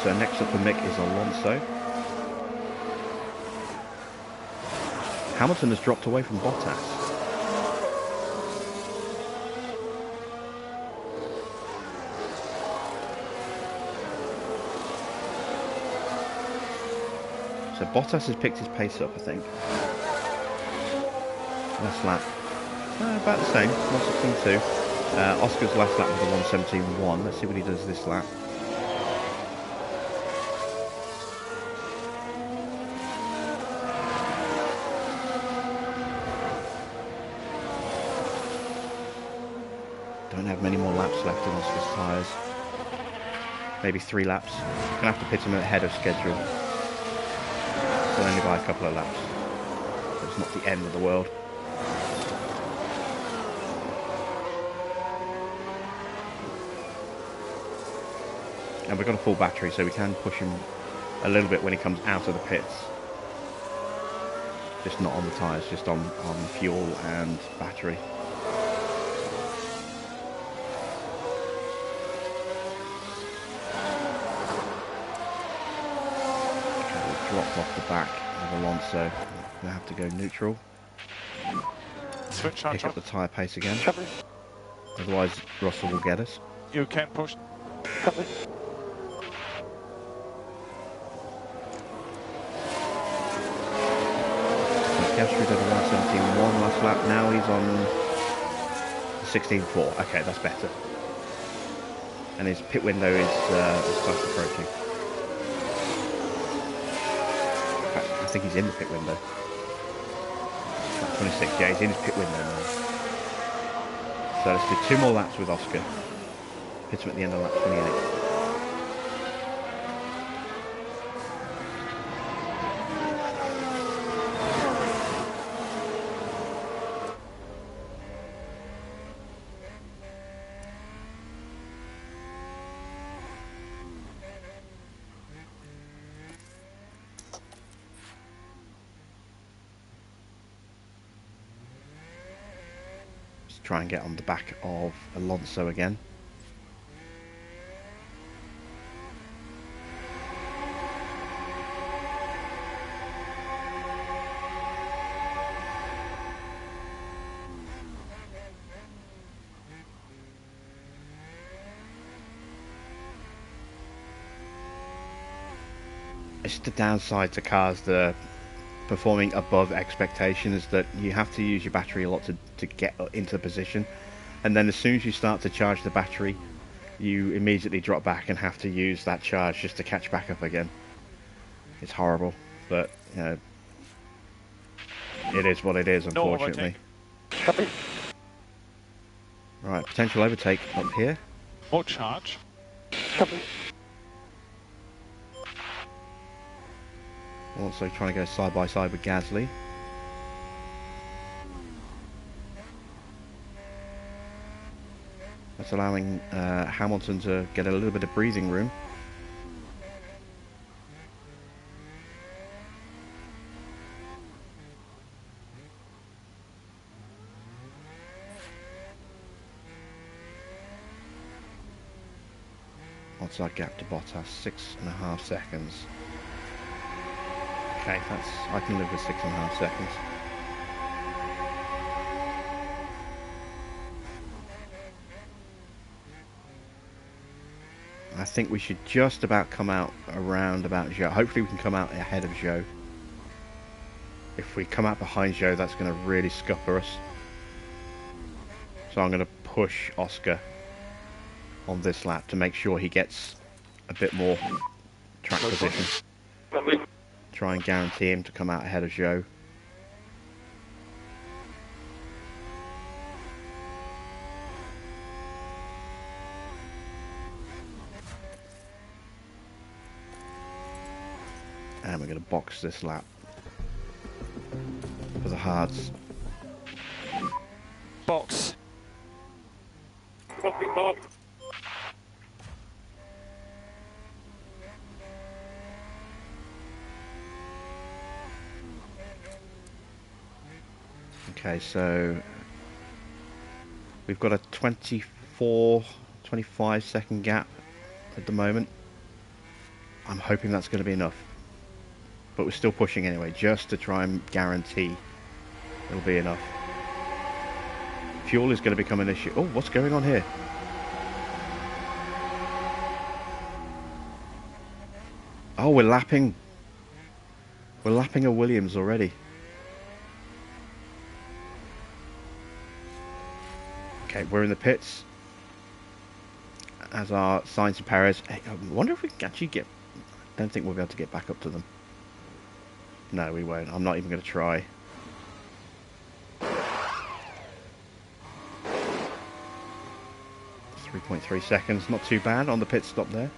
Speaker 1: So next up for Mick is Alonso. Hamilton has dropped away from Bottas. So Bottas has picked his pace up, I think. Last lap. About the same, 1:16.2. Oscar's last lap was a 1:17.1. Let's see what he does this lap. Don't have many more laps left in Oscar's tyres. Maybe 3 laps. Gonna have to pit him ahead of schedule. So only by a couple of laps. So it's not the end of the world. And we've got a full battery, so we can push him a little bit when he comes out of the pits. Just not on the tyres, just on fuel and battery. Dropped off the back of Alonso. I'm going to have to go neutral.
Speaker 3: Switch
Speaker 1: Pick up the tyre pace again.
Speaker 4: Copy.
Speaker 1: Otherwise Russell will get us.
Speaker 3: You can push.
Speaker 4: Copy.
Speaker 1: Piastri did a 1:17.1 last lap. Now he's on 16.4. Okay, that's better. And his pit window is fast approaching. I think he's in the pit window. Lap 26, yeah, he's in his pit window now. So let's do 2 more laps with Oscar. Pit him at the end of lap 28. Try and get on the back of Alonso again. It's the downside to cars that are performing above expectations, that you have to use your battery a lot to get into the position, and then as soon as you start to charge the battery, you immediately drop back and have to use that charge just to catch back up again. It's horrible, but you know, it is what it is, unfortunately.
Speaker 4: Copy.
Speaker 1: Right, potential overtake up here.
Speaker 3: More charge.
Speaker 4: Copy.
Speaker 1: Also trying to go side by side with Gasly. That's allowing Hamilton to get a little bit of breathing room. What's our gap to Bottas? 6.5 seconds. Okay, I can live with 6.5 seconds. I think we should just about come out around about Zhou. Hopefully we can come out ahead of Zhou. If we come out behind Zhou, that's going to really scupper us. So I'm going to push Oscar on this lap to make sure he gets a bit more track position.
Speaker 4: Copy.
Speaker 1: Try and guarantee him to come out ahead of Zhou. And we're going to box this lap for the HAAS.
Speaker 3: Box.
Speaker 4: Copy, Bob.
Speaker 1: Okay, so we've got a 24, 25 second gap at the moment. I'm hoping that's going to be enough. But we're still pushing anyway, just to try and guarantee it'll be enough. Fuel is going to become an issue. Oh, what's going on here? Oh, we're lapping a Williams already. Okay, we're in the pits, as are Sainz and Perez. Hey, I wonder if we can actually get... I don't think we'll be able to get back up to them. No, we won't. I'm not even going to try. .3 seconds, not too bad on the pit stop there.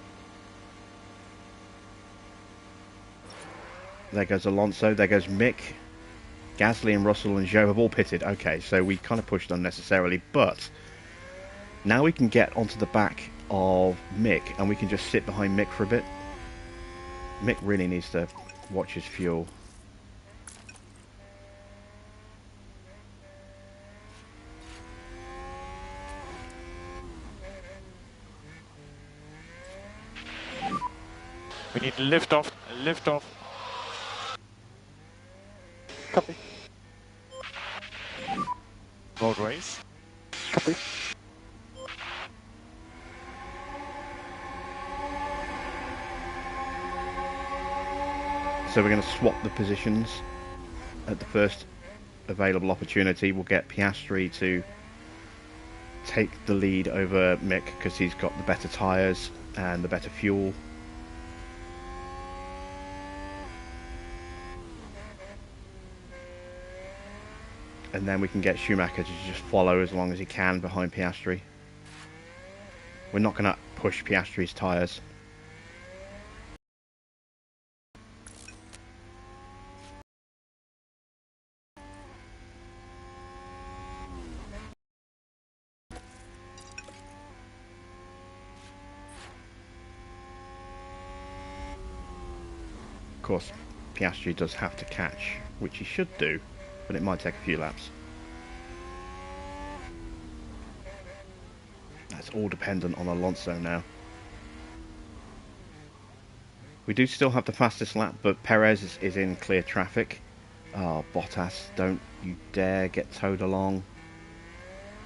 Speaker 1: There goes Alonso, there goes Mick. Gasly and Russell and Zhou have all pitted. Okay, so we kind of pushed unnecessarily, but now we can get onto the back of Mick and we can just sit behind Mick for a bit. Mick really needs to watch his fuel.
Speaker 3: We need lift off. Lift off.
Speaker 4: Copy.
Speaker 3: Road race.
Speaker 4: Copy.
Speaker 1: So we're going to swap the positions at the first available opportunity. We'll get Piastri to take the lead over Mick because he's got the better tyres and the better fuel. And then we can get Schumacher to just follow as long as he can behind Piastri. We're not going to push Piastri's tyres. Of course, Piastri does have to catch, which he should do, but it might take a few laps. That's all dependent on Alonso now. We do still have the fastest lap, but Perez is in clear traffic. Oh, Bottas, don't you dare get towed along.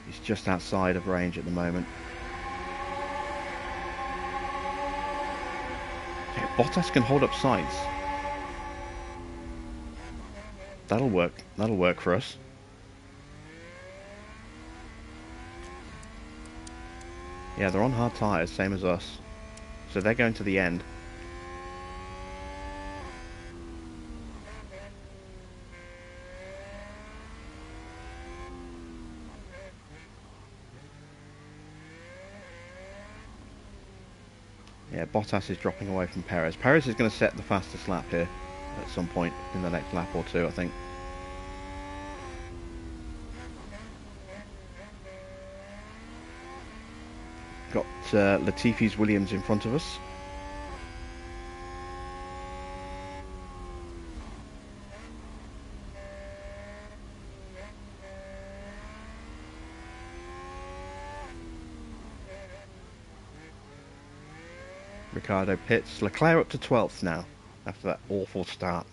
Speaker 1: He's just outside of range at the moment. Yeah, Bottas can hold up Sainz. That'll work. That'll work for us. Yeah, they're on hard tyres, same as us. So they're going to the end. Yeah, Bottas is dropping away from Perez. Perez is going to set the fastest lap here at some point in the next lap or two, I think. Got Latifi's Williams in front of us. Ricardo pits. Leclerc up to 12th now after that awful start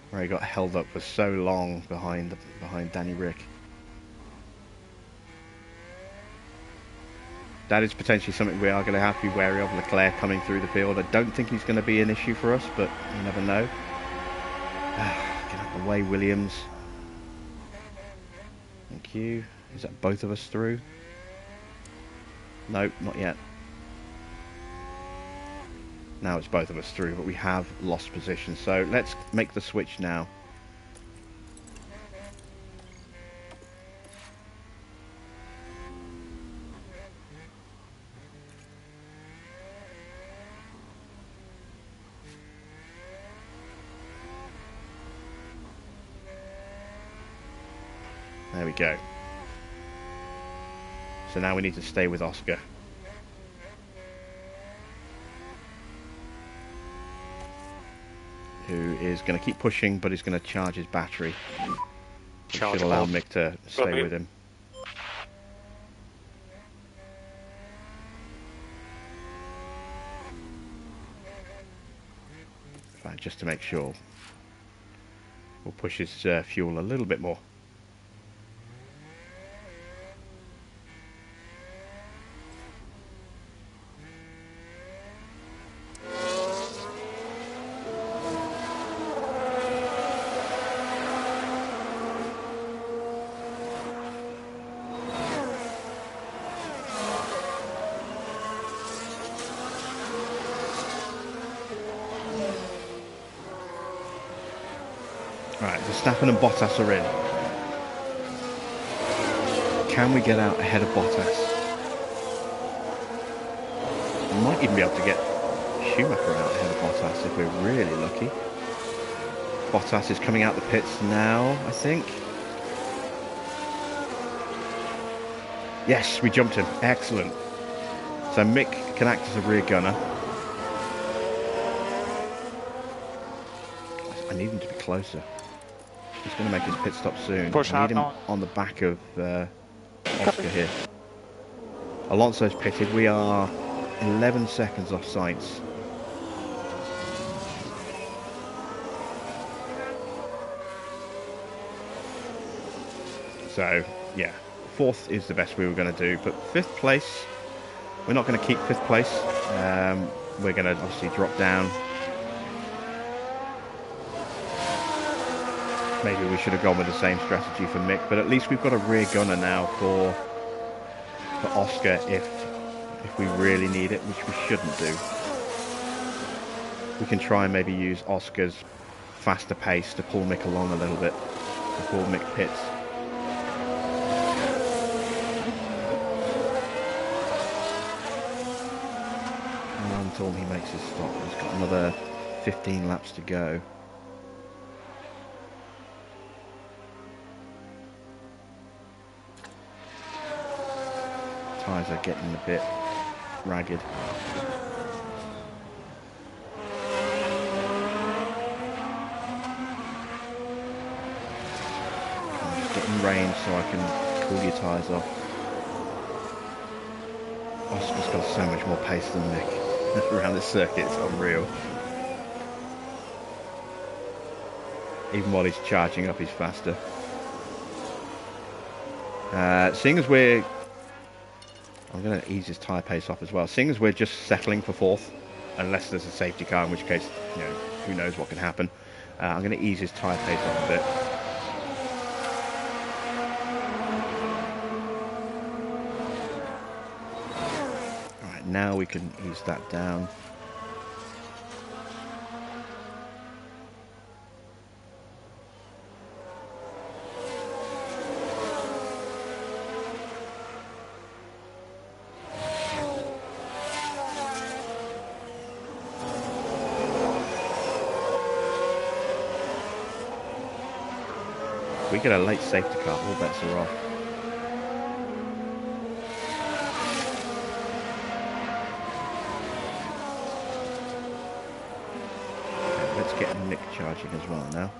Speaker 1: where he got held up for so long behind Danny Rick. That is potentially something we are going to have to be wary of. Leclerc coming through the field. I don't think he's going to be an issue for us, but you never know. Get out of the way, Williams. Thank you. Is that both of us through? Nope, not yet. Now it's both of us through, but we have lost position. So let's make the switch now. There we go. So now we need to stay with Oscar. Who is going to keep pushing, but he's going to charge his battery. Which should allow Mick to stay with him. In fact, just to make sure, we'll push his fuel a little bit more. Right, Verstappen and Bottas are in. Can we get out ahead of Bottas? We might even be able to get Schumacher out ahead of Bottas if we're really lucky. Bottas is coming out the pits now, I think. Yes, we jumped him. Excellent. So Mick can act as a rear gunner. I need him to be closer. He's going to make his pit stop soon.
Speaker 4: Push
Speaker 1: I need him
Speaker 4: hard
Speaker 1: on the back of Oscar here. Alonso's pitted. We are 11 seconds off Sainz. So, yeah, 4th is the best we were going to do. But 5th place, we're not going to keep 5th place. We're going to obviously drop down. Maybe we should have gone with the same strategy for Mick, but at least we've got a rear gunner now for Oscar if we really need it, which we shouldn't do. We can try and maybe use Oscar's faster pace to pull Mick along a little bit before Mick pits. And until he makes his stop, he's got another 15 laps to go. Tyres are getting a bit ragged. I'm just getting range so I can cool your tyres off. Oscar's got so much more pace than Mick around this circuit, it's unreal. Even while he's charging up, he's faster. Seeing as we're... I'm going to ease his tyre pace off as well. Seeing as we're just settling for 4th, unless there's a safety car, in which case, you know, who knows what can happen. I'm going to ease his tyre pace up a bit. Alright, now we can ease that down. We get a late safety car, all bets are off. Okay, let's get Nick charging as well now.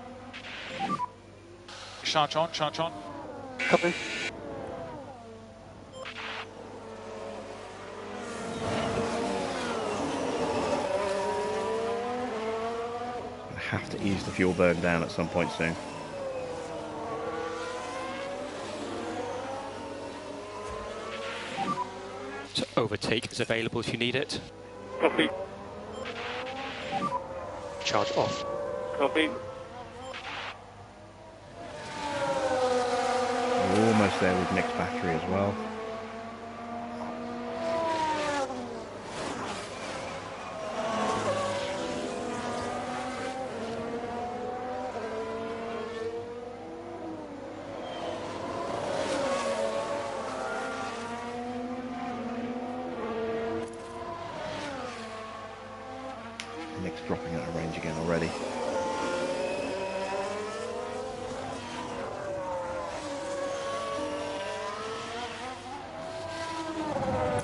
Speaker 3: Charge on, charge on.
Speaker 4: Copy.
Speaker 1: I have to ease the fuel burn down at some point soon.
Speaker 5: So overtake is available if you need it.
Speaker 4: Copy.
Speaker 5: Charge off.
Speaker 4: Copy.
Speaker 1: We're almost there with Nick's battery as well. Nick's dropping out of range again already.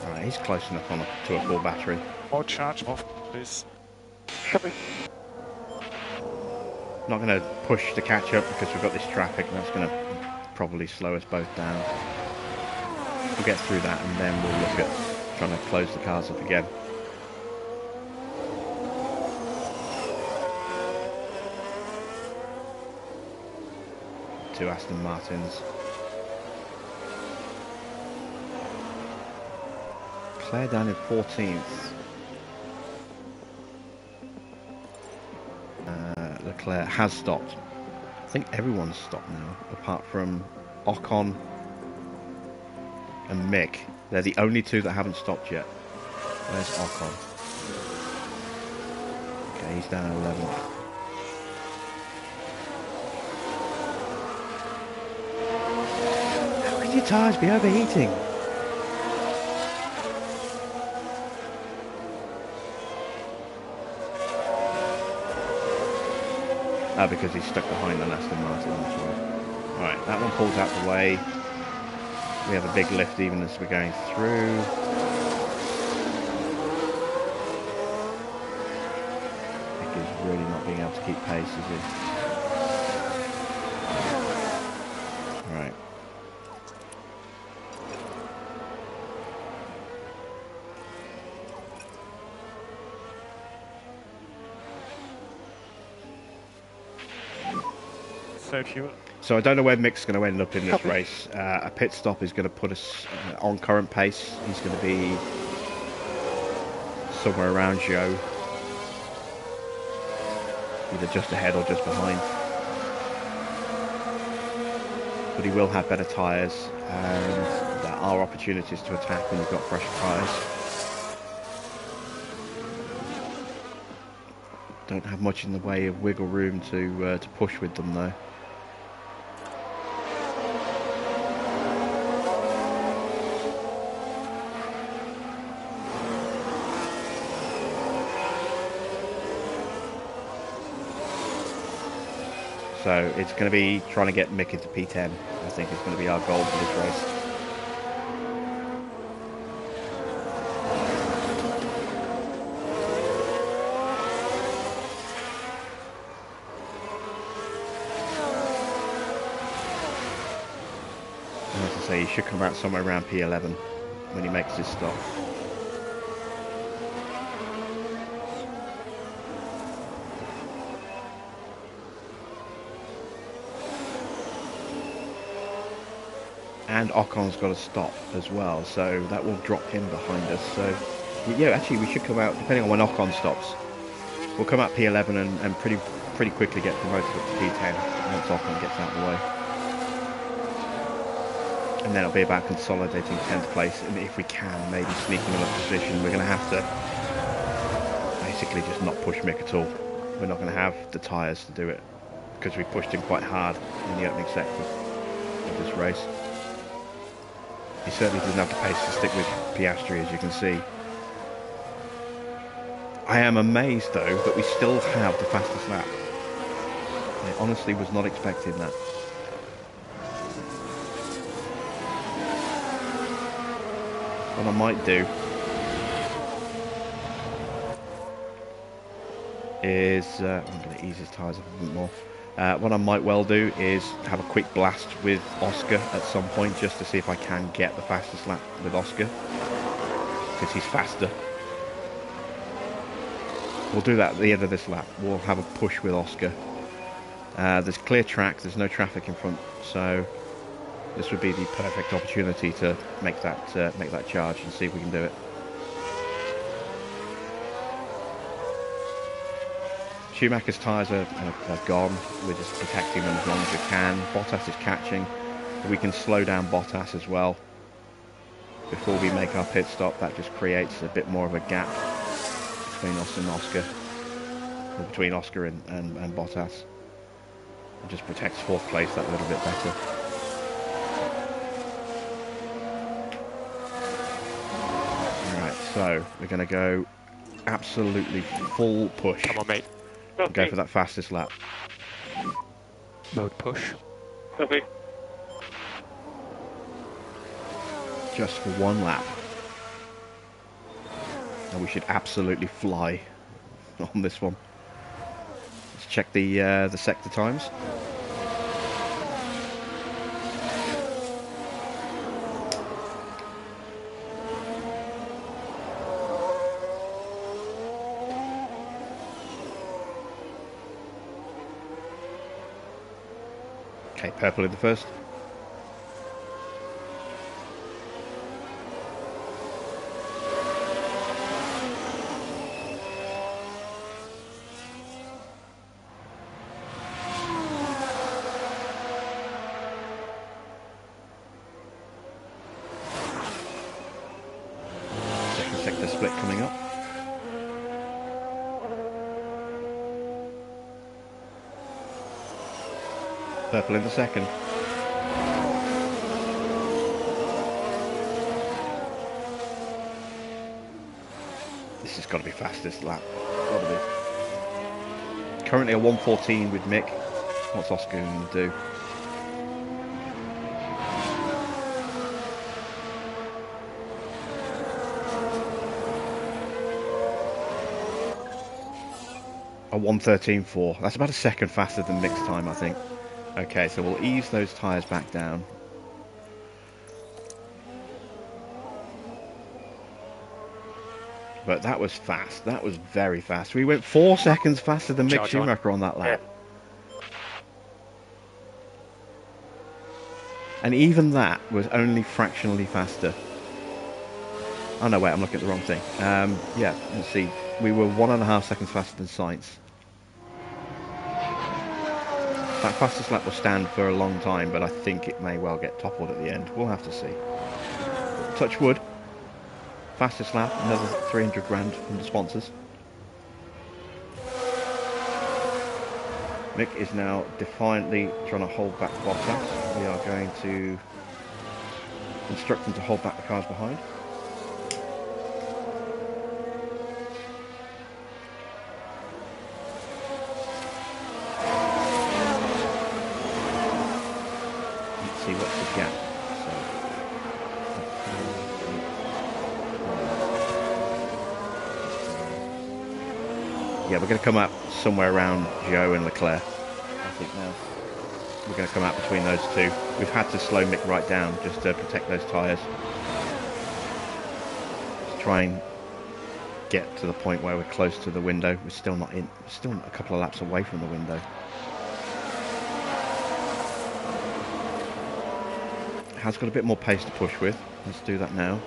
Speaker 1: Alright, he's close enough on to a full battery.
Speaker 3: More charge off, please.
Speaker 4: Copy.
Speaker 1: Not going to push to catch up because we've got this traffic and that's going to probably slow us both down. We'll get through that and then we'll look at trying to close the cars up again. Two Aston Martins. Claire down in 14th. Leclerc has stopped. I think everyone's stopped now, apart from Ocon and Mick. They're the only two that haven't stopped yet. Where's Ocon? Okay, he's down at 11th. How can your tyres be overheating? Because he's stuck behind an Aston Martin, that's right. Alright, that one pulls out the way. We have a big lift even as we're going through. Mick is really not being able to keep pace, is he? Alright. So I don't know where Mick's going to end up in this race. A pit stop is going to put us on current pace. He's going to be somewhere around Joe, either just ahead or just behind. But he will have better tyres, and there are opportunities to attack when you've got fresher tyres. Don't have much in the way of wiggle room to push with them though. So it's going to be trying to get Mick into P10. I think is going to be our goal for this race. And as I say, he should come out somewhere around P11 when he makes his stop. And Ocon's got to stop as well, so that will drop him behind us. So, yeah, actually we should come out, depending on when Ocon stops, we'll come out P11 and pretty pretty quickly get promoted up to P10 once Ocon gets out of the way. And then it'll be about consolidating 10th place, and if we can, maybe sneaking another position. We're going to have to basically just not push Mick at all. We're not going to have the tyres to do it, because we pushed him quite hard in the opening sector of this race. He certainly didn't have the pace to stick with Piastri, as you can see. I am amazed, though, that we still have the fastest lap. I honestly was not expecting that. What I might do is... I'm going to ease his tyres up a bit more. What I might well do is have a quick blast with Oscar at some point, just to see if I can get the fastest lap with Oscar, because he's faster. We'll do that at the end of this lap. We'll have a push with Oscar. There's clear track, there's no traffic in front, so this would be the perfect opportunity to make that charge and see if we can do it. Schumacher's tyres are gone. We're just protecting them as long as we can. Bottas is catching. We can slow down Bottas as well before we make our pit stop. That just creates a bit more of a gap between us and Oscar, or between Oscar and Bottas. It just protects 4th place that little bit better. Alright, so we're going to go absolutely full push.
Speaker 5: Come on, mate.
Speaker 1: Go for that fastest lap.
Speaker 5: Mode push.
Speaker 4: Copy.
Speaker 1: Just for one lap. And we should absolutely fly on this one. Let's check the sector times. Okay, purple in the first. Second sector split coming up. Purple in the second. This has got to be fastest lap. Got to be. Currently a 1:14 with Mick. What's Oscar going to do? A 1:13.4. That's about a second faster than Mick's time, I think. Okay, so we'll ease those tyres back down. But that was fast. That was very fast. We went 4 seconds faster than Mick Schumacher on that lap. And even that was only fractionally faster. Oh no, wait, I'm looking at the wrong thing. Yeah, let's see. We were 1.5 seconds faster than Sainz. That fastest lap will stand for a long time, but I think it may well get toppled at the end. We'll have to see. Touch wood. Fastest lap, another 300 grand from the sponsors. Mick is now defiantly trying to hold back Bottas. We are going to instruct them to hold back the cars behind. See what's the gap. Yeah, we're going to come up somewhere around Joe and Leclerc, I think now. We're going to come out between those two. We've had to slow Mick right down just to protect those tyres. Just try and get to the point where we're close to the window. We're still not in. We're still a couple of laps away from the window. Has got a bit more pace to push with. Let's do that now.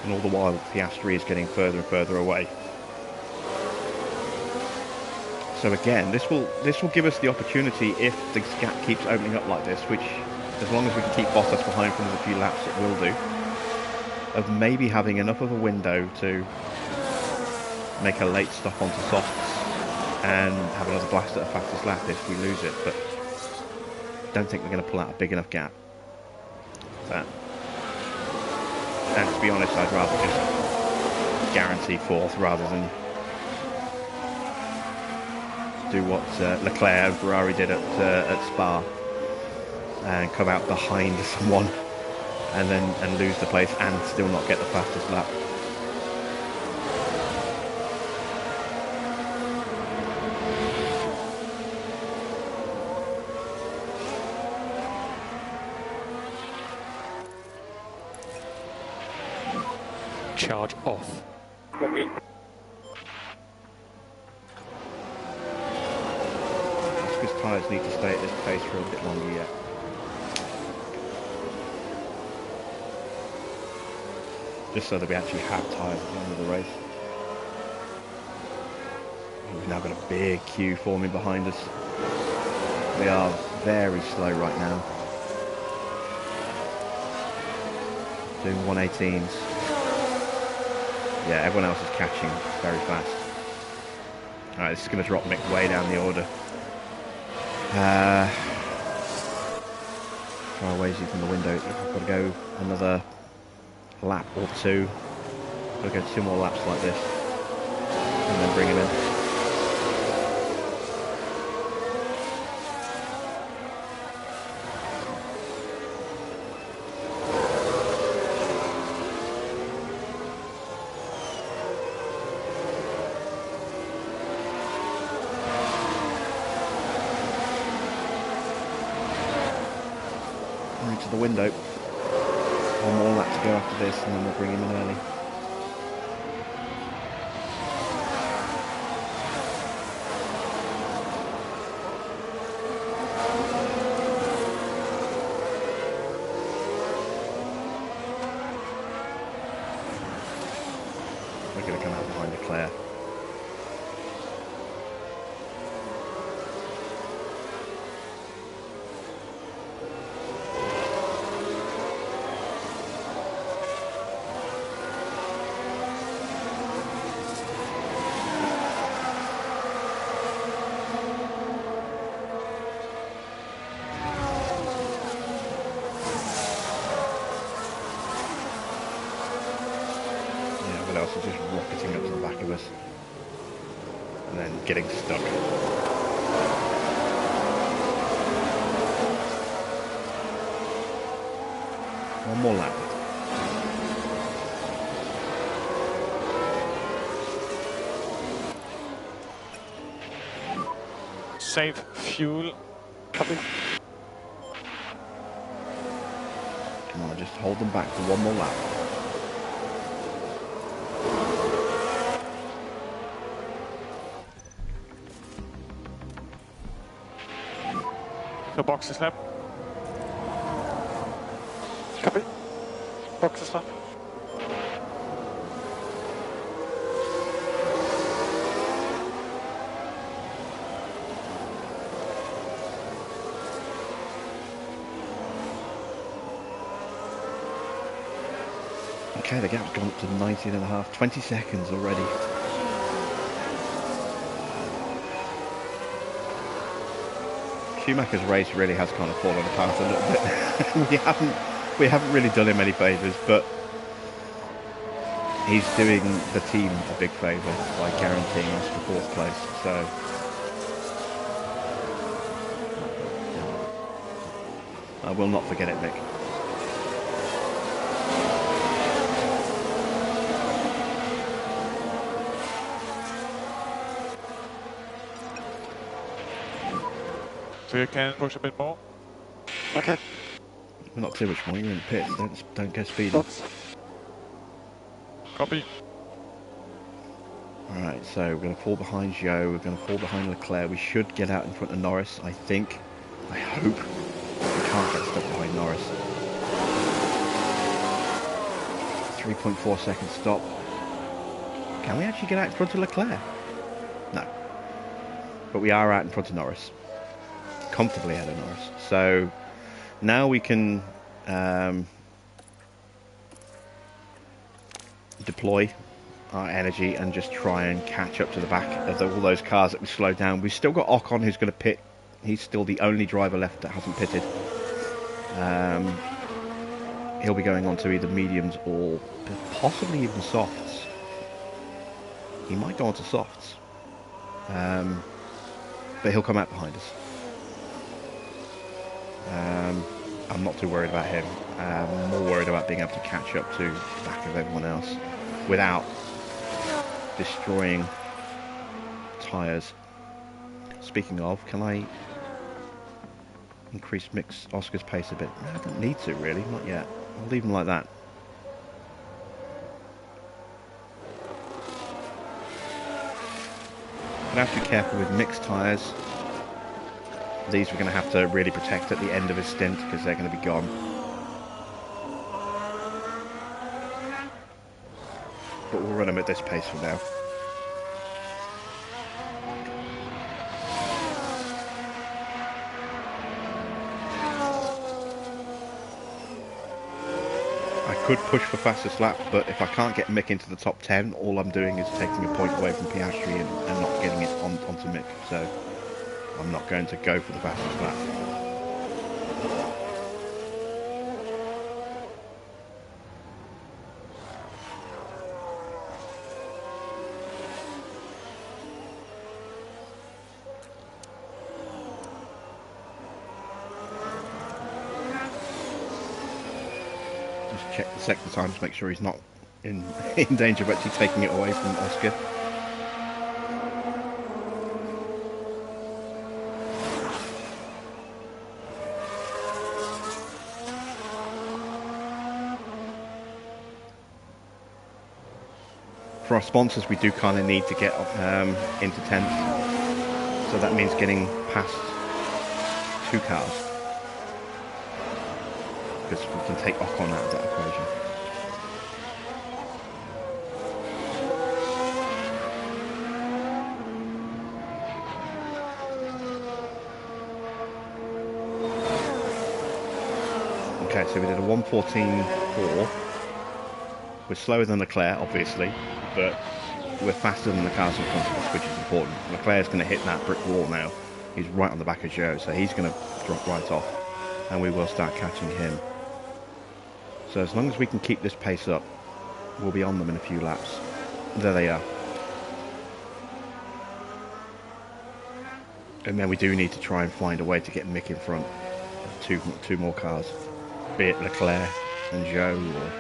Speaker 1: and all the while Piastri is getting further and further away. So again, this will give us the opportunity, if the gap keeps opening up like this, which as long as we can keep Bottas behind for another few laps, it will do, of maybe having enough of a window to make a late stop onto softs and have another blast at a fastest lap if we lose it. But I don't think we're going to pull out a big enough gap. And to be honest, I'd rather just guarantee fourth rather than do what Leclerc and Ferrari did at Spa and come out behind someone and lose the place and still not get the fastest lap.
Speaker 5: Charge off.
Speaker 4: Copy.
Speaker 1: His tyres need to stay at this pace for a bit longer yet. Just so that we actually have tyres at the end of the race. We've now got a big queue forming behind us. We are very slow right now. Doing 118s. Yeah, everyone else is catching very fast. Alright, this is going to drop Mick way down the order. Far away is from the window. I've got to go another lap or two. I've got to go 2 more laps like this. And then bring him in. To the window. 1 more lap to go after this, and then we'll bring him in early. We're going to come out behind Leclerc. Just rocketing up to the back of us and then getting stuck. 1 more lap.
Speaker 3: Save fuel.
Speaker 4: Copy.
Speaker 1: Come on, just hold them back for 1 more lap.
Speaker 3: The box is lap.
Speaker 4: Copy. Box is lap.
Speaker 1: Okay, the gap's gone up to 19.5, 20 seconds already. Schumacher's race really has kind of fallen apart a little bit. we haven't really done him any favours, but he's doing the team a big favour by guaranteeing us the 4th place. So I will not forget it, Mick.
Speaker 3: So you can push a bit more.
Speaker 4: Okay.
Speaker 1: Well, not too much more. You're in the pits. Don't go speeding.
Speaker 4: Box.
Speaker 3: Copy.
Speaker 1: Alright, so we're going to fall behind Zhou. We're going to fall behind Leclerc. We should get out in front of Norris, I think. I hope. We can't get stuck behind Norris. 3.4 second stop. Can we actually get out in front of Leclerc? No. But we are out in front of Norris. Comfortably out of Norris. So now we can deploy our energy and just try and catch up to the back of all those cars that we slowed down. We've still got Ocon who's going to pit. He's still the only driver left that hasn't pitted. He'll be going on to either mediums or possibly even softs. He might go on to softs. But he'll come out behind us. I'm not too worried about him. I'm more worried about being able to catch up to the back of everyone else without destroying tyres. Speaking of, can I increase Oscar's pace a bit? No, I don't need to really, not yet. I'll leave him like that. Gonna have to be careful with mixed tyres. These we're going to have to really protect at the end of his stint because they're going to be gone. But we'll run them at this pace for now. I could push for fastest lap, but if I can't get Mick into the top 10, all I'm doing is taking a point away from Piastri and not getting it onto Mick. So I'm not going to go for the fastest lap. Just check the second time to make sure he's not in danger of actually taking it away from Oscar. For our sponsors, we do kind of need to get into 10th, so that means getting past 2 cars, because we can take Ocon out of that equation. Okay, so we did a 1:14.4. We're slower than Leclerc, obviously, but we're faster than the cars in front of us, which is important. Leclerc's going to hit that brick wall now. He's right on the back of Joe, so he's going to drop right off, and we will start catching him. So as long as we can keep this pace up, we'll be on them in a few laps. There they are. And then we do need to try and find a way to get Mick in front of two more cars, be it Leclerc and Joe or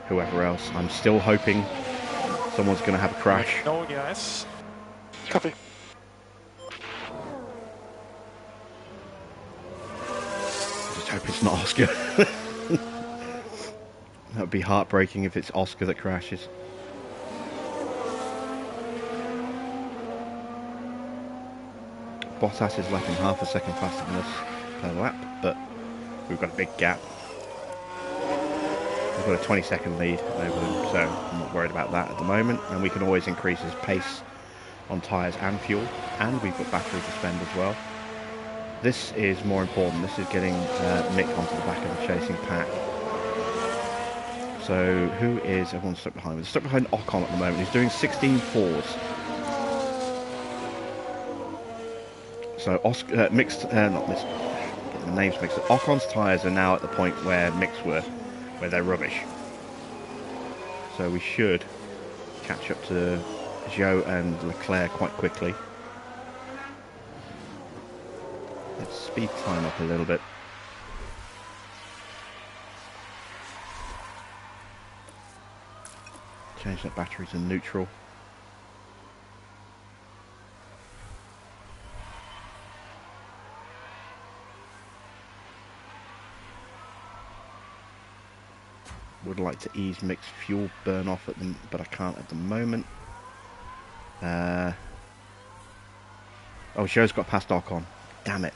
Speaker 1: whoever else. I'm still hoping someone's going to have a crash.
Speaker 3: No, yes.
Speaker 4: Copy.
Speaker 1: Just hope it's not Oscar. That would be heartbreaking if it's Oscar that crashes. Bottas is lapping half a second faster than us per lap, but we've got a big gap. We've got a 20-second lead over them, so I'm not worried about that at the moment. And we can always increase his pace on tyres and fuel, and we've got battery to spend as well. This is more important. This is getting Mick onto the back of the chasing pack. So who is everyone stuck behind? We're stuck behind Ocon at the moment. He's doing 16.4s. So Oscar, not mixed. Getting the names mixed up. Ocon's tyres are now at the point where Mick's were, where they're rubbish. So we should catch up to Joe and Leclerc quite quickly. Let's speed time up a little bit. Change that battery to neutral. Would like to ease Mick's fuel burn off at them, but I can't at the moment. Oh, Joe's got past Ocon. Damn it.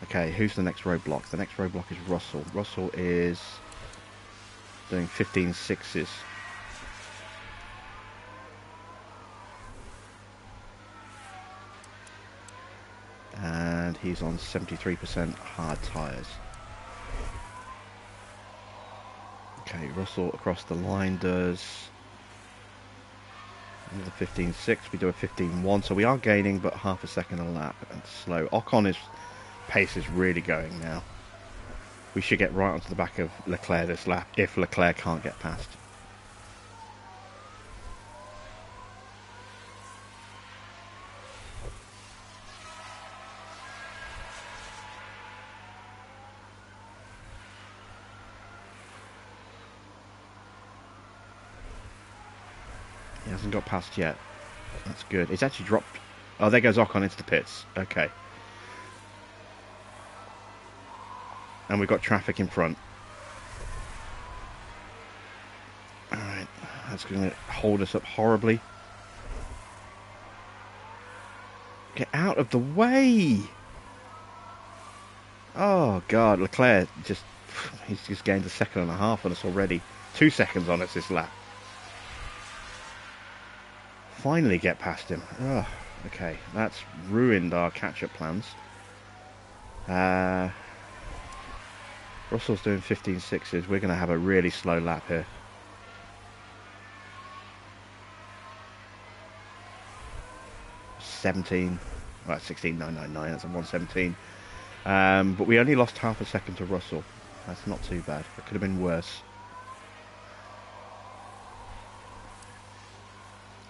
Speaker 1: I Okay, who's the next roadblock? The next roadblock is Russell. Russell is doing 15.6s. And he's on 73% hard tyres. Okay, Russell across the line does another 15.6. We do a 15.1, so we are gaining, but half a second a lap and slow. Ocon's pace is really going now. We should get right onto the back of Leclerc this lap if Leclerc can't get past. He hasn't got past yet. That's good. It's actually dropped. Oh, there goes Ocon into the pits. Okay. And we've got traffic in front. Alright. That's going to hold us up horribly. Get out of the way! Oh, God. Leclerc he's just gained a second and a half on us already. 2 seconds on us this lap. Finally get past him. Oh, okay, that's ruined our catch-up plans. Russell's doing 15.6s. We're going to have a really slow lap here. Well, 16.999. That's a 117. But we only lost half a second to Russell. That's not too bad. It could have been worse.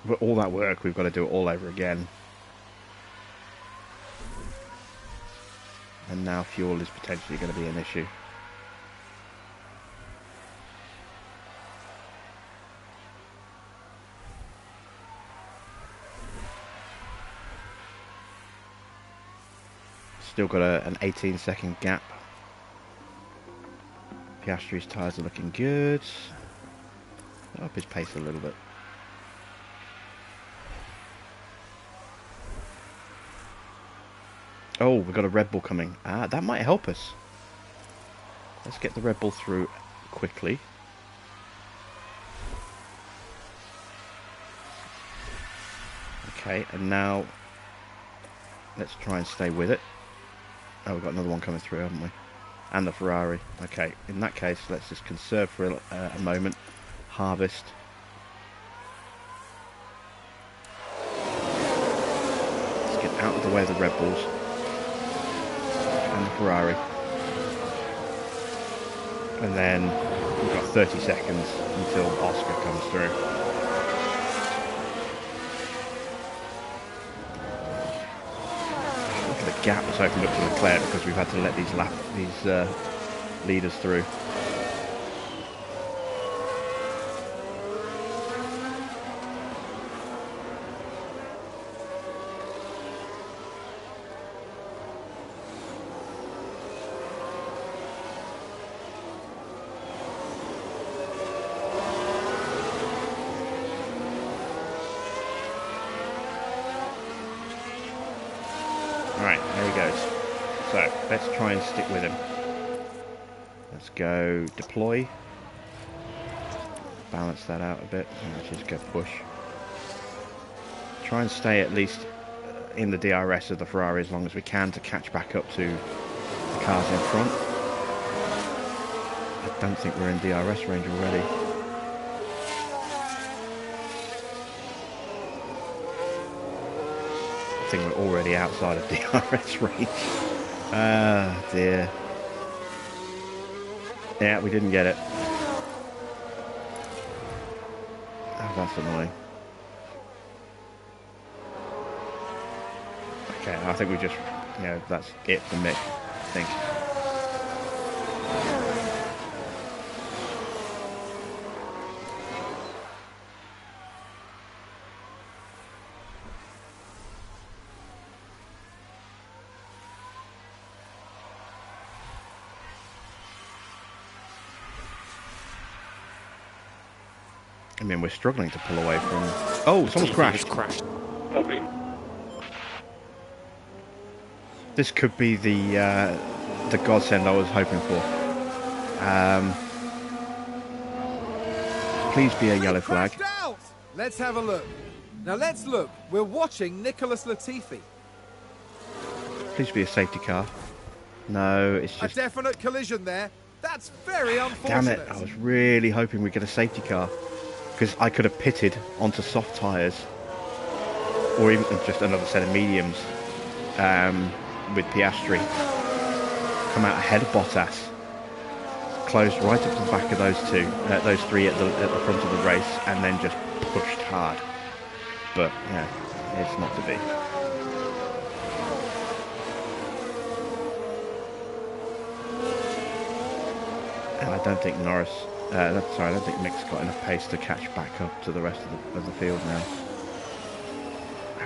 Speaker 1: But all that work, we've got to do it all over again. And now fuel is potentially going to be an issue. Still got an 18-second gap. Piastri's tyres are looking good. Up his pace a little bit. Oh, we've got a Red Bull coming. That might help us. Let's get the Red Bull through quickly. Okay, and now let's try and stay with it. Oh, we've got another one coming through, haven't we? And the Ferrari. Okay, in that case, let's just conserve for a moment. Harvest. Let's get out of the way of the Red Bulls. And the Ferrari. And then we've got 30 seconds until Oscar comes through. Look at the gap that's opened up to Leclerc because we've had to let these leaders through. Alright, there he goes. So, let's try and stick with him. Let's go deploy. Balance that out a bit. Let's just go push. Try and stay at least in the DRS of the Ferrari as long as we can to catch back up to the cars in front. I don't think we're in DRS range already. I think we're already outside of DRS range. Ah, dear. Yeah, we didn't get it. Oh, that's annoying. Okay, I think we just, that's it for Mick, I think. I mean, we're struggling to pull away from... Oh, someone's crashed.
Speaker 4: Lovely.
Speaker 1: This could be the godsend I was hoping for. Please be a yellow flag.
Speaker 2: Crashed out! Let's have a look. Now let's look. We're watching Nicholas Latifi.
Speaker 1: Please be a safety car. No, it's
Speaker 2: A
Speaker 1: just...
Speaker 2: definite collision there. That's very unfortunate.
Speaker 1: Damn it, I was really hoping we'd get a safety car. Because I could have pitted onto soft tyres. Or even just another set of mediums. With Piastri. Come out ahead of Bottas. Closed right up to the back of those three at the front of the race. And then just pushed hard. But, yeah, it's not to be. And I don't think Norris... I don't think Mick's got enough pace to catch back up to the rest of the field now.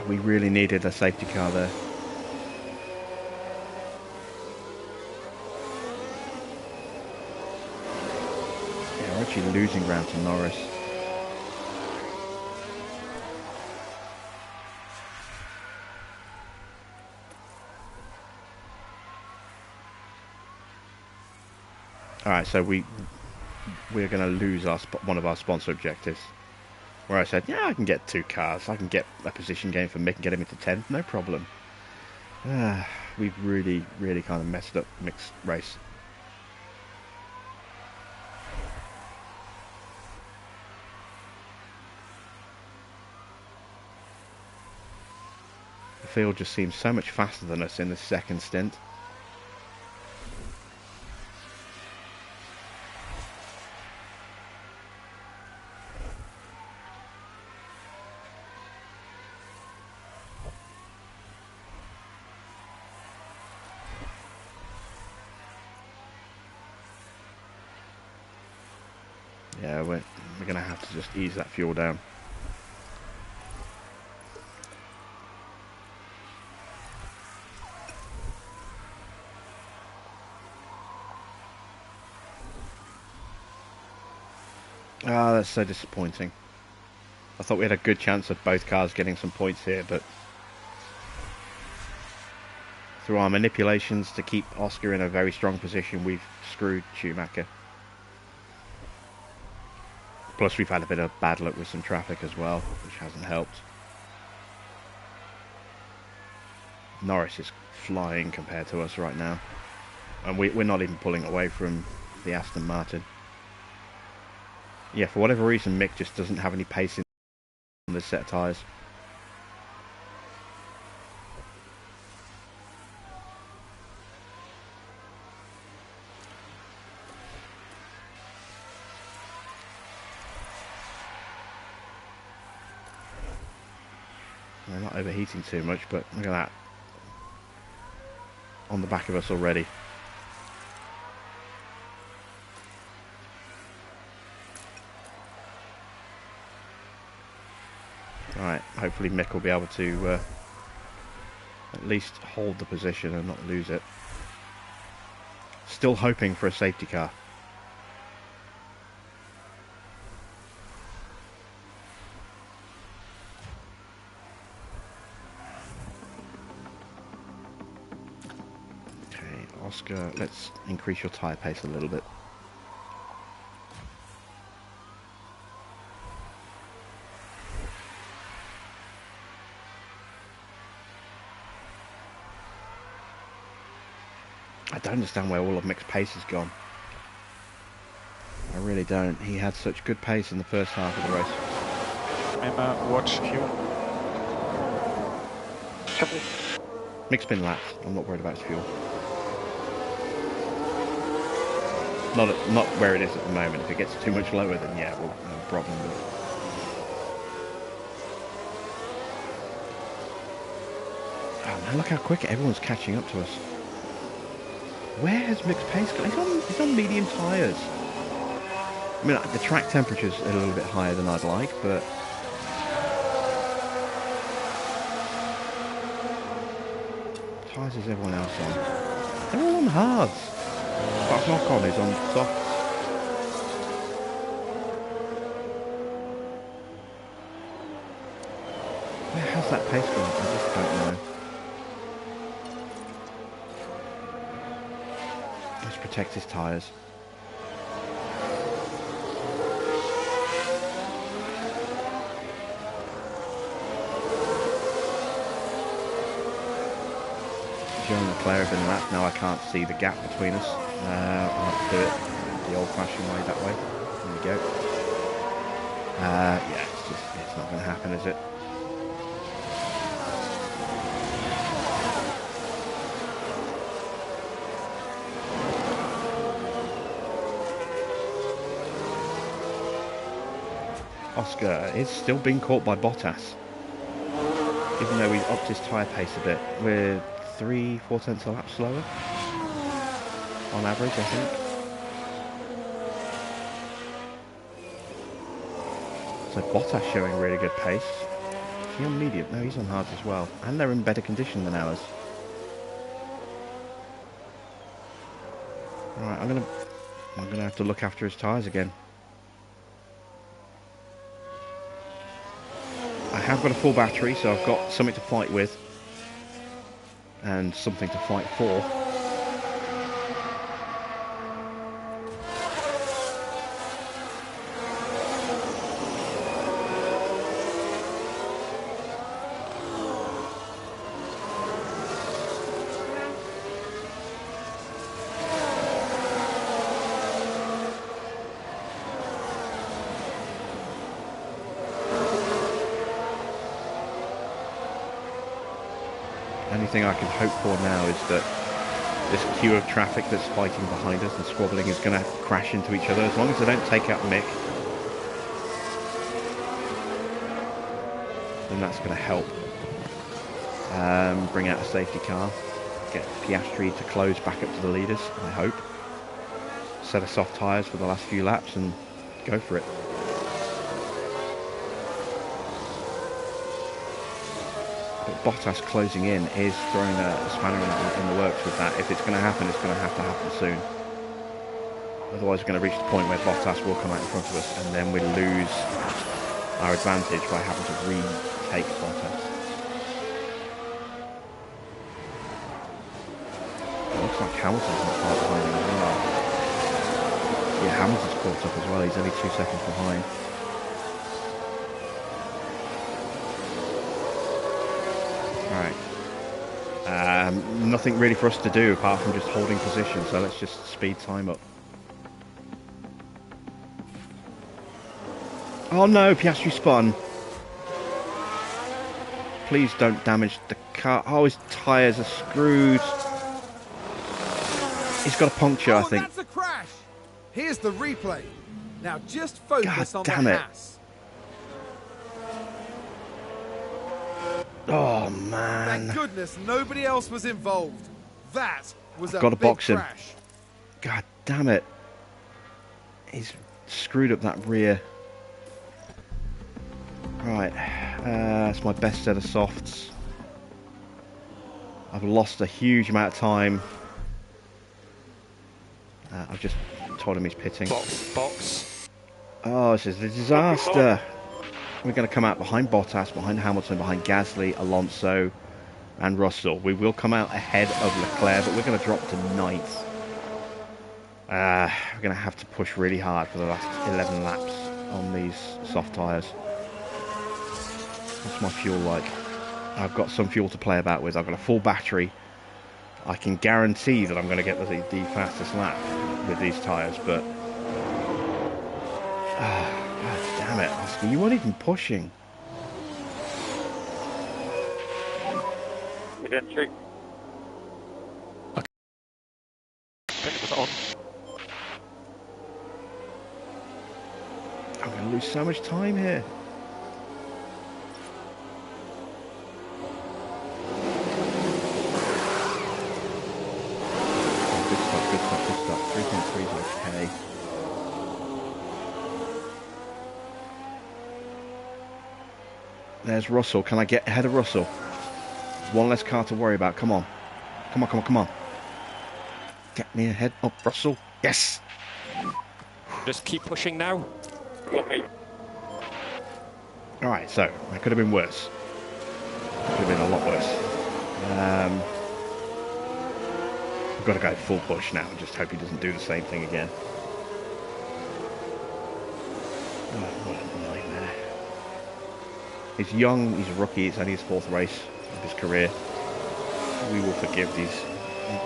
Speaker 1: We really needed a safety car there. Yeah, we're actually losing ground to Norris. Alright, so we're going to lose one of our sponsor objectives. Where I said, yeah, I can get 2 cars. I can get a position game for Mick and get him into 10th. No problem. We've really, really kind of messed up Mick's race. The field just seems so much faster than us in the second stint. Yeah, we're going to have to just ease that fuel down. Ah, that's so disappointing. I thought we had a good chance of both cars getting some points here, but through our manipulations to keep Oscar in a very strong position, we've screwed Schumacher. Plus we've had a bit of bad luck with some traffic as well, which hasn't helped. Norris is flying compared to us right now. And we're not even pulling away from the Aston Martin. Yeah, for whatever reason, Mick just doesn't have any pace on this set of tyres. They're not overheating too much, but look at that. On the back of us already. Alright, hopefully Mick will be able to at least hold the position and not lose it. Still hoping for a safety car. Oscar, let's increase your tyre pace a little bit. I don't understand where all of Mick's pace has gone. I really don't. He had such good pace in the first half of the race.
Speaker 3: Remember, watch fuel.
Speaker 4: Copy.
Speaker 1: Mick's been lapped. I'm not worried about his fuel. Not where it is at the moment. If it gets too much lower, then yeah, well, no problem. Oh man, look how quick everyone's catching up to us. Where has Mick's pace gone? He's on medium tyres. I mean, the track temperature's a little bit higher than I'd like, but tyres is everyone else on? They're all on hards. But Ocon is on soft. Where has that pace gone? I just don't know. Let's protect his tyres. Jean Leclerc have been lapped. Now I can't see the gap between us. I'll have to do it the old-fashioned way that way. There we go. Yeah, it's not going to happen, is it? Oscar is still being caught by Bottas, even though he's upped his tyre pace a bit. We're 3-4 tenths a lap slower on average, I think. So Bottas showing really good pace. Is he on medium? No, he's on hard as well, and they're in better condition than ours. Right, I'm gonna have to look after his tyres again. I have got a full battery, so I've got something to fight with and something to fight for. Anything I can hope for now is that this queue of traffic that's fighting behind us and squabbling is going to crash into each other. As long as they don't take out Mick, then that's going to help bring out a safety car, get Piastri to close back up to the leaders, I hope. Set of soft tyres for the last few laps and go for it. Bottas closing in is throwing a spanner in the works with that. If it's going to happen, it's going to happen soon. Otherwise, we're going to reach the point where Bottas will come out in front of us, and then we'll lose our advantage by having to retake Bottas. It looks like Hamilton's not far behind him as well. Yeah, Hamilton's caught up as well. He's only 2 seconds behind. Nothing really for us to do apart from just holding position, so let's just speed time up. Oh no, Piastri spun. Please don't damage the car. Oh, his tyres are screwed. He's got a puncture, I think.
Speaker 2: That's a crash. Here's the replay. Now just focus on the
Speaker 1: damn it.
Speaker 2: HAAS.
Speaker 1: Oh man.
Speaker 2: Thank goodness nobody else was involved. That was a
Speaker 1: Got to
Speaker 2: big
Speaker 1: box him.
Speaker 2: crash.
Speaker 1: God damn it. He's screwed up that rear. Right. That's my best set of softs. I've lost a huge amount of time. I've just told him he's pitting.
Speaker 3: Box.
Speaker 1: Oh, this is a disaster. We're going to come out behind Bottas, behind Hamilton, behind Gasly, Alonso and Russell. We will come out ahead of Leclerc, but we're going to drop to 9th. We're going to have to push really hard for the last 11 laps on these soft tyres. What's my fuel like? I've got some fuel to play about with. I've got a full battery. I can guarantee that I'm going to get the fastest lap with these tyres, but... God damn it, Oscar, you weren't even pushing.
Speaker 4: You didn't check.
Speaker 3: I think it was on.
Speaker 1: I'm going to lose so much time here. Good stop. 3.3 is okay. There's Russell. Can I get ahead of Russell? One less car to worry about. Come on. Come on. Get me ahead of Russell. Yes!
Speaker 5: Just keep pushing now.
Speaker 1: Alright, so that could have been worse. Could have been a lot worse. I've got to go full push now and just hope he doesn't do the same thing again. Oh, what a nightmare. He's young, he's a rookie, it's only his 4th race of his career. We will forgive these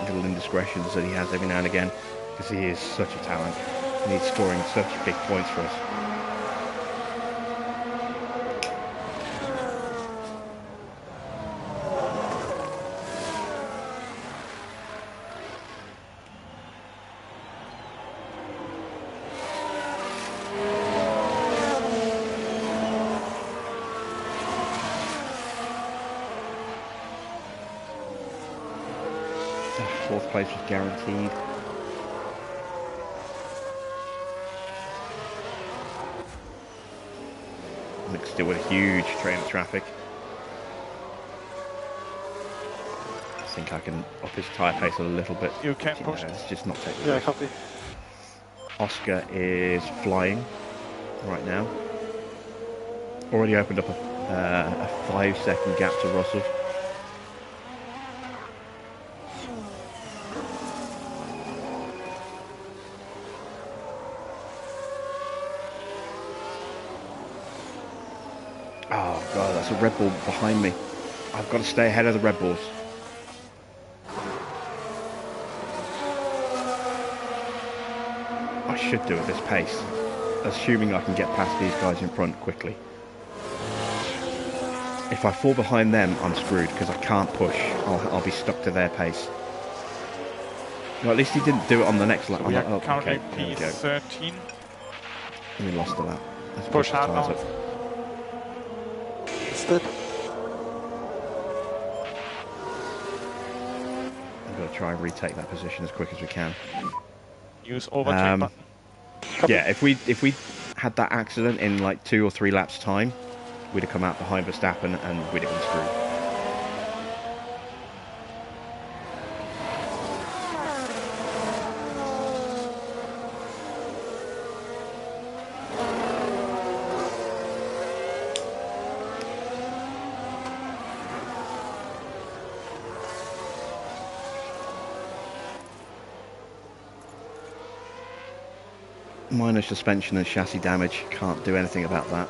Speaker 1: little indiscretions that he has every now and again, because he is such a talent and he's scoring such big points for us. Fourth place was guaranteed. Mixed it with a huge train of traffic. I think I can up his tyre pace a little bit.
Speaker 3: You can push.
Speaker 1: It's just not taking
Speaker 4: Yeah,
Speaker 1: place.
Speaker 4: copy.
Speaker 1: Oscar is flying right now. Already opened up a 5-second gap to Russell. Oh god, that's a Red Bull behind me. I've got to stay ahead of the Red Bulls. I should do at this pace, assuming I can get past these guys in front quickly. If I fall behind them, I'm screwed because I can't push. I'll be stuck to their pace. Well, at least he didn't do it on the next lap.
Speaker 3: We are
Speaker 1: Oh,
Speaker 3: currently
Speaker 1: okay, there we go.
Speaker 3: P13.
Speaker 1: And we lost a lap. Let's
Speaker 3: Push
Speaker 1: the
Speaker 3: hard
Speaker 1: tyres
Speaker 3: now.
Speaker 1: up.
Speaker 4: Stood.
Speaker 1: We've got to try and retake that position as quick as we can.
Speaker 3: Use overtake button.
Speaker 1: Yeah, if we had that accident in like 2 or 3 laps time, we'd have come out behind Verstappen and we'd have been screwed. Minor suspension and chassis damage, can't do anything about that.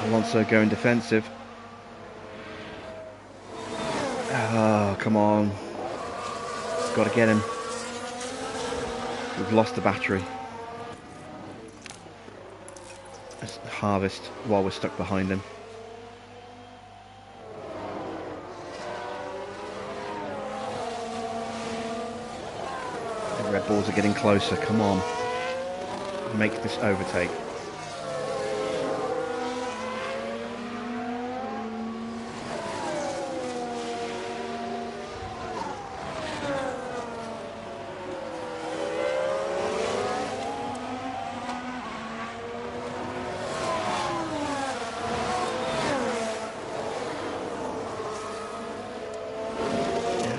Speaker 1: Alonso going defensive. Oh, come on. Got to get him. We've lost the battery. Let's harvest while we're stuck behind him. The Red Bulls are getting closer, come on. Make this overtake.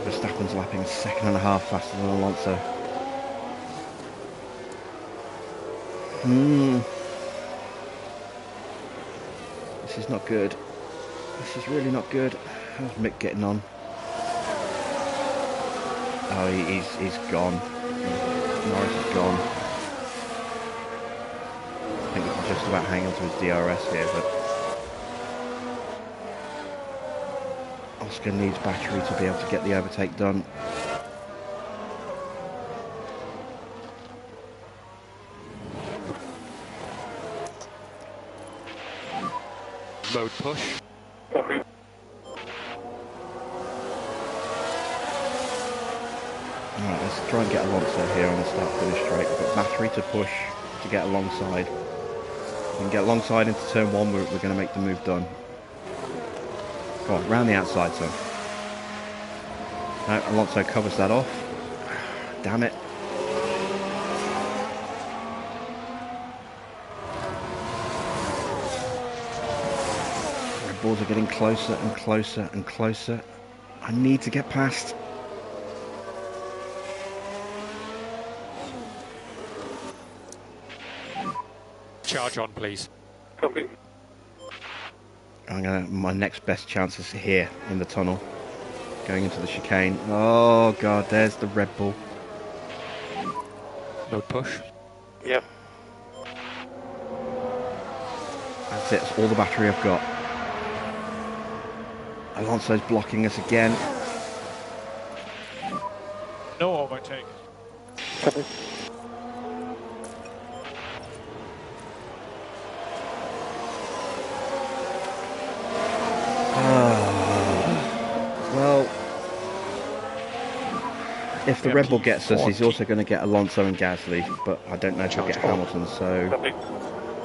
Speaker 1: Verstappen's lapping a second and a half faster than Alonso. This is not good. This is really not good. How's Mick getting on? Oh, he's gone. Norris is gone. I think we can just about hang on to his DRS here, but Oscar needs battery to be able to get the overtake done.
Speaker 5: Mode push.
Speaker 4: Copy.
Speaker 1: Alright, let's try and get Alonso here on the start-finish straight. We've got battery to push to get alongside. If we can get alongside into turn 1, we're going to make the move done. Go on, round the outside, son. No, Alonso covers that off. Damn it. Red Bulls are getting closer and closer and closer. I need to get past.
Speaker 5: Charge on, please.
Speaker 4: Copy.
Speaker 1: My next best chance is here in the tunnel, going into the chicane. Oh god, there's the Red Bull.
Speaker 3: Mode push.
Speaker 4: Yep.
Speaker 1: That's it. That's all the battery I've got. Alonso's blocking us again.
Speaker 3: No overtake.
Speaker 4: Copy.
Speaker 1: Well, if the
Speaker 3: Yeah,
Speaker 1: Red Bull gets us, he's
Speaker 3: P40.
Speaker 1: also going to get Alonso and Gasly, but I don't know if he'll get Hamilton, so
Speaker 4: Copy.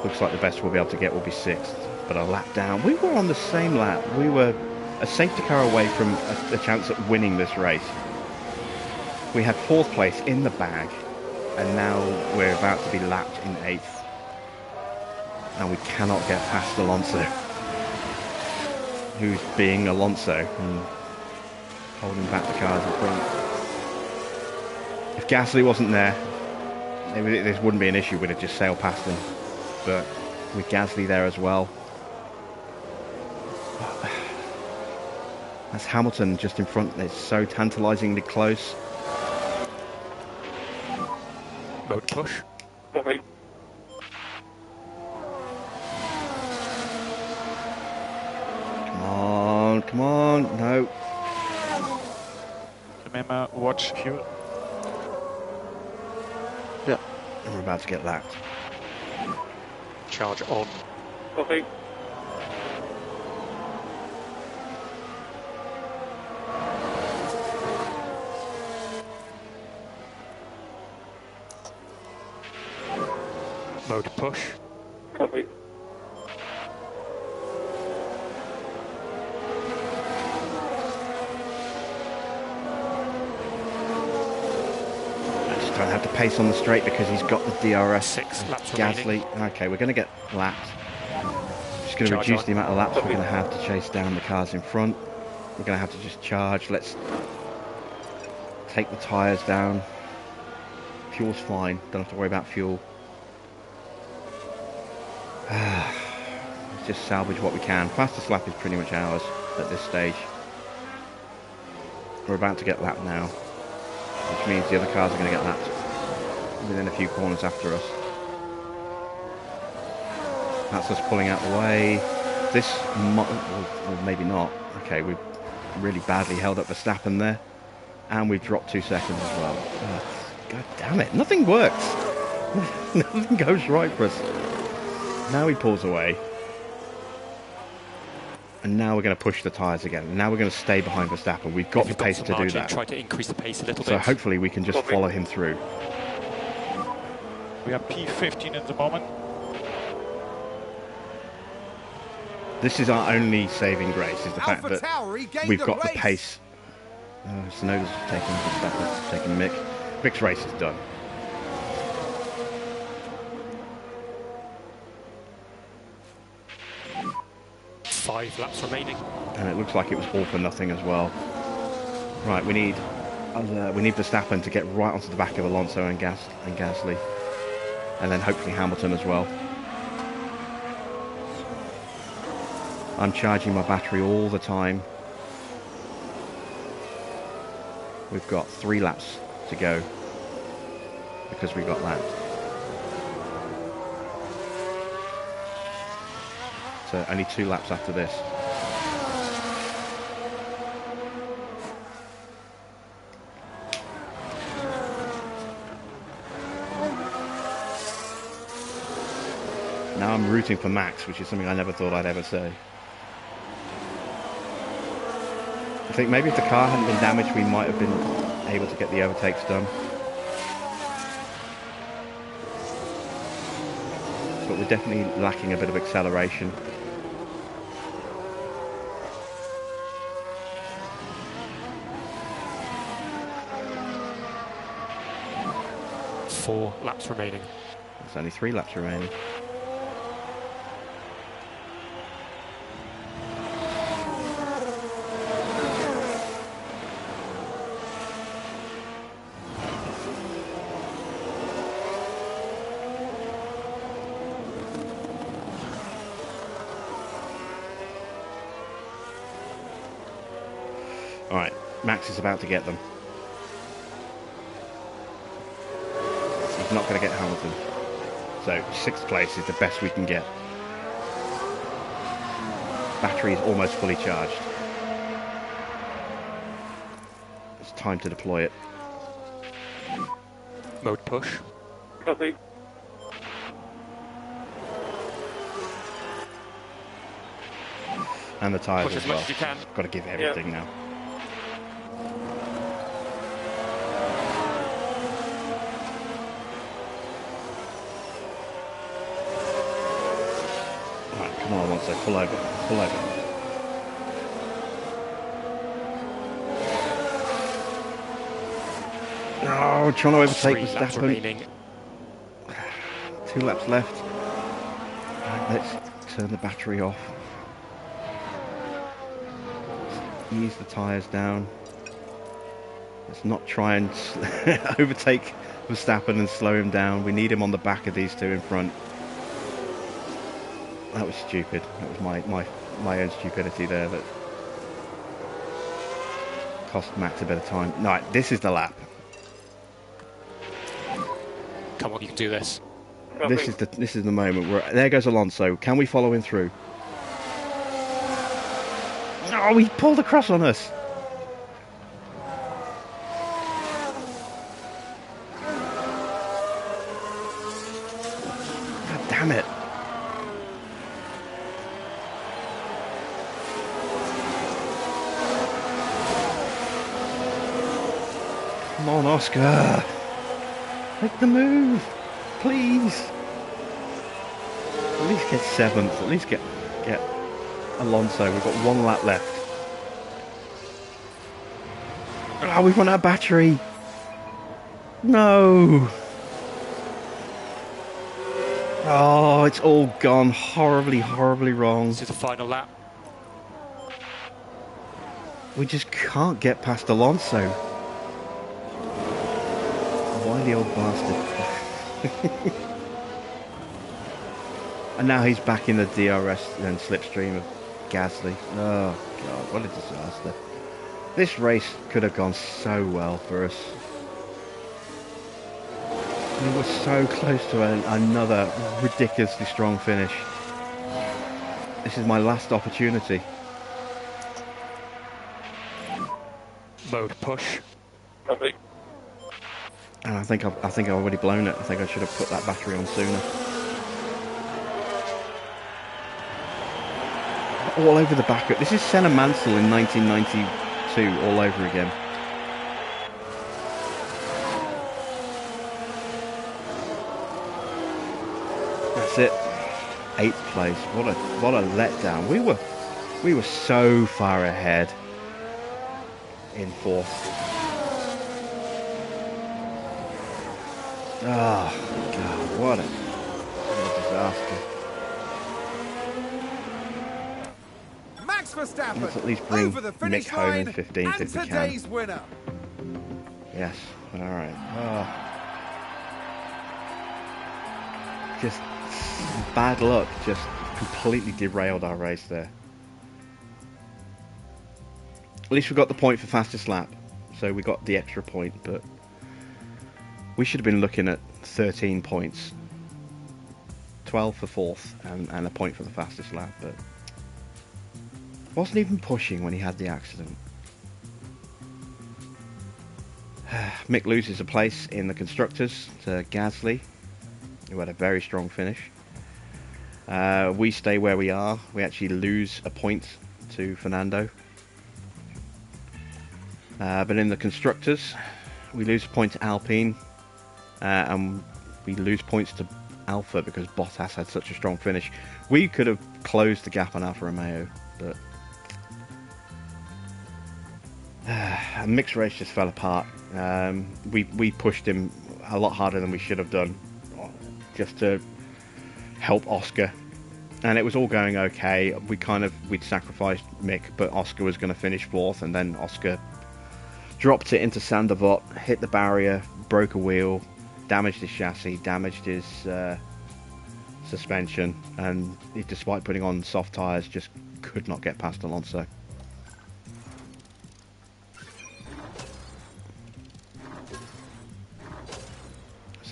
Speaker 1: looks like the best we'll be able to get will be 6th, but a lap down. We were on the same lap. We were a safety car away from a chance at winning this race. We had 4th place in the bag, and now we're about to be lapped in 8th. And we cannot get past Alonso, who's being Alonso and holding back the cars in front. If Gasly wasn't there, this wouldn't be an issue. We'd have just sailed past him. But with Gasly there as well, that's Hamilton just in front. It's so tantalisingly close.
Speaker 3: Mode push.
Speaker 4: Copy.
Speaker 1: Come on, no.
Speaker 3: Remember, watch fuel.
Speaker 1: Yeah, and we're about to get lapped.
Speaker 3: Charge on.
Speaker 4: Copy.
Speaker 3: Mode push.
Speaker 4: Copy.
Speaker 1: I just don't have to pace on the straight because he's got the DRS.
Speaker 3: 6 laps
Speaker 1: Gasly.
Speaker 3: remaining.
Speaker 1: Okay, we're going to get lapped. Just going to
Speaker 3: Charge
Speaker 1: reduce
Speaker 3: on.
Speaker 1: the amount of laps we're going to have to chase down the cars in front. We're going to have to just charge. Let's take the tyres down. Fuel's fine. Don't have to worry about fuel. Let's just salvage what we can. Fastest lap is pretty much ours at this stage. We're about to get lapped now, which means the other cars are going to get lapped within a few corners after us. That's us pulling out the way. This well, maybe not. Okay, we've really badly held up Verstappen there, and we've dropped 2 seconds as well. God damn it, nothing works. Nothing goes right for us. Now he pulls away, and now we're going to push the tyres again. Now we're going to stay behind Verstappen. We've got
Speaker 3: If
Speaker 1: the
Speaker 3: you've got
Speaker 1: pace
Speaker 3: some
Speaker 1: to do
Speaker 3: margin,
Speaker 1: that.
Speaker 3: Try to increase the pace a little
Speaker 1: So
Speaker 3: bit.
Speaker 1: hopefully we can just follow him through.
Speaker 3: We are P15 at the moment.
Speaker 1: This is our only saving grace, is the fact
Speaker 2: Alpha
Speaker 1: that
Speaker 2: Tower regained
Speaker 1: we've
Speaker 2: the
Speaker 1: got the
Speaker 2: race.
Speaker 1: pace. Sonoda's taking Verstappen, taking Mick. Mick's race is done.
Speaker 3: Five laps remaining.
Speaker 1: And it looks like it was all for nothing as well. Right, we need Verstappen to get right onto the back of Alonso and Gasly, and then hopefully Hamilton as well. I'm charging my battery all the time. We've got 3 laps to go because we got lapped. So only 2 laps after this. Now I'm rooting for Max, which is something I never thought I'd ever say. I think maybe if the car hadn't been damaged, we might have been able to get the overtakes done. But we're definitely lacking a bit of acceleration.
Speaker 3: Four laps remaining.
Speaker 1: There's only 3 laps remaining. Alright, Max is about to get them. He's not going to get Hamilton. So, 6th place is the best we can get. Battery is almost fully charged. It's time to deploy it.
Speaker 5: Mode push.
Speaker 4: Copy.
Speaker 1: And the tyres
Speaker 5: Push
Speaker 1: as
Speaker 5: as much
Speaker 1: well.
Speaker 5: as you can.
Speaker 1: Got to give everything now. Alright, come on, Alonso, pull over, pull over. Oh, trying to overtake
Speaker 5: 3 laps
Speaker 1: Verstappen.
Speaker 5: remaining.
Speaker 1: 2 laps left. Right, let's turn the battery off. Ease the tyres down. Let's not try and overtake Verstappen and slow him down. We need him on the back of these two in front. That was stupid. That was my own stupidity there that cost Max a bit of time. Right, this is the lap.
Speaker 5: Come on, you can do this.
Speaker 4: Copy.
Speaker 1: This is the moment where there goes Alonso. Can we follow him through? Oh, he pulled across on us. God damn it. Come on, Oscar. Make the move. Please. At least get 7th. At least get Alonso. We've got 1 lap left. Oh, we've run out of battery. No. Oh, it's all gone horribly, horribly wrong.
Speaker 5: This is the final lap.
Speaker 1: We just can't get past Alonso. Wily old bastard. And now he's back in the DRS and slipstream of Gasly. Oh god, what a disaster. This race could have gone so well for us. We were so close to another ridiculously strong finish. This is my last opportunity.
Speaker 5: Mode push.
Speaker 4: Copy.
Speaker 1: And I think I've already blown it. I think I should have put that battery on sooner. All over the back. This is Senna Mansell in 1992 all over again. That's it. 8th place. What a letdown. We were so far ahead in 4th. Oh god, what a disaster.
Speaker 2: Max Verstappen
Speaker 1: Let's at least bring
Speaker 2: over the finish
Speaker 1: Mick home in
Speaker 2: line
Speaker 1: 15th
Speaker 2: and
Speaker 1: if we can.
Speaker 2: today's winner.
Speaker 1: Yes, alright. Oh. Just bad luck, just completely derailed our race there. At least we got the point for fastest lap, so we got the extra point, but we should have been looking at 13 points. 12 for 4th and a point for the fastest lap, but wasn't even pushing when he had the accident. Mick loses a place in the constructors to Gasly, who had a very strong finish. We stay where we are. We actually lose a point to Fernando. But in the constructors, we lose a point to Alpine, and we lose points to Alpha because Bottas had such a strong finish. We could have closed the gap on Alfa Romeo, but Mick's race just fell apart. We pushed him a lot harder than we should have done, just to help Oscar, and it was all going okay. We'd sacrificed Mick, but Oscar was going to finish 4th, and then Oscar dropped it into Sandoval, hit the barrier, broke a wheel, damaged his chassis, damaged his suspension, and he, despite putting on soft tyres, just could not get past Alonso.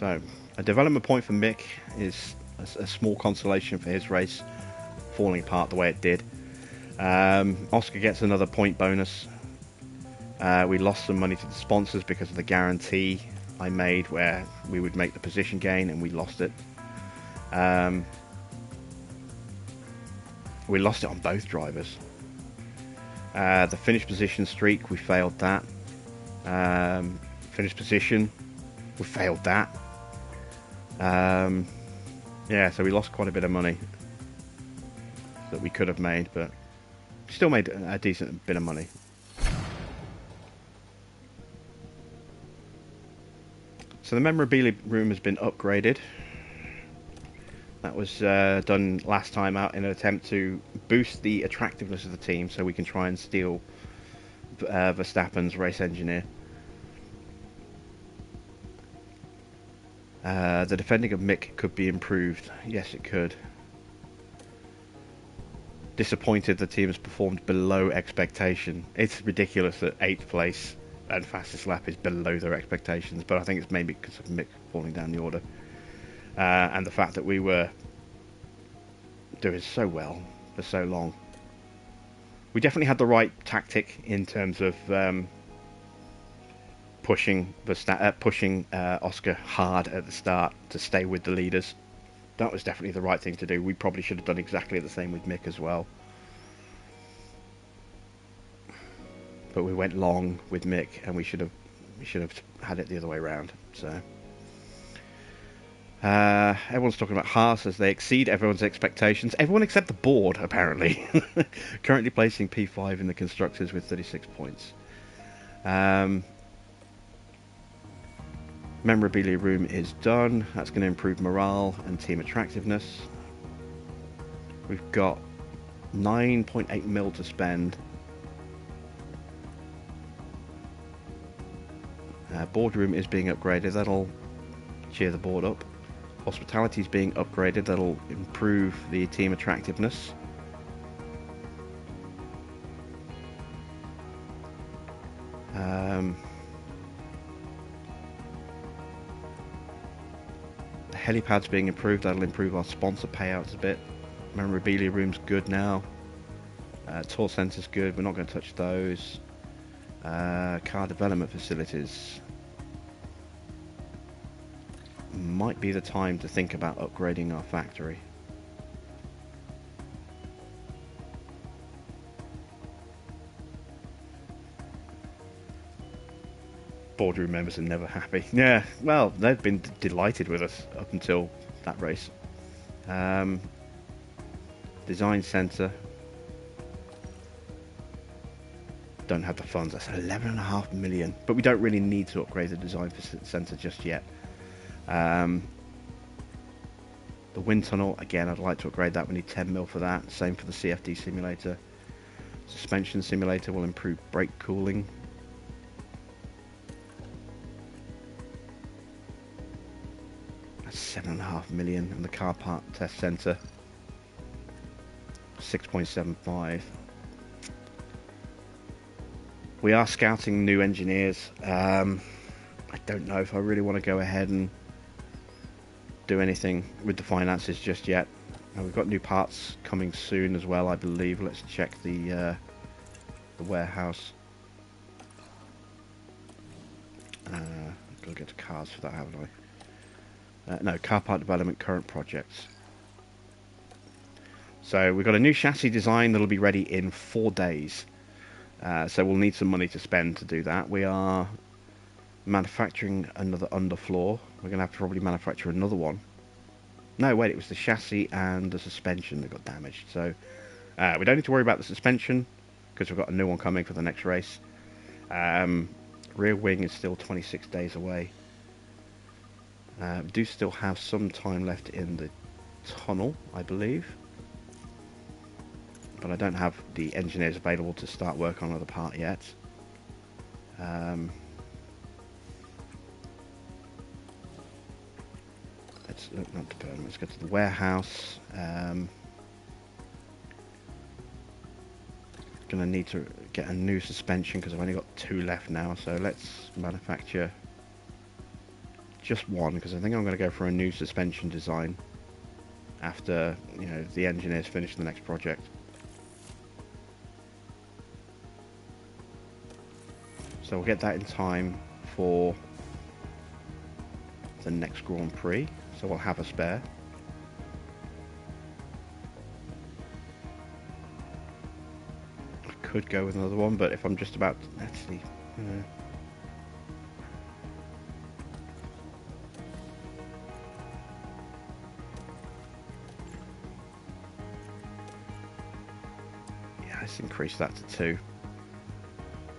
Speaker 1: So, a development point for Mick is a small consolation for his race falling apart the way it did. Oscar gets another point bonus. We lost some money to the sponsors because of the guarantee I made where we would make the position gain, and we lost it. We lost it on both drivers. The finish position streak, we failed that. Finish position, we failed that. Yeah, so we lost quite a bit of money that we could have made, but still made a decent bit of money. So the memorabilia room has been upgraded. That was done last time out in an attempt to boost the attractiveness of the team so we can try and steal Verstappen's race engineer. The defending of Mick could be improved. Yes, it could. Disappointed the team has performed below expectation. It's ridiculous that 8th place and fastest lap is below their expectations, but I think it's maybe because of Mick falling down the order. And the fact that we were doing so well for so long. We definitely had the right tactic in terms of pushing Oscar hard at the start to stay with the leaders. That was definitely the right thing to do. We probably should have done exactly the same with Mick as well. But we went long with Mick, and we should have had it the other way around. So everyone's talking about HAAS as they exceed everyone's expectations. Everyone except the board, apparently. Currently placing P5 in the constructors with 36 points. Memorabilia room is done. That's going to improve morale and team attractiveness. We've got 9.8 mil to spend. Boardroom is being upgraded. That'll cheer the board up. Hospitality is being upgraded. That'll improve the team attractiveness. The helipad's being improved. That'll improve our sponsor payouts a bit. Memorabilia room's good now. Tour centre's good. We're not going to touch those. Car development facilities. Might be the time to think about upgrading our factory. Boardroom members are never happy. Yeah, well, they've been delighted with us up until that race. Design centre. Don't have the funds. That's 11.5 million, but we don't really need to upgrade the design centre just yet. The wind tunnel, again, I'd like to upgrade that. We need 10 mil for that. Same for the CFD simulator. Suspension simulator will improve brake cooling. That's 7.5 million. And the car part test centre, 6.75. We are scouting new engineers. I don't know if I really want to go ahead and do anything with the finances just yet. We've got new parts coming soon as well, I believe. Let's check the warehouse. Gotta get to cars for that, haven't I? No, car part development, current projects. So we've got a new chassis design that'll be ready in 4 days. So we'll need some money to spend to do that. We are manufacturing another underfloor. We're going to have to probably manufacture another one. No, wait, it was the chassis and the suspension that got damaged. So we don't need to worry about the suspension because we've got a new one coming for the next race. Rear wing is still 26 days away. We do still have some time left in the tunnel, I believe. But I don't have the engineers available to start work on another part yet. Let's go to the warehouse. Gonna need to get a new suspension because I've only got 2 left now. So let's manufacture just one, because I think I'm going to go for a new suspension design after, you know, the engineers finish the next project. So we'll get that in time for the next Grand Prix, so we'll have a spare. I could go with another one, but if I'm just about to, let's see. Yeah, let's increase that to 2.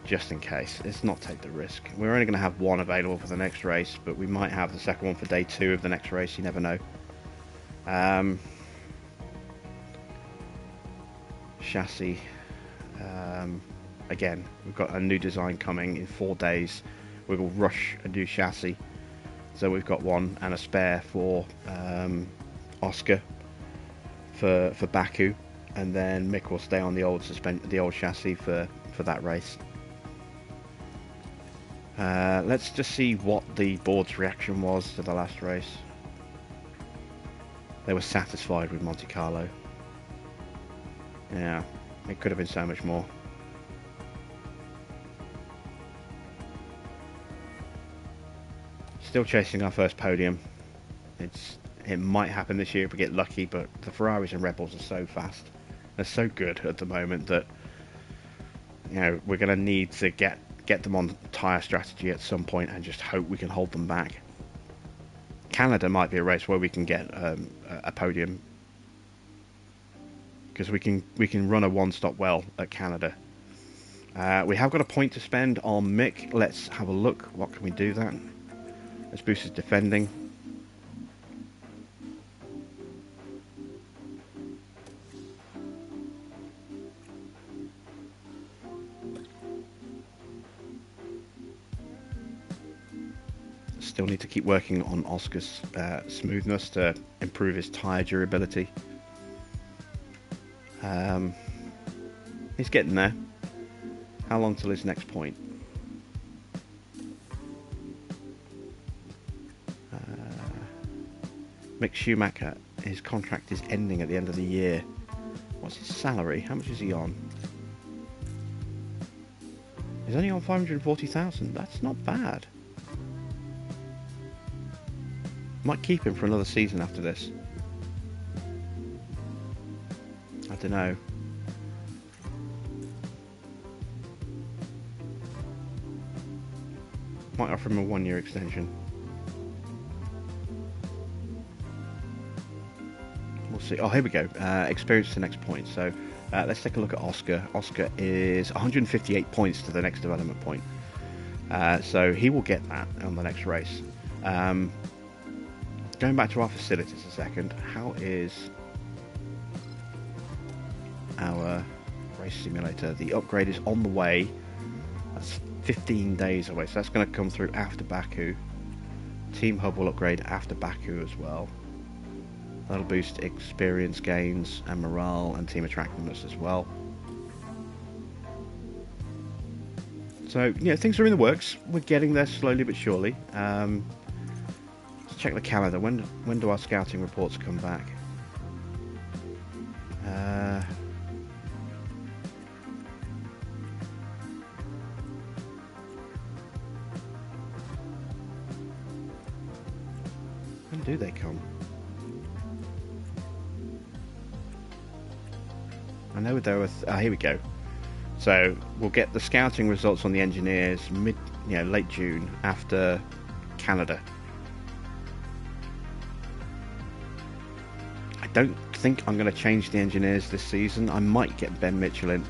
Speaker 1: Just in case. Let's not take the risk. We're only going to have 1 available for the next race, but we might have the second one for day 2 of the next race. You never know. Chassis. Again, we've got a new design coming in 4 days. We will rush a new chassis. So we've got one and a spare for Oscar for Baku, and then Mick will stay on the old chassis for that race. Let's just see what the board's reaction was to the last race. They were satisfied with Monte Carlo. Yeah, it could have been so much more. Still chasing our first podium. It might happen this year if we get lucky, but the Ferraris and Red Bulls are so fast. They're so good at the moment that, you know, we're going to need to get them on tyre strategy at some point and just hope we can hold them back. Canada might be a race where we can get a podium, because we can run a one-stop well at Canada. We have got a point to spend on Mick. Let's have a look. What can we do that? Let's boost his defending. Still need to keep working on Oscar's smoothness to improve his tyre durability. He's getting there. How long till his next point? Mick Schumacher, his contract is ending at the end of the year. What's his salary? How much is he on? He's only on 540,000. That's not bad. Might keep him for another season after this. I don't know. Might offer him a 1-year extension. We'll see. Oh, here we go. Experience to the next point. So let's take a look at Oscar. Oscar is 158 points to the next development point. So he will get that on the next race. Going back to our facilities a second, how is our race simulator? The upgrade is on the way. That's 15 days away, so that's going to come through after Baku. Team Hub will upgrade after Baku as well. That'll boost experience gains and morale and team attractiveness as well. So, yeah, things are in the works. We're getting there slowly but surely. Let's check the calendar. When do our scouting reports come back? When do they come? I know there was. Here we go. So we'll get the scouting results on the engineers late June after Canada. I don't think I'm going to change the engineers this season. I might get Ben Mitchell in.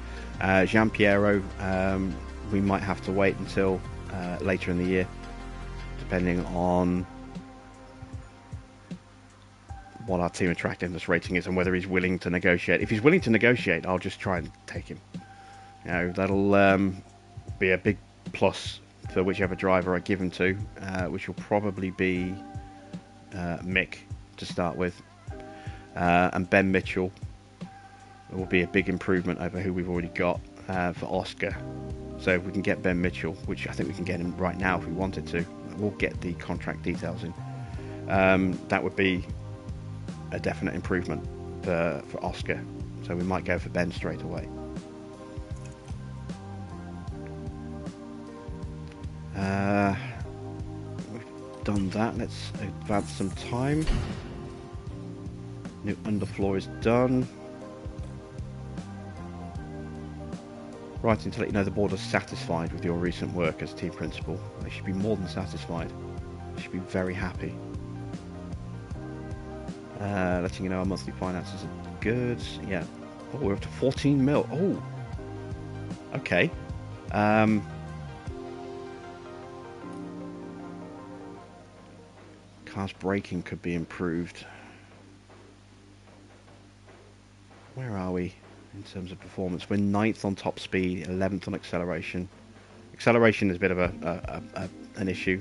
Speaker 1: Jean Piero, we might have to wait until later in the year, depending on what our team attractiveness rating is and whether he's willing to negotiate. If he's willing to negotiate, I'll just try and take him. You know, that'll be a big plus for whichever driver I give him to, which will probably be Mick to start with. And Ben Mitchell will be a big improvement over who we've already got for Oscar. So if we can get Ben Mitchell, which I think we can get him right now if we wanted to, we'll get the contract details in. That would be a definite improvement for Oscar, so we might go for Ben straight away. We've done that. Let's advance some time. New underfloor is done. Writing to let you know the board is satisfied with your recent work as team principal. They should be more than satisfied. They should be very happy. Letting you know our monthly finances are good. Yeah. Oh, we're up to 14 mil. Oh. Okay. Car's braking could be improved. Where are we in terms of performance? We're 9th on top speed, 11th on acceleration. Acceleration is a bit of an issue.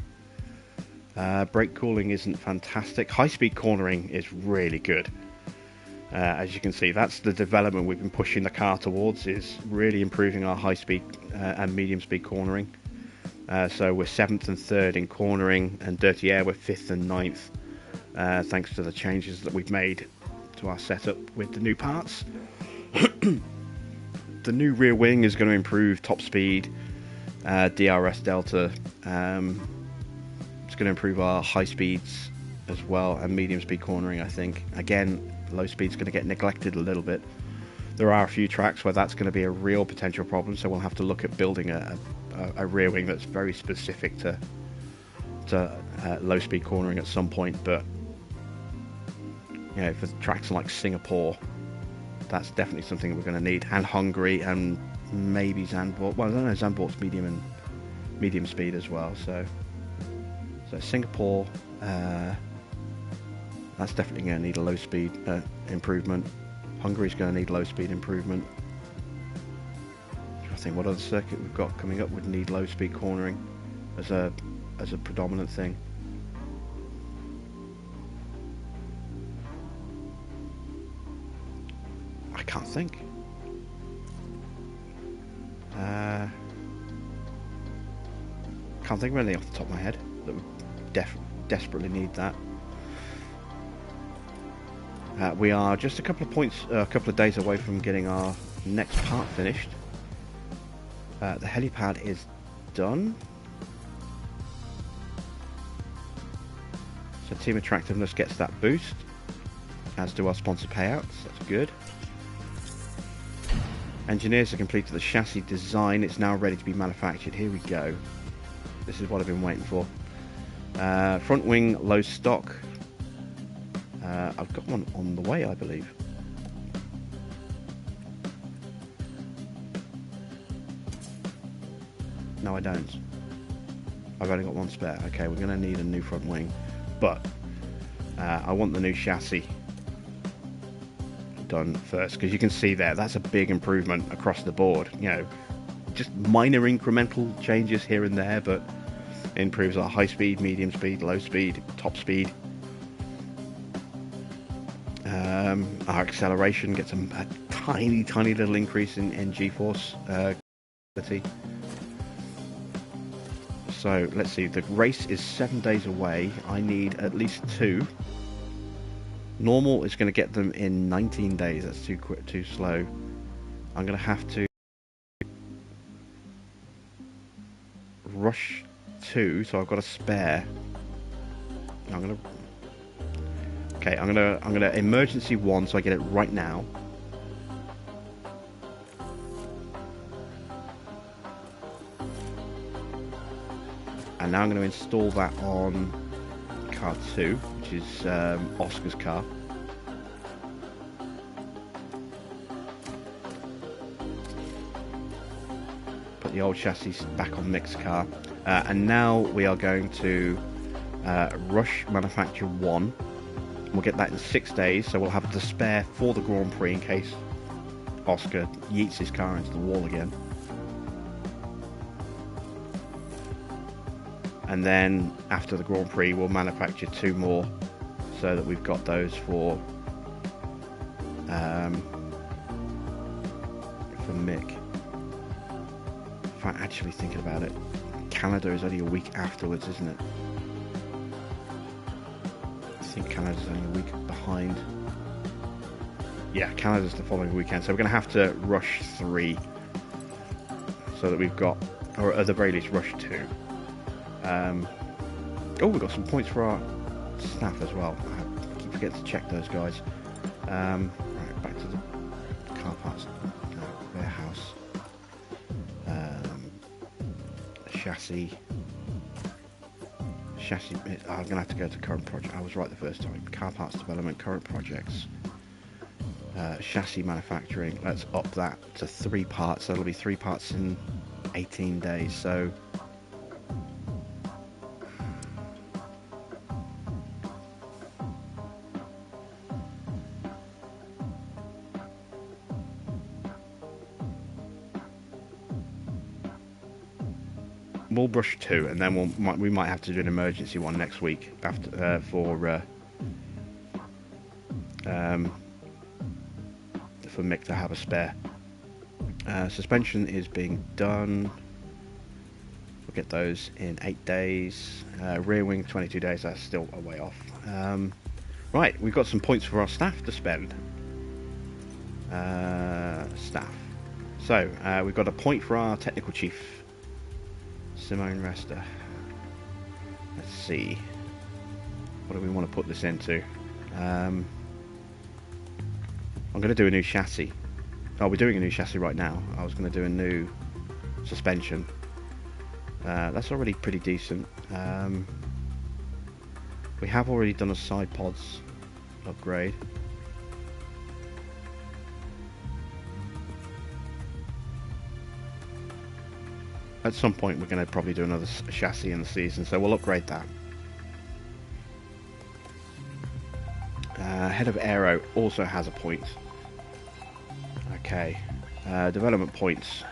Speaker 1: Brake cooling isn't fantastic. High-speed cornering is really good. As you can see, that's the development we've been pushing the car towards, is really improving our high-speed and medium-speed cornering. So we're 7th and 3rd in cornering, and dirty air we're 5th and 9th, thanks to the changes that we've made to our setup with the new parts. The new rear wing is going to improve top speed, DRS delta. It's going to improve our high speeds as well, and medium speed cornering, I think. Again, low speed's going to get neglected a little bit. There are a few tracks where that's going to be a real potential problem, so we'll have to look at building a rear wing that's very specific to low speed cornering at some point. But you know, for tracks like Singapore, that's definitely something we're going to need, and Hungary, and maybe Zandvoort. Well, I don't know, Zandvoort's medium speed as well. So Singapore, that's definitely going to need a low speed improvement. Hungary's going to need low speed improvement. I think what other circuit we've got coming up would need low speed cornering as a predominant thing. I can't think. Can't think of anything off the top of my head that would desperately need that. We are just a couple of days away from getting our next part finished. The helipad is done. So team attractiveness gets that boost, as do our sponsor payouts. That's good. Engineers have completed the chassis design. It's now ready to be manufactured. Here we go. This is what I've been waiting for. Front wing low stock. I've got one on the way, I believe. No, I don't. I've only got one spare. Okay, we're going to need a new front wing, but I want the new chassis done first, because you can see there, that's a big improvement across the board. You know, just minor incremental changes here and there, but it improves our high speed, medium speed, low speed, top speed. Our acceleration gets a tiny little increase in G-force quality. So let's see, the race is 7 days away. I need at least 2. Normal is going to get them in 19 days. That's too quick, too slow. I'm going to have to rush 2, so I've got a spare. I'm gonna emergency 1, so I get it right now. And now I'm going to install that on car 2, which is Oscar's car. Put the old chassis back on Mick's car. And now we are going to rush manufacture 1. We'll get that in 6 days, so we'll have the spare for the Grand Prix in case Oscar yeets his car into the wall again. And then after the Grand Prix, we'll manufacture 2 more, so that we've got those for Mick. If I'm actually thinking about it, Canada is only a week afterwards, isn't it? I think Canada's only a week behind. Yeah, Canada's the following weekend, so we're going to have to rush 3 so that we've got, or at the very least rush 2. Oh, we've got some points for our staff as well. I keep forgetting to check those guys. Right, back to the car parts warehouse. Chassis. I'm going to have to go to current project. I was right the first time. Car parts development, current projects. Chassis manufacturing. Let's up that to 3 parts. That'll be 3 parts in 18 days. So we'll brush 2, and then we might have to do an emergency one next week after for Mick to have a spare. Suspension is being done. We'll get those in 8 days. Rear wing 22 days. That's still a way off. Right, we've got some points for our staff to spend. Staff. So we've got a point for our technical chief, Simone Rester. Let's see. What do we want to put this into? I'm going to do a new chassis. Oh, we're doing a new chassis right now. I was going to do a new suspension. That's already pretty decent. We have already done a side pods upgrade. At some point we're going to probably do another chassis in the season, so we'll upgrade that. Head of Aero also has a point. Okay, development points.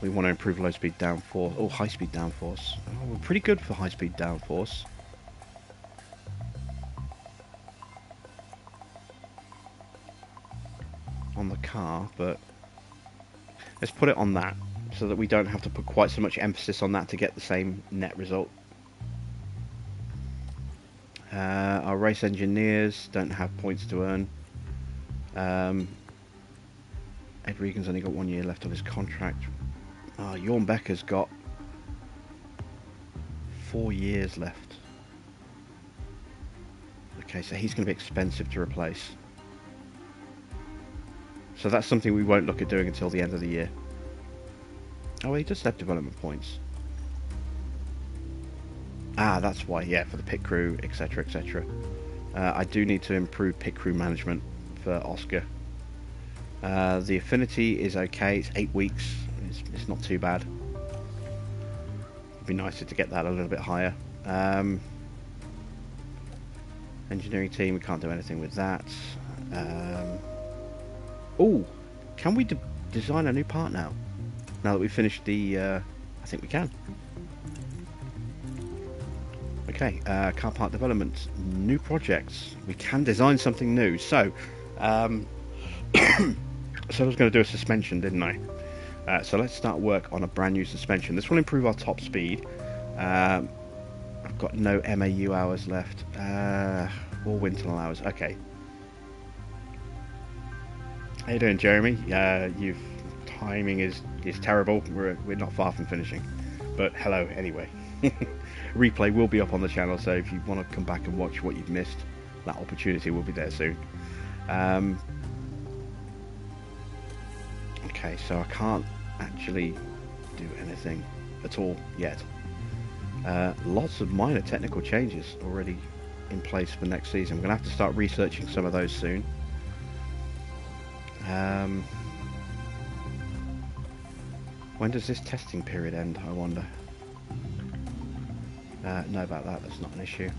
Speaker 1: We want to improve low speed downforce, or high speed downforce. Oh, we're pretty good for high speed downforce. On the car, but let's put it on that so that we don't have to put quite so much emphasis on that to get the same net result. Our race engineers don't have points to earn. Ed Regan's only got 1 year left on his contract. Jorn Becker's got 4 years left. Okay, so he's going to be expensive to replace. So that's something we won't look at doing until the end of the year. Oh, he does have development points. Ah, that's why, yeah, for the pit crew, etc, etc. I do need to improve pit crew management for Oscar. The affinity is okay, it's 8 weeks, it's not too bad. It'd be nicer to get that a little bit higher. Engineering team, we can't do anything with that. Oh, can we design a new part now? Now that we've finished the... I think we can. Okay, car part development, new projects. We can design something new. So, so I was going to do a suspension, didn't I? So let's start work on a brand new suspension. This will improve our top speed. I've got no MAU hours left. Or wind tunnel hours. Okay. How you doing, Jeremy? Timing is terrible. We're not far from finishing. But hello anyway. Replay will be up on the channel, so if you want to come back and watch what you've missed, that opportunity will be there soon. Okay, so I can't actually do anything at all yet. Lots of minor technical changes already in place for next season. We're going to have to start researching some of those soon. When does this testing period end, I wonder? Know about that, that's not an issue.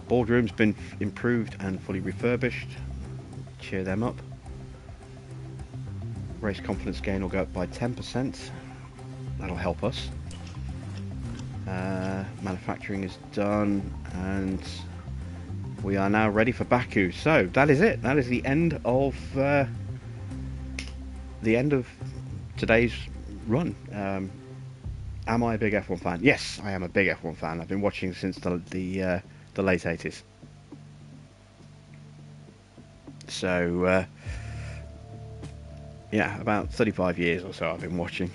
Speaker 1: Boardroom's been improved and fully refurbished. Cheer them up. Race confidence gain will go up by 10%. That'll help us. Manufacturing is done, and we are now ready for Baku. So that is it. That is the end of today's run. Am I a big F1 fan? Yes, I am a big F1 fan. I've been watching since the late 80s. So yeah, about 35 years or so I've been watching.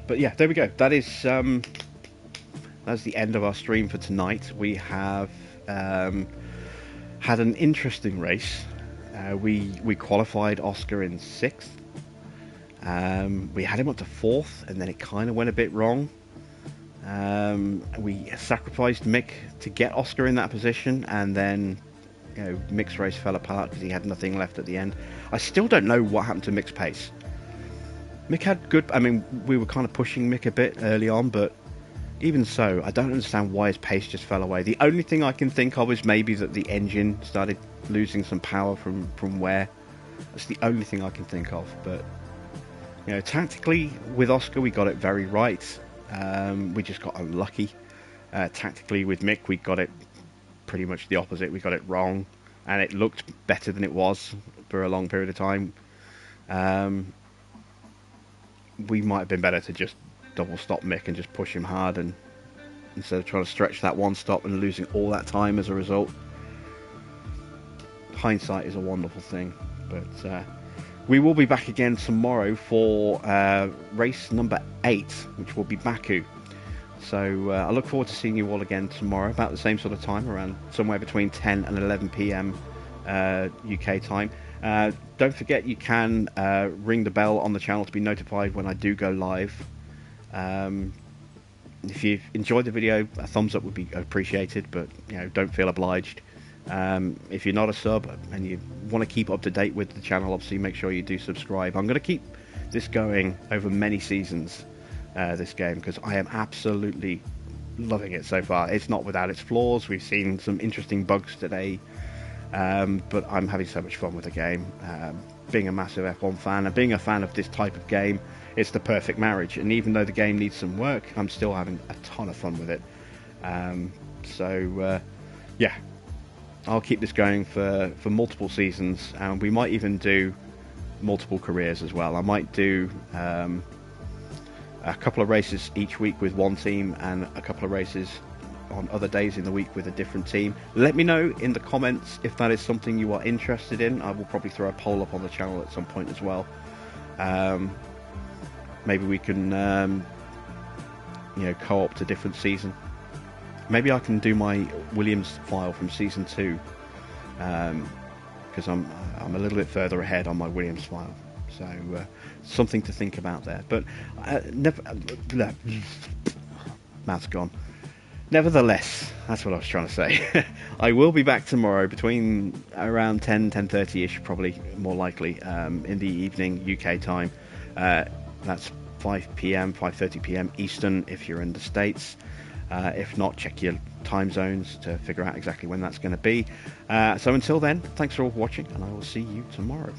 Speaker 1: But yeah, there we go. That is that's the end of our stream for tonight. We have had an interesting race. We qualified Oscar in 6th. We had him up to 4th, and then it kind of went a bit wrong. We sacrificed Mick to get Oscar in that position, and then Mick's race fell apart because he had nothing left at the end. I still don't know what happened to Mick's pace. Mick had good... I mean, we were kind of pushing Mick a bit early on, but even so, I don't understand why his pace just fell away. The only thing I can think of is maybe that the engine started losing some power from wear. That's the only thing I can think of. But, tactically, with Oscar, we got it very right. We just got unlucky. Tactically, with Mick, we got it pretty much the opposite. We got it wrong, and it looked better than it was for a long period of time. We might have been better to just double stop Mick and just push him hard, and instead of trying to stretch that one stop and losing all that time as a result. Hindsight is a wonderful thing, but we will be back again tomorrow for race number 8, which will be Baku. So I look forward to seeing you all again tomorrow about the same sort of time, around somewhere between 10 and 11 PM UK time. Don't forget you can ring the bell on the channel to be notified when I do go live. If you've enjoyed the video, a thumbs up would be appreciated, but don't feel obliged. If you're not a sub and you want to keep up to date with the channel, obviously make sure you do subscribe. I'm going to keep this going over many seasons, this game, because I am absolutely loving it so far. It's not without its flaws. We've seen some interesting bugs today. But I'm having so much fun with the game. Being a massive F1 fan and being a fan of this type of game, it's the perfect marriage. And even though the game needs some work, I'm still having a ton of fun with it. Yeah, I'll keep this going for multiple seasons, and we might even do multiple careers as well. I might do a couple of races each week with one team, and a couple of races on other days in the week with a different team. Let me know in the comments if that is something you are interested in. I will probably throw a poll up on the channel at some point as well. Maybe we can co-op to different season. Maybe I can do my Williams file from season 2, because I'm a little bit further ahead on my Williams file. So something to think about there. But mouth's gone. Nevertheless, that's what I was trying to say. I will be back tomorrow between around 10:30ish, probably more likely, in the evening UK time. That's 5 PM, 5:30 PM Eastern if you're in the States. If not, check your time zones to figure out exactly when that's going to be. So until then, thanks for all watching, and I will see you tomorrow.